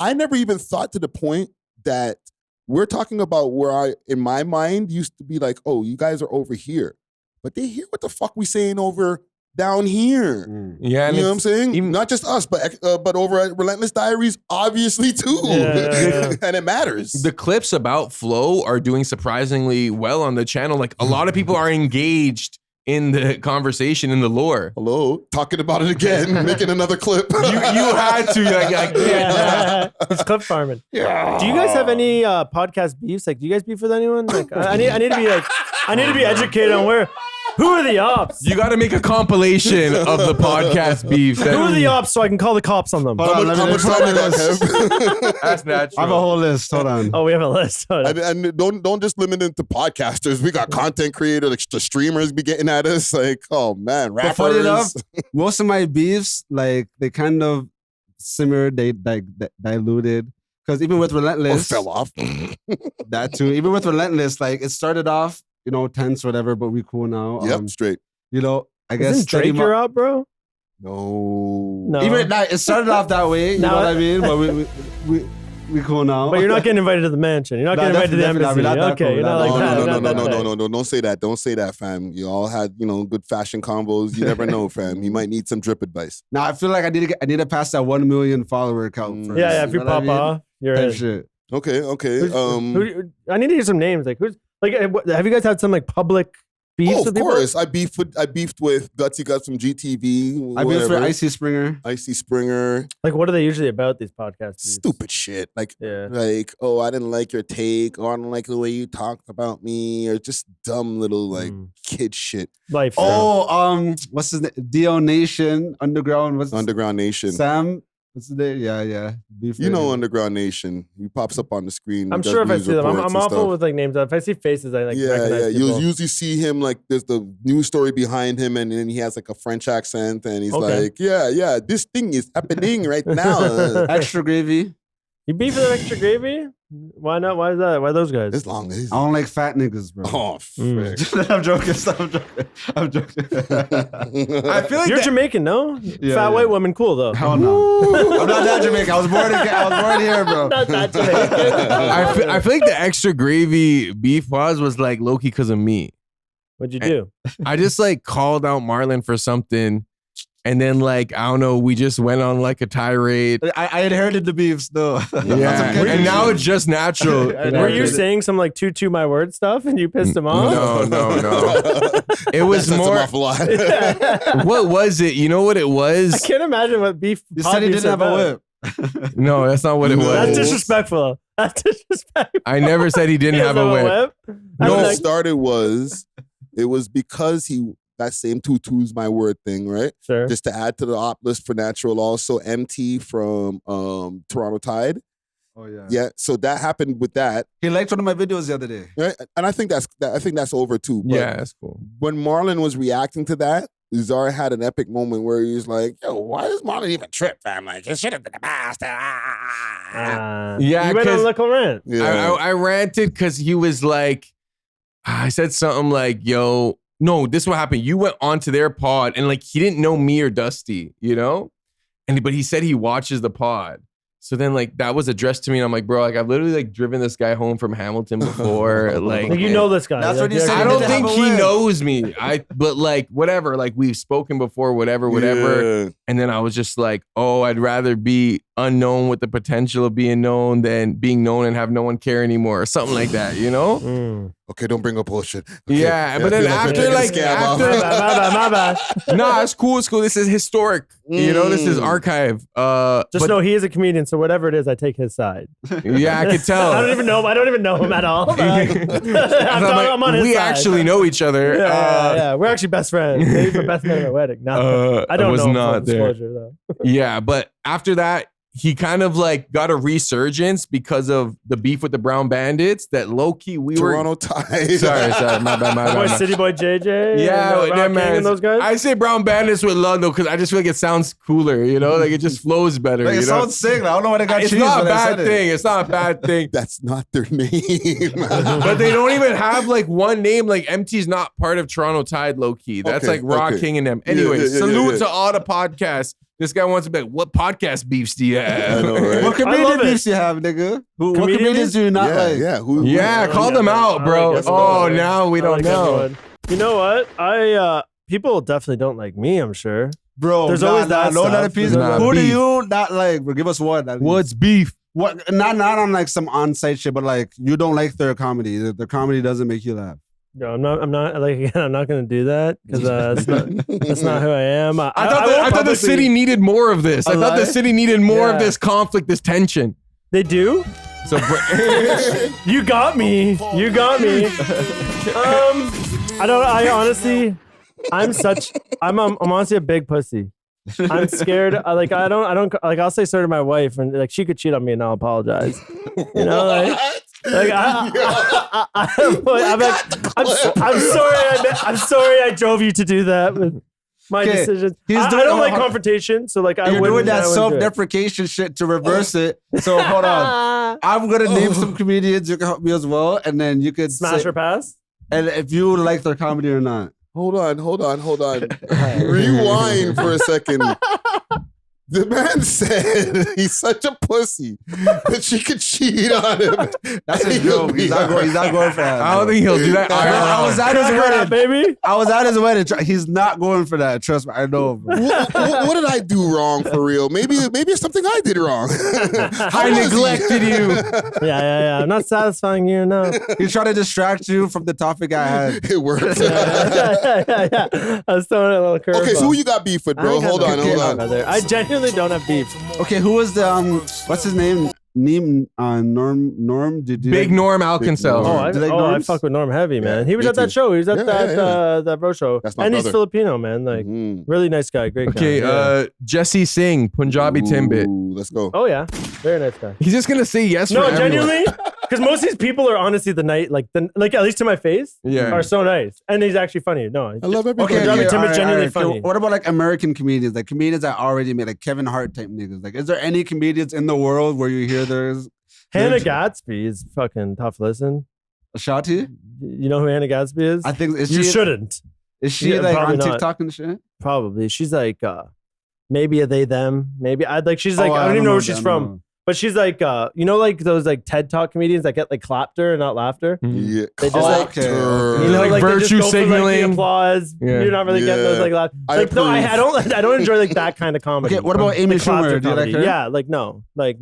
I never even thought to the point that we're talking about where I, in my mind, used to be like, oh, you guys are over here. But they hear what the fuck we saying over down here. Yeah, you know what I'm saying? Not just us, but over at Relentless Diaries, obviously too. And it matters. The clips about Flow are doing surprisingly well on the channel. Like, a lot of people are engaged in the conversation, in the lore. Hello, talking about it again, making another clip. You had to, like He's clip farming. Yeah. Do you guys have any podcast beefs? Like, do you guys beef with anyone? Like, I need to be educated on who are the ops? You got to make a compilation of the podcast beefs. Who are the ops so I can call the cops on them? How much time you got, Kev? That's natural. I have a whole list. Hold on. Oh, we have a list. And don't just limit it to podcasters. We got content creators, like the streamers be getting at us. Like, oh man, rappers. But funny enough, most of my beefs, like they kind of simmered, they diluted Because even with Relentless, fell off. that too. Even with Relentless, like it started off, tense or whatever, but we cool now. Yep, straight. I guess Isn't Drake you're up, bro? No. Even that, it started off that way. You know what I mean? But we cool now. But you're not getting invited to the mansion. You're not getting invited to the embassy. Okay, you're not like that. No. Don't say that. Don't say that, fam. You all had, good fashion combos. You never know, fam. You might need some drip advice. Now I feel like I need to pass that 1 million follower count first. Yeah. If you pop off, you're in. Shit. Okay. I need to hear some names. Like who's like? Have you guys had some like public beefs? Oh, of course. I beefed with Gutsy Guts from GTV. I beefed with Icy Springer. Like, what are they usually about, these podcasts? Stupid shit. Like, yeah. Oh, I didn't like your take, or I don't like the way you talked about me, or just dumb little kid shit. Life. Oh, what's his name? Dio Nation, Underground. What's Underground Nation? Sam. What's the name? Yeah. Underground Nation. He pops up on the screen. I'm sure if I see them. I'm awful with like names. If I see faces, I like recognize people. You'll usually see him like there's the news story behind him, and then he has like a French accent, and he's like, yeah, this thing is happening right now. Extra gravy. You beef with extra gravy? Why not? Why is that? Why those guys? It's long. I don't like fat niggas, bro. Oh, frick. I'm joking. I feel like you're Jamaican, no? Fat white woman, cool though. Hell no. I'm not that Jamaican. I was born here, bro. Not that Jamaican. I feel like the extra gravy beef was like low-key because of me. What'd you do? I just like called out Marlon for something. And then, like, I don't know, we just went on like a tirade. I inherited the beefs, though. Yeah, and now it's just natural. Were you saying some like to my word stuff and you pissed him off? No. It was more. What was it? You know what it was? I can't imagine what beef. You said he didn't have a whip. No, that's not what it was. That's disrespectful. I never said he didn't have a whip. No, what started it was because that same tutu's my word thing, right? Sure. Just to add to the op list for natural, also MT from Toronto Tide. Oh yeah. Yeah. So that happened with that. He liked one of my videos the other day. Right? And I think that's over too. But yeah, that's cool. When Marlon was reacting to that, Czar had an epic moment where he was like, "Yo, why does Marlon even trip, fam? Like, it should have been a bastard." Yeah, you went on a little rant. Yeah. I ranted because he was like, I said something like, "Yo." No, this is what happened. You went onto their pod and like he didn't know me or Dusty, but he said he watches the pod. So then like that was addressed to me and I'm like, bro, like I've literally like driven this guy home from Hamilton before. Like you know this guy. That's what you said. I don't think he knows me. But like whatever, like we've spoken before, whatever. Yeah. And then I was just like, oh, I'd rather be unknown with the potential of being known than being known and have no one care anymore or something like that, Okay, don't bring up bullshit. Okay. Yeah, but then after my bad. Nah, it's cool. This is historic. This is archive. Just know he is a comedian, so whatever it is, I take his side. Yeah, I could tell. I don't even know him at all. I'm on his we side. actually know each other. Yeah, we're actually best friends. Maybe we're best men at my wedding. No, I don't know. Not there. Though. Yeah, but after that, he kind of like got a resurgence because of the beef with the Brown Bandits that low-key Toronto Tide. Sorry, my bad. City Boy JJ. Yeah, man. And those guys. I say Brown Bandits with love though because I just feel like it sounds cooler, like it just flows better. Like, it sounds sick. I don't know why they got It's not a bad thing. It's not a bad thing. That's not their name. But they don't even have like one name. Like MT's not part of Toronto Tide low-key. That's like Raw King and them. Anyway, salute to all the podcasts. This guy wants to be like, what podcast beefs do you have? I know, right? What comedian beefs you have, nigga? What comedians do you not like? Yeah, call them out, bro. Now we don't know. You know what? People definitely don't like me, I'm sure. Bro, there's always that stuff. Who do you not like? Bro, give us one. What's beef? What? Not on like some on-site shit, but like you don't like their comedy. Their comedy doesn't make you laugh. No, I'm not like again. I'm not gonna do that because that's not who I am. I thought the city needed more of this. I thought the city needed more of this conflict, this tension. They do. So you got me. I honestly, I'm honestly a big pussy. I'm scared. I don't like. I'll say sorry to my wife, and like she could cheat on me, and I'll apologize. I'm sorry I drove you to do that. my Okay, decisions. he's I doing- don't like confrontation, so like You're doing that I wouldn't do it. self-deprecation shit to reverse it. So hold on. I'm gonna name some comedians. You can help me as well, and then you could Smash say, or pass. and if you like their comedy or not. Hold on. Rewind for a second. The man said he's such a pussy that she could cheat on him. That's his joke. He's not going for that. I don't think he'll do that. I was at his wedding, baby. I was at his wedding. He's not going for that. Trust me, I know. Bro. What did I do wrong for real? Maybe it's something I did wrong. I neglected you. Yeah. I'm not satisfying you enough. He's trying to distract you from the topic I had. It worked. Yeah. I was throwing a little curveball. Okay, so who you got beef with, bro? Hold on. I genuinely don't have beef. Okay, who was the what's his name? Norm? Big Norm Alcancel. Oh, Do you like I Norms? fuck with Norm heavy, man. Yeah, He was me at that too. show. He was at Yeah, that bro show. That's my And he's brother. Filipino, man. Like really nice guy, great guy. Okay, Yeah. Jesse Singh, Punjabi Timbit. Let's go. Oh yeah, very nice guy. He's just gonna say yes. No, for everyone. genuinely, because most of these people are honestly like at least to my face, Yeah. are so nice, and he's actually funny. No, I love everybody. Okay, Punjabi Timbit all right, genuinely all right. funny. What about like American comedians? Like comedians that already made like Kevin Hart type niggas. Like, is there any comedians in the world where you hear there's Hannah Gadsby is fucking tough. Listen, a Shotty? you know who Hannah Gadsby is? I think is You she shouldn't. is she Yeah, like probably on not. TikTok and shit? Probably. She's like maybe a they them. Maybe I'd like. She's like I don't even know where she's from. But she's like, you know, like those like TED Talk comedians that get like clapped her and not laughter. Yeah. They just like, okay. you know, Like they just virtue go for, like, the signaling. applause. Yeah. You're not really getting those like laugh. I Like no, I approve. don't enjoy like that kind of comedy. Okay, what about Amy Like, laughter Schumer? Do you like comedy. her? Yeah, like no, like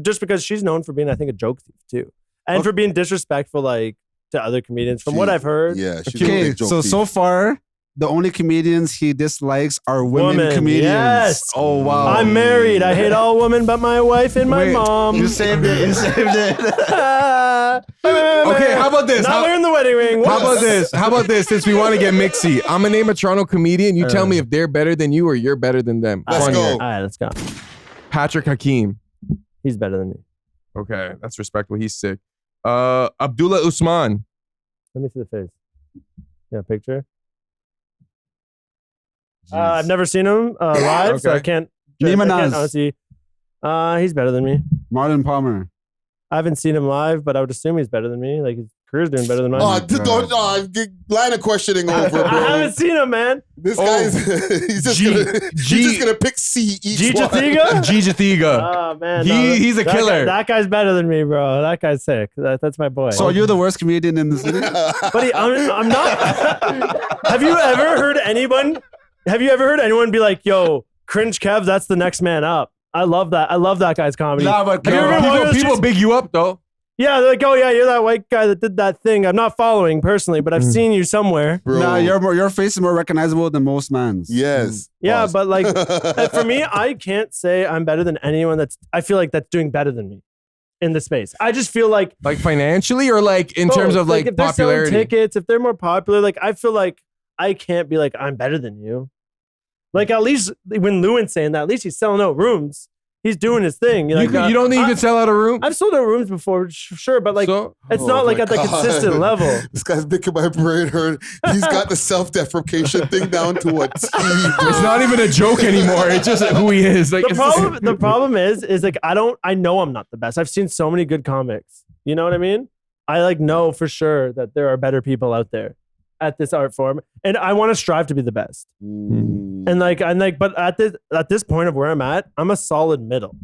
just because she's known for being, I think, a joke thief too, and for being disrespectful like to other comedians. From what I've heard, Yeah, she's a Okay, big joke so thief. so far the only comedians he dislikes are women Women, comedians. yes. Oh wow. I'm married. I hate all women but my wife and my Wait, mom. You saved it. You saved it. Okay, how about this? Not How- wearing the wedding ring. How about this? How about this? Since we want to get mixy, I'm gonna name a Toronto comedian. You tell me if they're better than you or you're better than them. Let's Fun go. here. All right, let's go. Patrick Hakeem. He's better than me. Okay, that's respectable. He's sick. Abdullah Usman. Let me see the face. Yeah, picture. I've never seen him live, so I Okay. can't. Neiman I can't Oz. honestly. He's better than me. Marlon Palmer. I haven't seen him live, but I would assume he's better than me. Like his career's doing better than mine. Line of questioning over, bro. I haven't seen him, man. This guy's he's just gonna pick C each G one. Jathiga? G Jathiga. Oh man, He's a that killer. that guy's better than me, bro. That guy's sick. That's my boy. So you're the worst comedian in the city? Buddy, I'm not. Have you ever heard anyone? Have you ever heard anyone be like, "Yo, Cringe Kev, that's the next man up"? I love that. I love that guy's comedy. Nah, but Have you ever been walking on the People streets? big you up though. Yeah, they're like, "Oh yeah, you're that white guy that did that thing." I'm not following personally, but I've seen you somewhere. Bro. Nah, your face is more recognizable than most man's. Yes. Yeah, Pause. but like for me, I can't say I'm better than anyone I feel like that's doing better than me in the space. I just feel like Like financially or like in terms both. of like if they're selling popularity. tickets, if they're more popular, like I feel like I can't be like I'm better than you. Like at least when Lewin's saying that, at least he's selling out rooms. He's doing his thing. You don't think you could sell out a room? I've sold out rooms before, sure, but like So- it's Oh not like my at the God. consistent level. This guy's making my brain hurt. He's got the self-deprecation thing down to a T. It's not even a joke anymore. It's just who he is. Like The problem is like I know I'm not the best. I've seen so many good comics. You know what I mean? I like know for sure that there are better people out there at this art form, and I want to strive to be the best. And like but at this point of where I'm at, I'm a solid middle.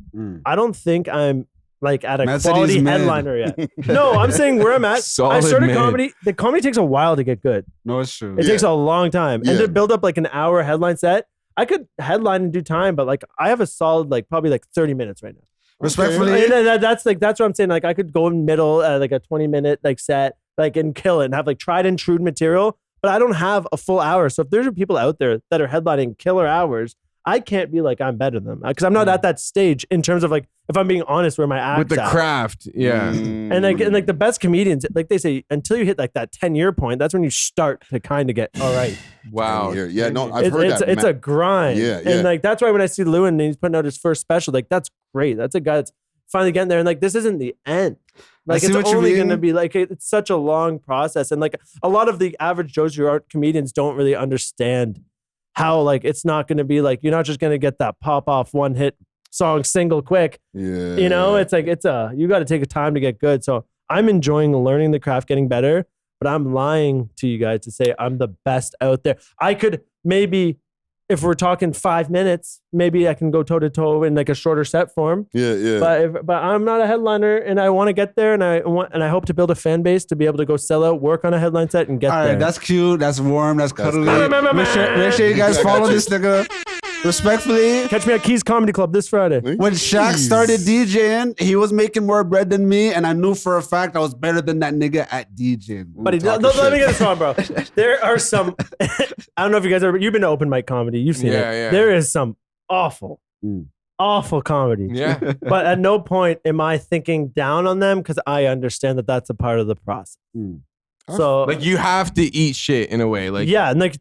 I don't think I'm like at a Man City's quality mid. headliner yet. No, I'm saying where I'm at. I Solid started mid. comedy. The comedy takes a while to get good. No, it's true. It takes a long time. And Yeah. to build up like an hour headline set, I could headline in due time, but like I have a solid like probably like 30 minutes right now. Respectfully, And that's what I'm saying. Like I could go in middle, like a 20-minute like set, like and kill it and have like tried and true material. But I don't have a full hour. So if there's people out there that are headlining killer hours, I can't be like I'm better than them because I'm not at that stage in terms of like if I'm being honest where my act's with the at. craft. Yeah. And like the best comedians, like they say, until you hit like that 10-year point, that's when you start to kind of get all right. Wow. Yeah, no, I've heard that. It's a grind. Yeah, yeah. And like that's why when I see Lewin and he's putting out his first special, like that's great. That's a guy that's finally getting there. And like this isn't the end. Like see it's what you only mean. gonna be like it's such a long process. And like a lot of the average Joes who aren't comedians don't really understand how like it's not going to be like, you're not just going to get that pop off one hit song single quick. Yeah. You know, it's like, you got to take a time to get good. So I'm enjoying learning the craft, getting better, but I'm lying to you guys to say I'm the best out there. I could maybe, if we're talking 5 minutes, maybe I can go toe to toe in like a shorter set form. Yeah. But I'm not a headliner, and I want to get there, and I hope to build a fan base to be able to go sell out, work on a headline set, and get there. All right, that's cute. That's warm. That's cuddly. good. Make sure you guys follow this nigga. Respectfully, Catch me at Keys Comedy Club this Friday. when Shaq started DJing, he was making more bread than me, and I knew for a fact I was better than that nigga at DJing. Buddy, let me get this wrong, bro. There are some. I don't know if you guys ever. You've been to open mic comedy. You've seen it. Yeah. There is some awful comedy. Yeah. But at no point am I thinking down on them because I understand that that's a part of the process. So Like you have to eat shit in a way. Like yeah, and like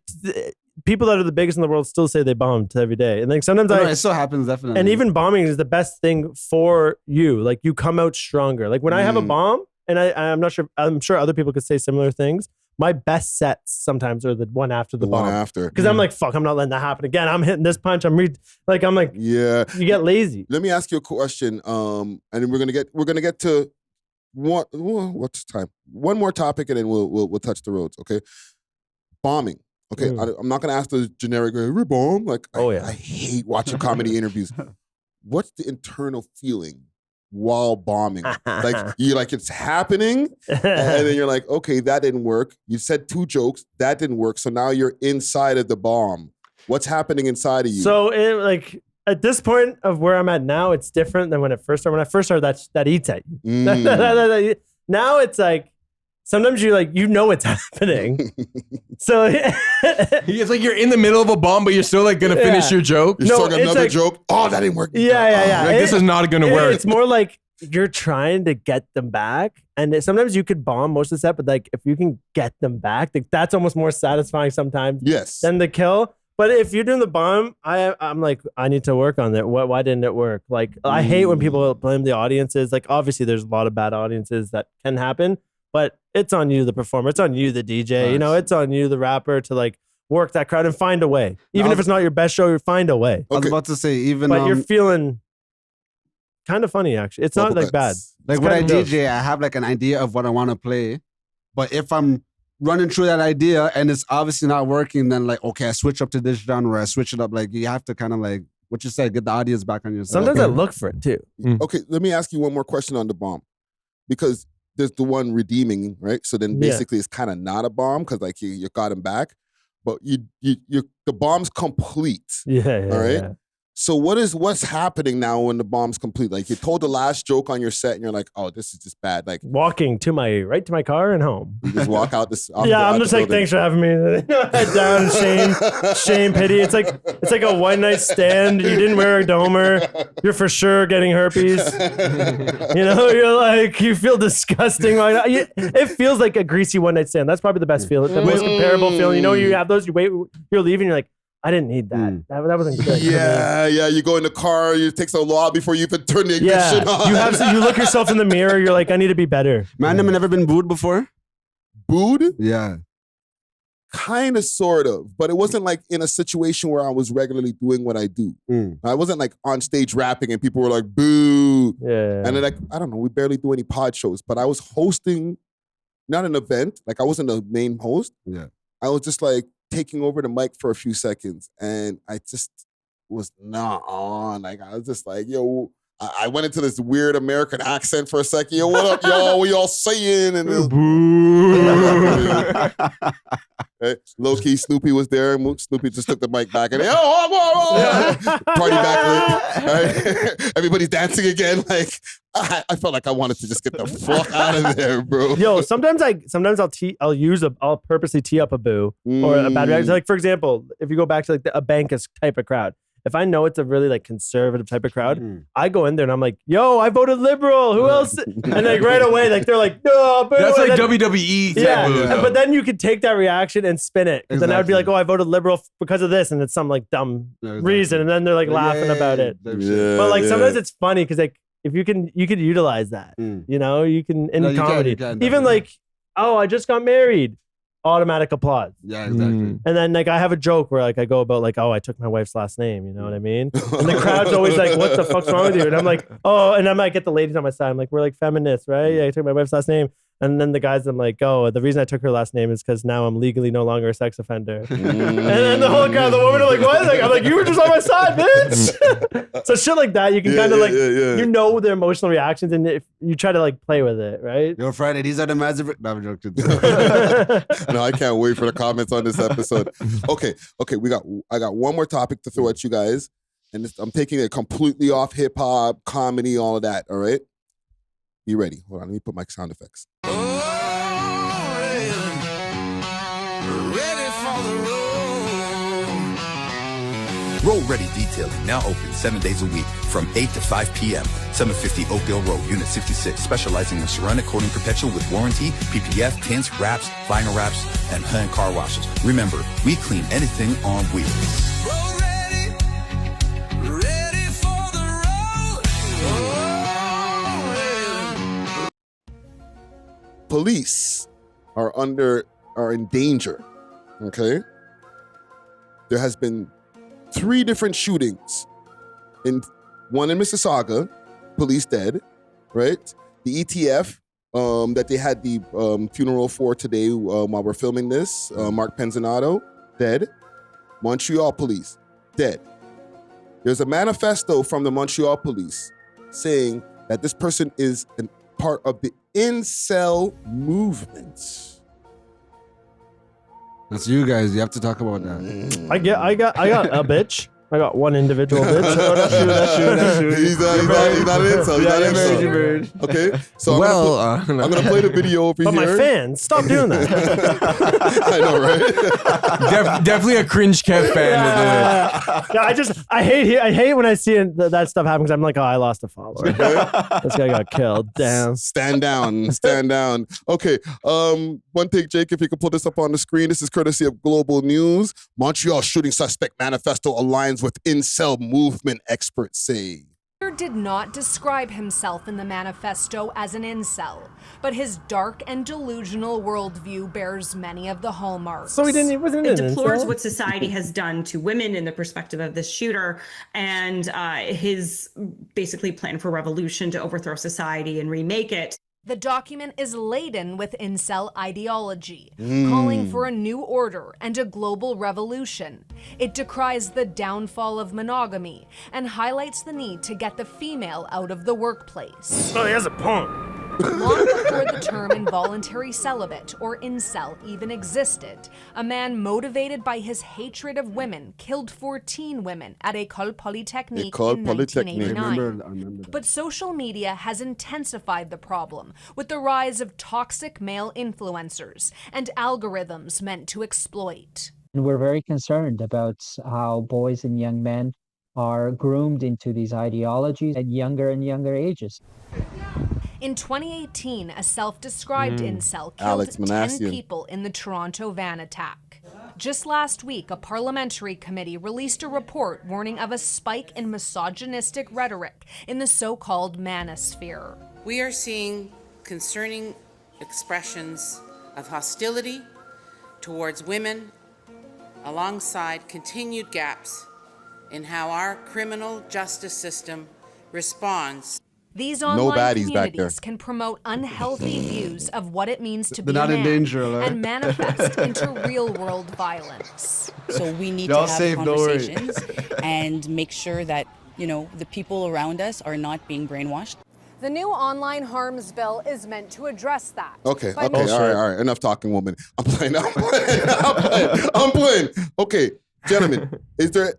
people that are the biggest in the world still say they bombed every day, and like sometimes It still happens, definitely. and even bombing is the best thing for you. Like you come out stronger. Like when I have a bomb, and I'm sure other people could say similar things. My best sets sometimes are the one after the bomb. One after. Because I'm like, fuck, I'm not letting that happen again. I'm hitting this punch. Yeah. You get lazy. Let me ask you a question. And then we're gonna get to what's time? One more topic, and then we'll touch the roads. Okay. Bombing. Okay. I'm not gonna ask the generic every bomb. Like, I hate watching comedy interviews. What's the internal feeling while bombing? Like you like it's happening, and then you're like, okay, that didn't work. You said 2 jokes, that didn't work. So now you're inside of the bomb. What's happening inside of you? So at this point of where I'm at now, it's different than when it first started. When I first started, that eats at you. Now it's like sometimes you're like, you know it's happening. So it's like you're in the middle of a bomb, but you're still like gonna finish your joke. You're starting another joke. Oh, that didn't work. Yeah. Like this is not gonna work. It's more like you're trying to get them back, and sometimes you could bomb most of the set, but like if you can get them back, like that's almost more satisfying sometimes. Yes. Than the kill. But if you're doing the bomb, I'm like, I need to work on that. Why didn't it work? Like I hate when people blame the audiences. Like obviously there's a lot of bad audiences that can happen, but it's on you, the performer. It's on you, the DJ. Nice. You know, it's on you, the rapper, to like work that crowd and find a way. Even if it's not your best show, you find a way. I was about to say, but you're feeling kind of funny, actually. It's not like bad. Like when I DJ, I have like an idea of what I want to play. But if I'm running through that idea and it's obviously not working, then like, okay, I switch up to this genre, I switch it up. Like you have to kind of like, what you said, get the audience back on your side. Sometimes I look for it too. Okay, let me ask you one more question on the bomb. Because there's the one redeeming, right? So then basically it's kind of not a bomb because like you got him back. But you the bomb's complete. Yeah. All right. Yeah. So what's happening now when the bomb's complete? Like you told the last joke on your set and you're like, oh, this is just bad. Like walking to my car and home. You just walk out this. I'm just like, thanks for having me. Head down, shame, pity. It's like a one night stand. You didn't wear a domer. You're for sure getting herpes. You know, you're like, you feel disgusting. It feels like a greasy one night stand. That's probably the best feeling, the most comparable feeling. You know, you have those. You wait, you're leaving. You're like, I didn't need that. That wasn't good. Yeah. You go in the car. You take so long before you even turn the ignition on. You look yourself in the mirror. You're like, I need to be better. Man, have never been booed before? Booed? Yeah. Kind of, sort of, but it wasn't like in a situation where I was regularly doing what I do. I wasn't like on stage rapping and people were like, boo. Yeah. And then like, I don't know, we barely do any pod shows, but I was hosting, not an event. Like I wasn't the main host. Yeah. I was just like taking over the mic for a few seconds and I just was not on. Like I was just like, yo, I went into this weird American accent for a second. Yo, what up, y'all? What y'all saying? And low key, Snoopy was there. Snoopy just took the mic back and party back. Right? Everybody's dancing again. Like I felt like I wanted to just get the fuck out of there, bro. Yo, sometimes I'll purposely tee up a boo or a bad reaction. Like for example, if you go back to like a Bankus type of crowd. If I know it's a really like conservative type of crowd, I go in there and I'm like, yo, I voted liberal. Who else? And like right away, like they're like, no, boo. That's like WWE. But then you could take that reaction and spin it. Exactly. Then I would be like, oh, I voted liberal because of this. And it's some like dumb reason. And then they're like laughing about it. But like sometimes it's funny because like if you could utilize that, you know, you can in comedy. Even like, oh, I just got married. automatic applause. Yeah, exactly. And then like I have a joke where like I go about like, oh, I took my wife's last name, you know what I mean? And the crowd's always like, what the fuck's wrong with you? And I'm like, oh, and I might get the ladies on my side. I'm like, we're like feminists, right? Yeah, I took my wife's last name. And then the guys, I'm like, oh, the reason I took her last name is because now I'm legally no longer a sex offender. And then the whole crowd, the women are like, what? Like, I'm like, you were just on my side, bitch. So shit like that, you can kind of like, you know their emotional reactions, and if you try to like play with it, right? Yo, Friday, these are the magic. No, I'm joking. No, I can't wait for the comments on this episode. Okay, I got one more topic to throw at you guys, and I'm taking it completely off hip hop, comedy, all of that. All right, be ready. Hold on, let me put my sound effects. Roll Ready Detailing, now open 7 days a week from 8 to 5 p.m. 750 Oakdale Road, Unit 66, specializing in ceramic coating perpetual with warranty, PPF, tints, wraps, vinyl wraps, and hand car washes. Remember, we clean anything on wheels. Roll ready, ready for the road. Oh, Police are in danger. Okay, there has been 3 different shootings. One in Mississauga, police dead, right? The ETF that they had the funeral for today while we're filming this, Mark Penzinato, dead. Montreal police, dead. There's a manifesto from the Montreal police saying that this person is a part of the Incel movement. That's you guys. You have to talk about that. I got a bitch. I got one individual bitch. Oh, that's you. He's not an incel. He's not an incel. Okay, so I'm gonna play the video over but here. But my fans, stop doing that. I know, right? Definitely a Cringe Kev fan. Yeah, I hate when I see that stuff happen because I'm like, oh, I lost a follower. This guy got killed. Damn. Stand down. Okay, one take, Jake, if you could pull this up on the screen. This is courtesy of Global News. Montreal shooting suspect manifesto aligns with incel movement, experts say. Did not describe himself in the manifesto as an incel, but his dark and delusional worldview bears many of the hallmarks. So he wasn't it deplores what society has done to women in the perspective of this shooter, and his basically plan for revolution to overthrow society and remake it. The document is laden with incel ideology, calling for a new order and a global revolution. It decries the downfall of monogamy and highlights the need to get the female out of the workplace. Oh, he has a point. Long before the term involuntary celibate, or incel, even existed, a man motivated by his hatred of women killed 14 women at École Polytechnique in 1989. I remember that. But social media has intensified the problem with the rise of toxic male influencers and algorithms meant to exploit. And we're very concerned about how boys and young men are groomed into these ideologies at younger and younger ages. In 2018, a self-described incel killed 10 people in the Toronto van attack. Just last week, a parliamentary committee released a report warning of a spike in misogynistic rhetoric in the so-called manosphere. We are seeing concerning expressions of hostility towards women, alongside continued gaps in how our criminal justice system responds. These online communities can promote unhealthy views of what it means to be a man and manifest into real-world violence. So we need to have conversations and make sure that, the people around us are not being brainwashed. The new online harms bill is meant to address that. Okay, all right. Enough talking, woman. I'm playing. Okay, gentlemen, is there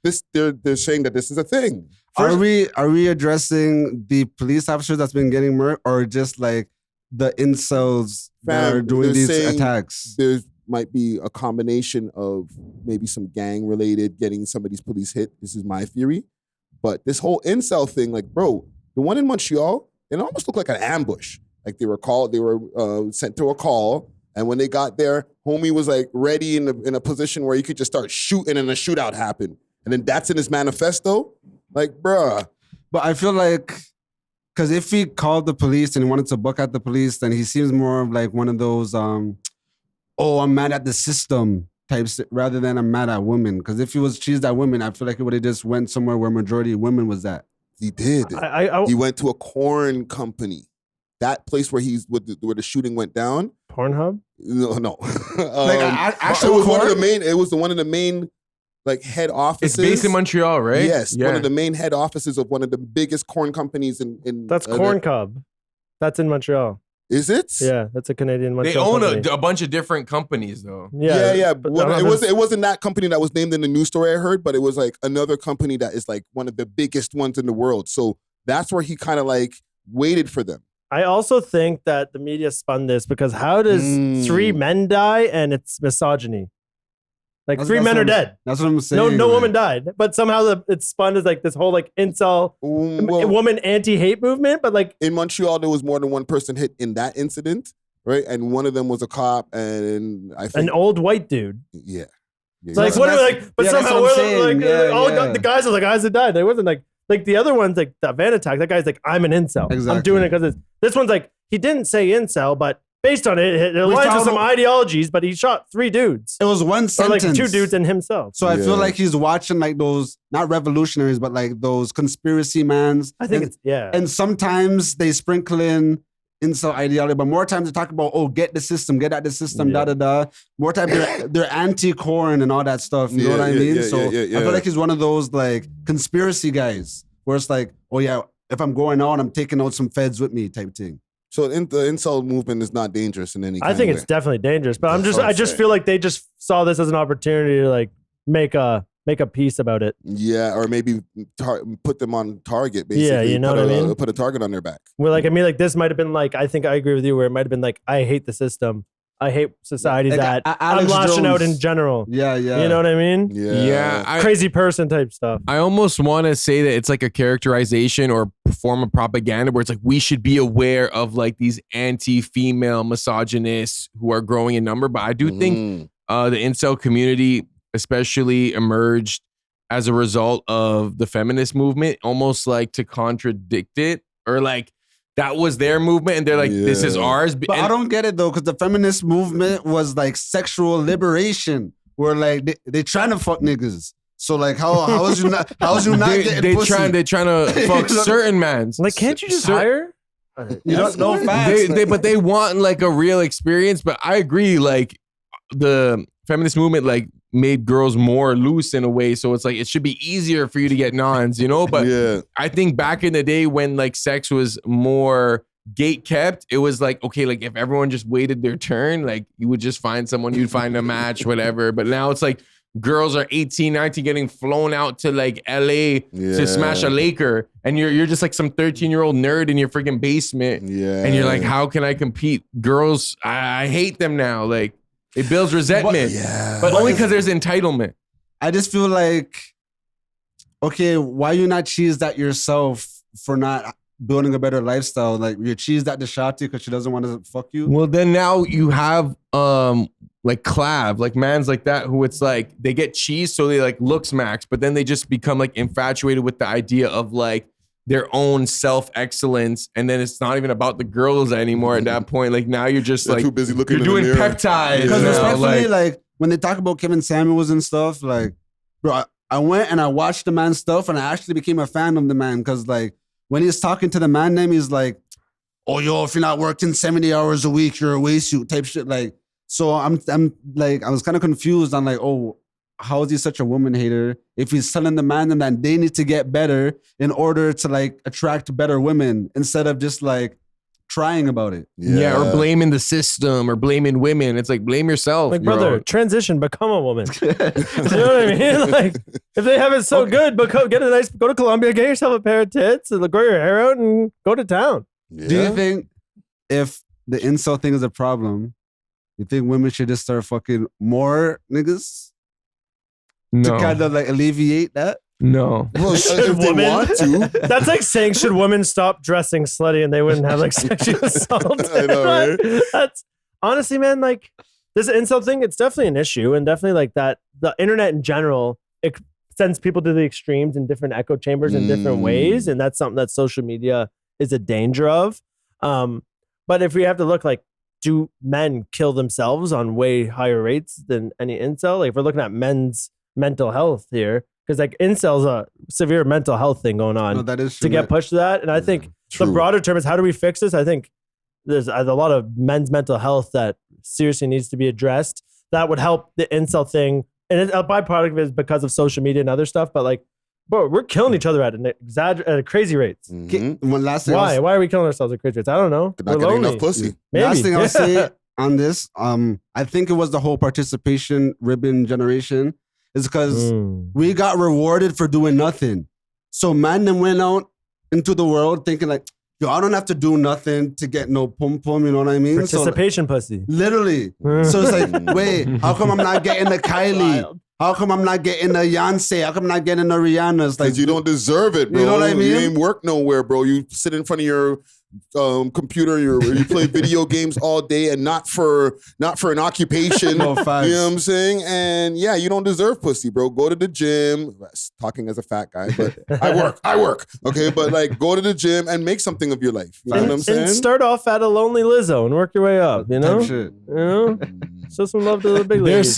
this? They're saying that this is a thing. Are we addressing the police officers that's been getting murdered, or just like the incels that are doing these attacks? There might be a combination of maybe some gang related, getting some of these police hit. This is my theory, but this whole incel thing, bro, the one in Montreal, it almost looked like an ambush. Like they were sent to a call, and when they got there, homie was ready in a position where he could just start shooting, and a shootout happened, and then that's in his manifesto. Bruh. But I feel because if he called the police and he wanted to book at the police, then he seems more of one of those oh, I'm mad at the system types rather than I'm mad at women. Because if he was cheesed at women, I feel like he would have just went somewhere where majority of women was at. He did. He went to a corn company. That place where where the shooting went down. Pornhub? No. Actually, it was one of the main. It was one of the main like head offices. It's based in Montreal, right? Yes, one of the main head offices of one of the biggest corn companies in. That's Corn Cub. That's in Montreal. Is it? Yeah, that's a Canadian They Montreal own company. a bunch of different companies, though. Yeah. but It wasn't that company that was named in the news story I heard, but it was like another company that is like one of the biggest ones in the world. So that's where he kind of like waited for them. I also think that the media spun this because how does 3 men die and it's misogyny? Like That's- 3 that's men what are I'm- dead. That's what I'm saying. No like- woman died, but somehow it's spun as like this whole like incel woman anti-hate movement. But like in Montreal, there was more than one person hit in that incident, right? And one of them was a cop, and I think an old white dude. Yeah. It's like what? Like, but somehow the guys are the guys that died. They wasn't like the other ones like that van attack. That guy's like, I'm an incel. I'm Exactly. doing it because this one's like he didn't say incel, but based on it, it aligns with some ideologies. But he shot 3 dudes. It was one Or sentence. like 2 dudes and himself. So I feel like he's watching like those, not revolutionaries, but like those conspiracy mans. I think and, it's, yeah. And sometimes they sprinkle in incel ideology, but more times they talk about, oh, get the system, get at the system, da. More times they're anti-corn and all that stuff. You know what I mean? I feel like he's one of those like conspiracy guys where it's like, oh yeah, if I'm going out, I'm taking out some feds with me type thing. So the incel movement is not dangerous in any kind I think of it's way. definitely dangerous, but I just feel like they just saw this as an opportunity to like make a piece about it. Yeah, or maybe put them on target, basically. Yeah, you know what I mean? Put a target on their back. Where like, I mean, like this might have been like, I think I agree with you where it might have been like, I hate the system. I hate society Like, that I'm Alex lashing out Jones. in general. Yeah. You know what I mean? Yeah. Crazy person type stuff. I almost want to say that it's like a characterization or form of propaganda where it's like we should be aware of like these anti-female misogynists who are growing in number. But I do think the incel community especially emerged as a result of the feminist movement, almost like to contradict it, or like that was their movement and they're like, this is ours. But I don't get it though, because the feminist movement was like sexual liberation, where like they trying to fuck niggas. So like how is you not getting pussy? They're trying to fuck certain mans. Like, can't you just hire? You don't know facts. But they want like a real experience. But I agree, like the feminist movement like made girls more loose in a way. So it's like it should be easier for you to get nons, you know? But I think back in the day when like sex was more gate kept, it was like, okay, like if everyone just waited their turn, like you would just find someone, you'd find a match, whatever. But now it's like girls are 18, 19 getting flown out to like LA to smash a Laker. And you're just like some 13-year-old nerd in your freaking basement. Yeah. And you're like, how can I compete? Girls, I hate them now. Like it builds resentment. But only because there's entitlement. I just feel like, okay, why you not cheesed at yourself for not building a better lifestyle? Like you're cheesed at the shotty because she doesn't want to fuck you. Well, then now you have like Clav, like mans like that who it's like they get cheese so they like looks max, but then they just become like infatuated with the idea of like their own self-excellence, and then it's not even about the girls anymore at that point. Like now you're just They're like too busy looking you're in the doing mirror. peptides. Because now, especially like when they talk about Kevin Samuels and stuff, like, bro, I went and I watched the man's stuff and I actually became a fan of the man because like when he's talking to the man name, he's like, oh, yo, if you're not working 70 hours a week, you're a waste type shit. Like, so I'm like, I was kind of confused. I'm like, oh, how is he such a woman hater if he's telling the man that they need to get better in order to like attract better women instead of just like trying about it? Yeah, or blaming the system or blaming women. It's like blame yourself. Like, bro. brother, transition, become a woman. You know what I mean? Like, if they have it so good, but go to Colombia, get yourself a pair of tits, and grow your hair out, and go to town. Do you think if the incel thing is a problem, you think women should just start fucking more niggas No. to kind of like alleviate that? No. Well, if they want to. That's like saying, should women stop dressing slutty and they wouldn't have like sexual assault? I know, right? That's honestly, man, like this incel thing, it's definitely an issue, and definitely like that. The internet in general, it sends people to the extremes in different echo chambers in different ways, and that's something that social media is a danger of. But if we have to look like do men kill themselves on way higher rates than any incel? Like if we're looking at men's mental health here, because like incels a severe mental health thing going on that is to get pushed to that. And I think the broader term is how do we fix this? I think there's a lot of men's mental health that seriously needs to be addressed. That would help the incel thing. And a byproduct of it is because of social media and other stuff. But like, bro, we're killing each other at crazy rates. One last thing. Why are we killing ourselves at crazy rates? I don't know. Not getting enough pussy. Maybe. Last thing I'll say on this, I think it was the whole participation ribbon generation. Is because we got rewarded for doing nothing. So man then went out into the world thinking like, yo, I don't have to do nothing to get no pum-pum, you know what I mean? Participation pussy. Literally. So it's like, wait, how come I'm not getting the Kylie? How come I'm not getting the Beyonce? How come I'm not getting the Rihanna's? Like, you don't deserve it, bro. You know what I mean? You ain't work nowhere, bro. You sit in front of your computer, you play video games all day, and not for an occupation. No facts. You know what I'm saying? And yeah, you don't deserve pussy, bro. Go to the gym. Talking as a fat guy, but I work. Okay, but like go to the gym and make something of your life. You know what I'm saying? And start off at a lonely Lizzo and work your way up. You know, shit. You know, show some love to the big ladies.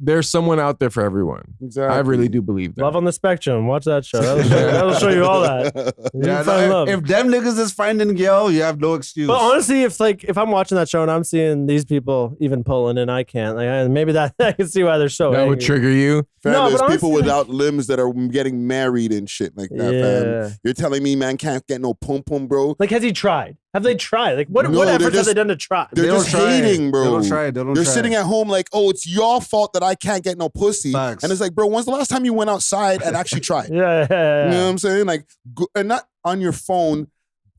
There's someone out there for everyone. Exactly. I really do believe that. Love on the Spectrum. Watch that show. That'll show you all that. Yeah, find love. if them niggas is finding girl, you have no excuse. But honestly, if I'm watching that show and I'm seeing these people even pulling and I can't, like maybe that I can see why they're so that angry. would trigger you. Fam, No, there's but people honestly, without limbs that are getting married and shit like that, fam. You're telling me man can't get no pum pum, bro? Like, has he tried? Have they tried? Like, what efforts have they done to try? They're just hating, bro. They don't try. They're sitting at home like, oh, it's your fault that I can't get no pussy. Facts. And it's like, bro, when's the last time you went outside and actually tried? Yeah. You know what I'm saying? Like, and not on your phone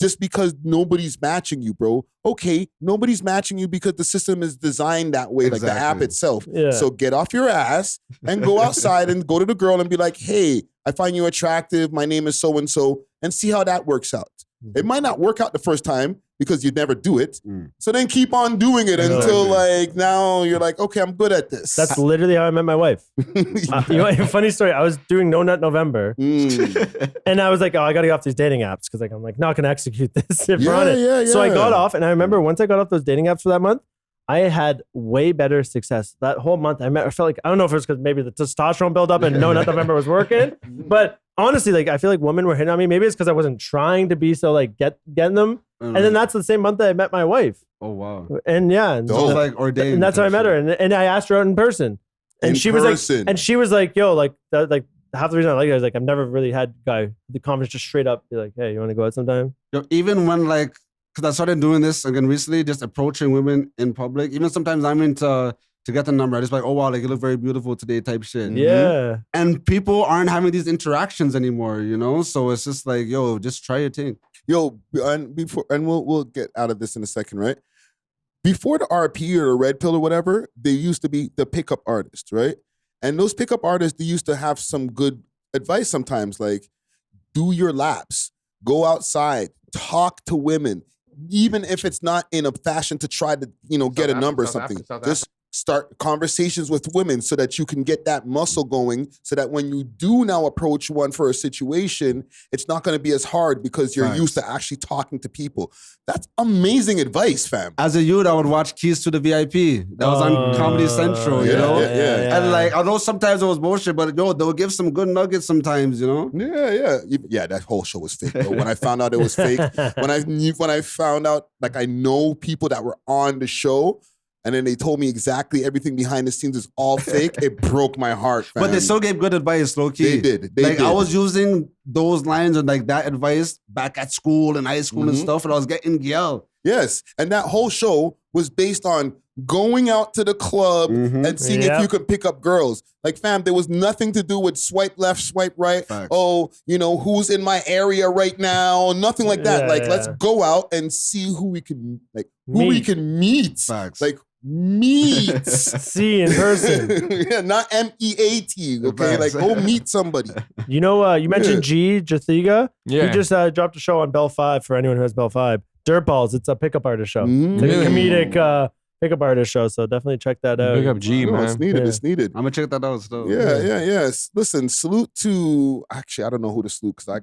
just because nobody's matching you, bro. Okay, nobody's matching you because the system is designed that way, like the app itself. Yeah. So get off your ass and go outside and go to the girl and be like, hey, I find you attractive. My name is so-and-so, and see how that works out. It might not work out the first time because you'd never do it. So then keep on doing it until like now you're like, okay, I'm good at this. That's literally how I met my wife. You know, funny story. I was doing No Nut November, and I was like, oh, I got to get off these dating apps because like I'm like not gonna execute this if we're on it. So I got off, and I remember once I got off those dating apps for that month, I had way better success. That whole month, I felt like, I don't know if it was because maybe the testosterone built up and No Nut November was working, but honestly, like I feel like women were hitting on me. Maybe it's because I wasn't trying to be so like getting them. And then that's the same month that I met my wife. Oh wow! And yeah, and so like ordained. And that's how I met her. And I asked her out in person. And she was like, yo, like half the reason I like it is like I've never really had the confidence just straight up be like, hey, you want to go out sometime? Yo, even when like, because I started doing this again recently, just approaching women in public. Even sometimes I'm into to get the number. I just like, oh wow, like you look very beautiful today type shit. Yeah. And people aren't having these interactions anymore, you know? So it's just like, yo, just try your thing. Yo, and we'll get out of this in a second, right? Before the RP or the red pill or whatever, they used to be the pickup artists, right? And those pickup artists, they used to have some good advice sometimes, like do your laps, go outside, talk to women, even if it's not in a fashion to try to, get a number or something. Just start conversations with women so that you can get that muscle going so that when you do now approach one for a situation, it's not going to be as hard because you're used to actually talking to people. That's amazing advice, fam. As a youth, I would watch Keys to the VIP. That was on Comedy Central, you know? Yeah. And like, although sometimes it was bullshit, but yo, they'll give some good nuggets sometimes, you know? Yeah, that whole show was fake, bro. When I found out it was fake, when I found out, like I know people that were on the show, and then they told me exactly everything behind the scenes is all fake. It broke my heart, fam. But they still gave good advice, low key. They did. I was using those lines and like that advice back at school and high school and stuff, and I was getting yelled. Yes, and that whole show was based on going out to the club and seeing if you could pick up girls. Like, fam, there was nothing to do with swipe left, swipe right. Facts. Oh, who's in my area right now? Nothing like that. Let's go out and see who we can meet. Facts. Like, meet. See in person. Yeah, not MEAT. Okay, like go meet somebody. You mentioned Jathiga. Yeah, he just dropped a show on Bell 5 for anyone who has Bell 5. Dirtballs. It's a pickup artist show. It's like a comedic pickup artist show. So definitely check that out. Pick up G, man. It's needed. Yeah. It's needed. I'm gonna check that out still. Yes. Listen, salute to. Actually, I don't know who to salute because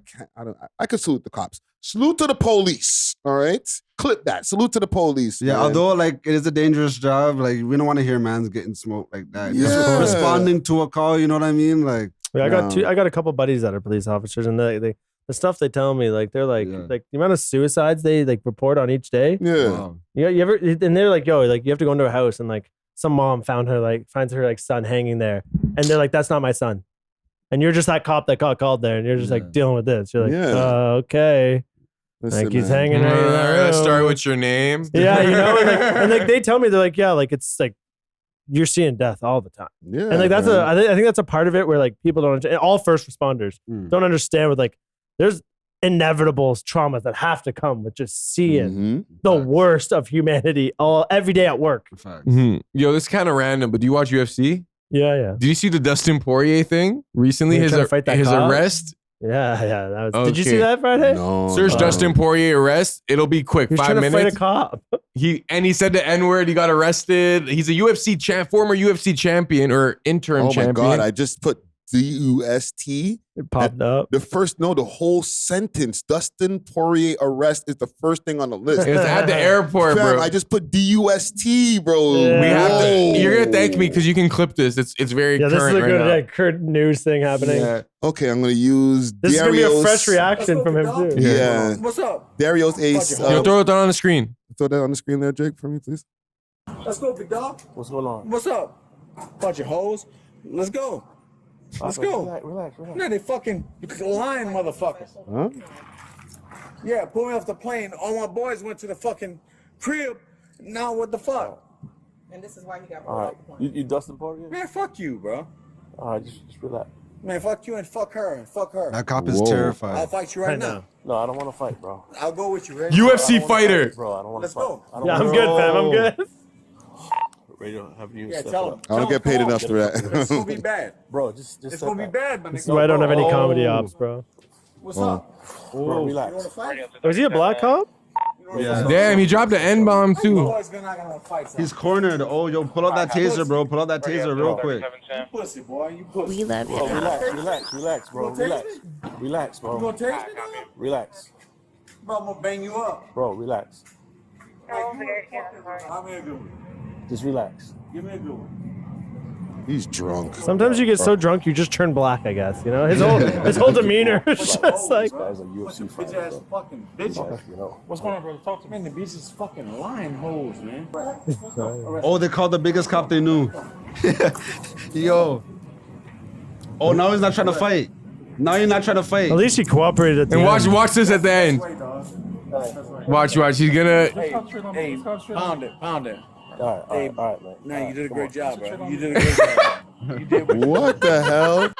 I could salute the cops. salute to the police. All right, clip that. Salute to the police. Yeah, man. although like it is a dangerous job, like we don't want to hear man's getting smoked like that. Yeah. Just responding to a call, you know what I mean? Like Yeah, I got a couple buddies that are police officers, and they the stuff they tell me, like they're like the amount of suicides they like report on each day. Yeah. Wow. You ever and they're like, yo, like you have to go into a house and like some mom finds her like son hanging there, and they're like, that's not my son, and you're just that cop that got called there, and you're just like dealing with this. You're like, okay. Listen, like he's man. hanging right in that Let's room. start with your name. Yeah, you know, and like they tell me, they're like, yeah, like it's like you're seeing death all the time. Yeah, and like that's I think that's a part of it where like people don't understand, all first responders don't understand with like there's inevitable traumas that have to come with just seeing the worst of humanity every day at work. Yo, this is kind of random, but do you watch UFC? Yeah. Did you see the Dustin Poirier thing recently? He was His trying to fight that cop? arrest. Yeah. That was. Did you see that Friday? No. Search Dustin Poirier arrest. It'll be quick. He was 5 trying to minutes. fight a cop. He said the N-word. He got arrested. He's a UFC former UFC champion or interim Oh champion. my God! I just put DUST. It popped up. The whole sentence. Dustin Poirier arrest is the first thing on the list. It's at the airport, Fam, bro. I just put DUST, bro. We have to. You're gonna thank me because you can clip this. It's very Yeah, this current is a right good now. current news thing happening. Yeah. Okay, I'm gonna use. This is gonna be a Darius- fresh reaction from him too. Yeah. What's up? Darius Ace. Yo, throw it down on the screen. Throw that on the screen there, Jake, for me, please. Let's go, big dog. What's going on? What's up? Bunch of hoes. Let's go. Let's go. Relax. No, they fucking lying motherfuckers. Huh? Yeah, pull me off the plane. All my boys went to the fucking crib. Now what the fuck? And this is why he got pulled off the plane. You Dustin Poirier? Man, fuck you, bro. All right, just relax. Man, fuck you and fuck her and fuck her. That cop is terrified. I'll fight you right now. No, I don't want to fight, bro. I'll go with you, ready? UFC fighter. Bro, I don't want to Let's fight. go. I don't Yeah, I'm wanna- good, fam. I'm good. Radio, have you Yeah, step tell it him. up. I don't get paid enough for It's gonna that. be bad. Bro, just It's step gonna be back. bad, my This is nigga. why I don't have any comedy ops, bro. What's up? Bro, You relax. wanna fight? Was he a black cop? Yeah. Damn, he dropped the N-bomb too. Boys not gonna fight. He's cornered. Oh, yo, pull out that taser, bro. Pull out that taser real quick. You pussy, boy. You pussy. We love bro, relax, bro. Relax, You bro. gonna take me, dog? Relax, Bro, I'm gonna bang you up. bro. Relax. I'm gonna do it. Just relax. Give me a good one. He's drunk. Sometimes you get so drunk you just turn black. I guess you know his whole demeanor is just like. Guys are UFC Bitch fighters. ass fucking bitches. You know. What's going on, brother? Talk to me. Man, the bitch is fucking lying hoes, man. Oh, they called the biggest cop they knew. Yo. Oh, now he's not trying to fight. Now you're not trying to fight. At least he cooperated. At the And end. watch this at the end. Watch. He's gonna. Hey, pound it. All right, man. Nah, you did a great job, bro. You did a great job. You did what you What the hell?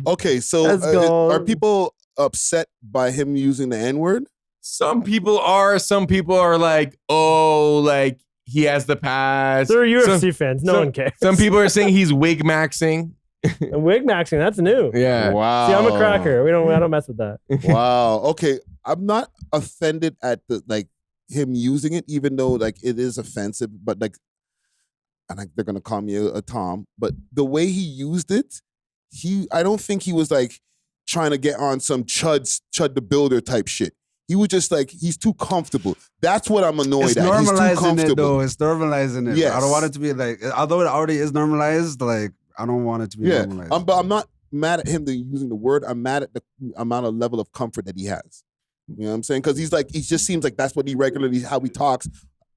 Okay, so Let's go. are people upset by him using the N-word? Some people are. Some people are like, oh, like he has the pass. They're UFC Some- fans. No one cares. Some people are saying he's wig maxing. And wig maxing, that's new. Yeah. Wow. See, I'm a cracker. I don't mess with that. Wow. Okay, I'm not offended at the like him using it, even though like it is offensive. But like, and they're gonna call me a Tom. But the way he used it, I don't think he was like trying to get on some Chud the Builder type shit. He was just like he's too comfortable. That's what I'm annoyed It's at. He's too normalizing comfortable. it, though. It's normalizing it. Yes. I don't want it to be like, although it already is normalized, like, I don't want it to be Yeah, normalized. but I'm not mad at him using the word. I'm mad at the amount of level of comfort that he has. You know what I'm saying? Because he just seems like that's what how he talks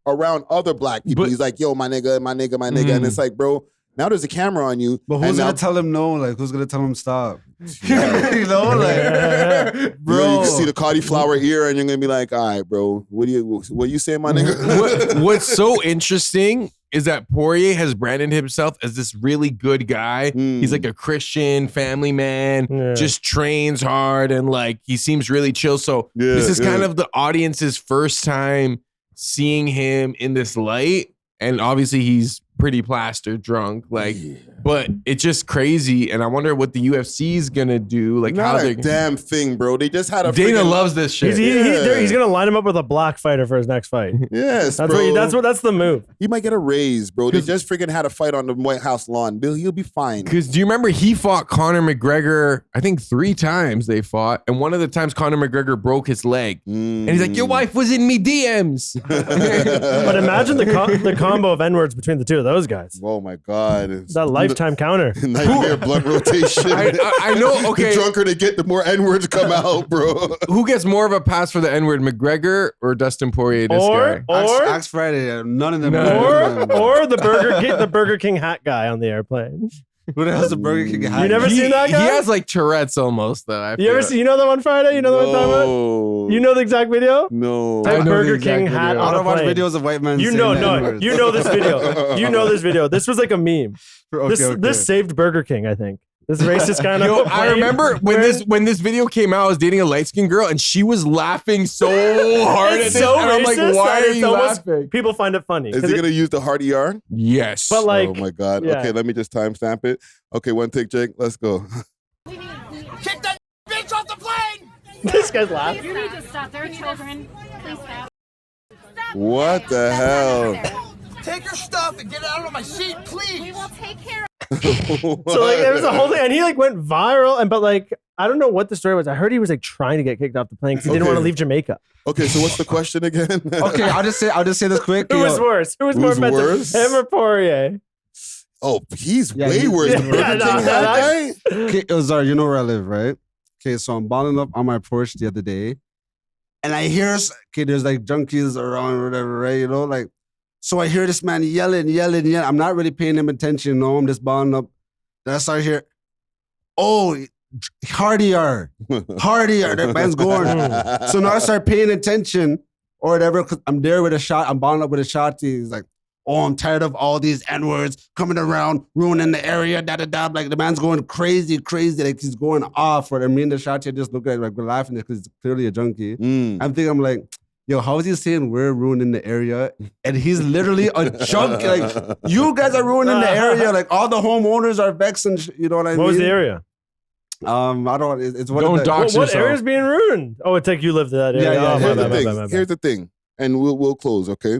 around other black people. He's like, yo, my nigga, and it's like, bro, now there's a camera on you. But who's and gonna now- tell him no? Like, who's gonna tell him stop? You know, like, Bro, you can see the cauliflower ear, and you're gonna be like, all right, bro, what you saying, my nigga? What's so interesting is that Poirier has branded himself as this really good guy. He's like a Christian family man, just trains hard, and like he seems really chill. So this is kind of the audience's first time seeing him in this light. And obviously he's pretty plastered drunk. Like, but it's just crazy. And I wonder what the UFC is gonna do. Like, Not how a they damn thing, bro. They just had a Dana friggin- loves this shit. He's gonna line him up with a black fighter for his next fight. Yes, that's bro. that's the move. He might get a raise, bro. They just freaking had a fight on the White House lawn. Bill, he'll be fine. Because do you remember he fought Conor McGregor? I think 3 times they fought, and one of the times Conor McGregor broke his leg, and he's like, "Your wife was in me DMs." But imagine the combo of N-words between the two of those guys. Oh my God. It's that lifetime counter. Nightmare blood rotation. I know, okay. The drunker they get, the more N-words come out, bro. Who gets more of a pass for the N-word, McGregor or Dustin Poirier? This guy. Axe Friday. None of them. Or the Burger King hat guy on the airplane. Who the hell's the Burger King hat? You never seen that guy? He has like Tourette's almost though. I You ever feel. see? You know that one Friday? You know the one I'm talking about? You know the exact video? No. Type I know Burger the exact King hat video. on I a don't watch plane. videos of white men. You saying know, the no, N-words. you know this video. You know this video. This was like a meme. Okay. This saved Burger King, I think. This racist kind of. Yo, I remember when this video came out. I was dating a light skinned girl, and she was laughing so hard at It's this. so And I'm like, racist why that are it's you almost- laughing? People find it funny. Is he going to use the hard ER? Yes. But like, oh my God. yeah. Okay, let me just timestamp it. Okay, one take, Jake. Let's go. Kick that bitch off the plane! This guy's laughing. You need to stop. There are children. Please stop. What the hell? Take your stuff and get out of my seat, please! We will take care of So like there was a whole thing, and he like went viral, and but like I don't know what the story was. I heard he was like trying to get kicked off the plane because he didn't Okay. want to leave Jamaica. Okay, so what's the question again? Okay, I'll just say this quick. Who was worse? Who was more Who's offensive, worse? him or Poirier? Oh, he's Yeah, way he- worse. The yeah, Burger no, King no, hat guy? Okay, Ozar, you know where I live, right? Okay, so I'm balling up on my porch the other day, and I hear, okay, there's like junkies around or whatever, right? You know, like, so I hear this man yelling. I'm not really paying him attention, no, I'm just balling up. Then I start hear, oh, hardier. That man's going. So now I start paying attention or whatever, because I'm there with a shot, I'm balling up with a shot. He's like, oh, I'm tired of all these N-words coming around, ruining the area, da-da-da. Like, the man's going crazy. Like, he's going off. Or me and the shot here just look at it, like, we're laughing because he's clearly a junkie. I'm like, yo, how is he saying we're ruining the area? And he's literally a junkie. Like, you guys are ruining the area. Like, all the homeowners are vexing, you know what I mean? What was the area? I don't, it's one Don't of the, dox What yourself. are's being ruined? Oh, it's like you live that area. Yeah, Oh, Here's my the bad, thing. my bad. Here's the thing. And we'll close, okay?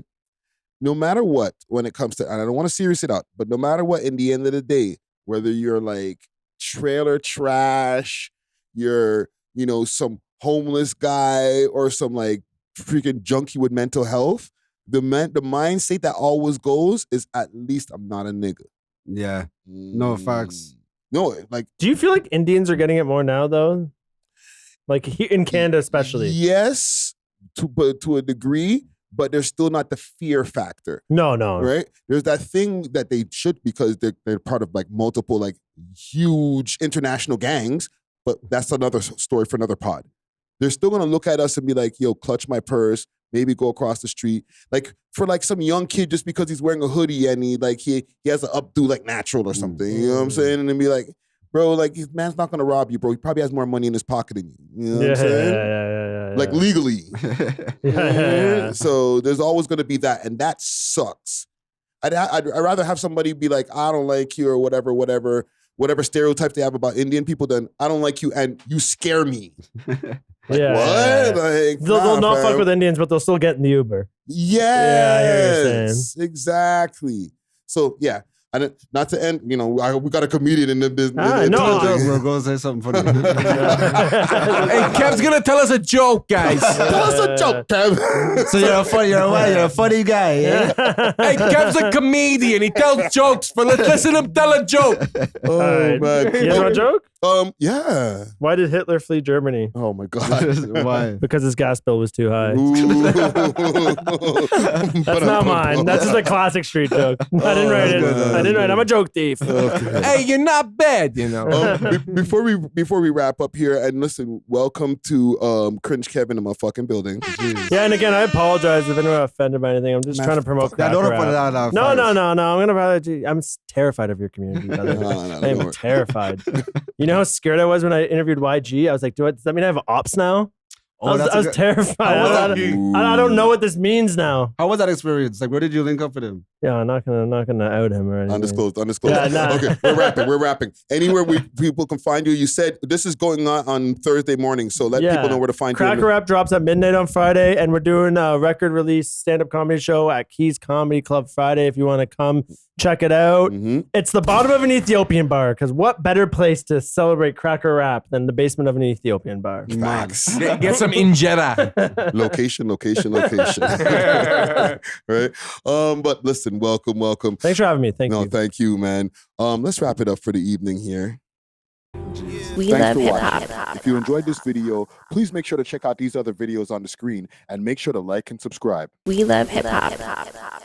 No matter what, when it comes to, and I don't want to serious it out, but no matter what, in the end of the day, whether you're like trailer trash, you're, you know, some homeless guy or some like freaking junkie with mental health, the mindset that always goes is at least I'm not a nigga. Yeah. No, facts. No, like, Do you feel like Indians are getting it more now, though? Like here in Canada, especially. yes, to a degree, but there's still not the fear factor. No. Right? There's that thing that they should, because they're part of like multiple like huge international gangs, but that's another story for another pod. They're still gonna look at us and be like, yo, clutch my purse, maybe go across the street. Like for like some young kid, just because he's wearing a hoodie and he has an updo like natural or something, you know what I'm saying? And then be like, bro, like this man's not gonna rob you, bro. He probably has more money in his pocket than you. You know what I'm saying? Yeah. Like legally. Yeah. So there's always going to be that, and that sucks. I'd rather have somebody be like, I don't like you or whatever stereotype they have about Indian people than I don't like you and you scare me. Yeah. What? Like, They'll not fuck fam. with Indians, but they'll still get in the Uber. Yes. Yeah, I hear what you're saying. Exactly. So yeah. Not to end, you know, we got a comedian in the business. No. Bro, go say something funny. Hey, Kev's gonna tell us a joke, guys. Tell us a joke, Kev. So you're a funny guy. Yeah? Hey, Kev's a comedian. He tells jokes. But let's listen to him tell a joke. Oh man. You know a joke? Yeah. Why did Hitler flee Germany? Oh my God. Why? Because his gas bill was too high. That's not mine. That's just a classic street joke. I didn't write it. I'm a joke thief. Hey, you're not bad, you know. Before we wrap up here, and listen, welcome to Cringe Kev in my fucking building. Yeah, and again, I apologize if anyone offended by anything. I'm just trying to promote crap. don't put it out. No. I'm terrified of your community, brother. No, I am terrified. You know how scared I was when I interviewed YG? I was like, does that mean I have ops now? Oh, I was terrified. I don't know what this means now. How was that experience? Like, where did you link up with him? Yeah, I'm not gonna out him or anything. Undisclosed. Yeah, nah. Okay, we're wrapping. Anywhere people can find you. You said this is going on Thursday morning, so let people know where to find you. Cracker Rap drops at midnight on Friday, and we're doing a record release stand-up comedy show at Keys Comedy Club Friday. If you want to come check it out, it's the bottom of an Ethiopian bar. Because what better place to celebrate Cracker Rap than the basement of an Ethiopian bar? Facts. Get some injera. Location. Right. But listen, welcome. Thanks for having me. Thank you. Thank you, man. Let's wrap it up for the evening here. We love hip hop. If you enjoyed this video, please make sure to check out these other videos on the screen and make sure to like and subscribe. We love hip hop.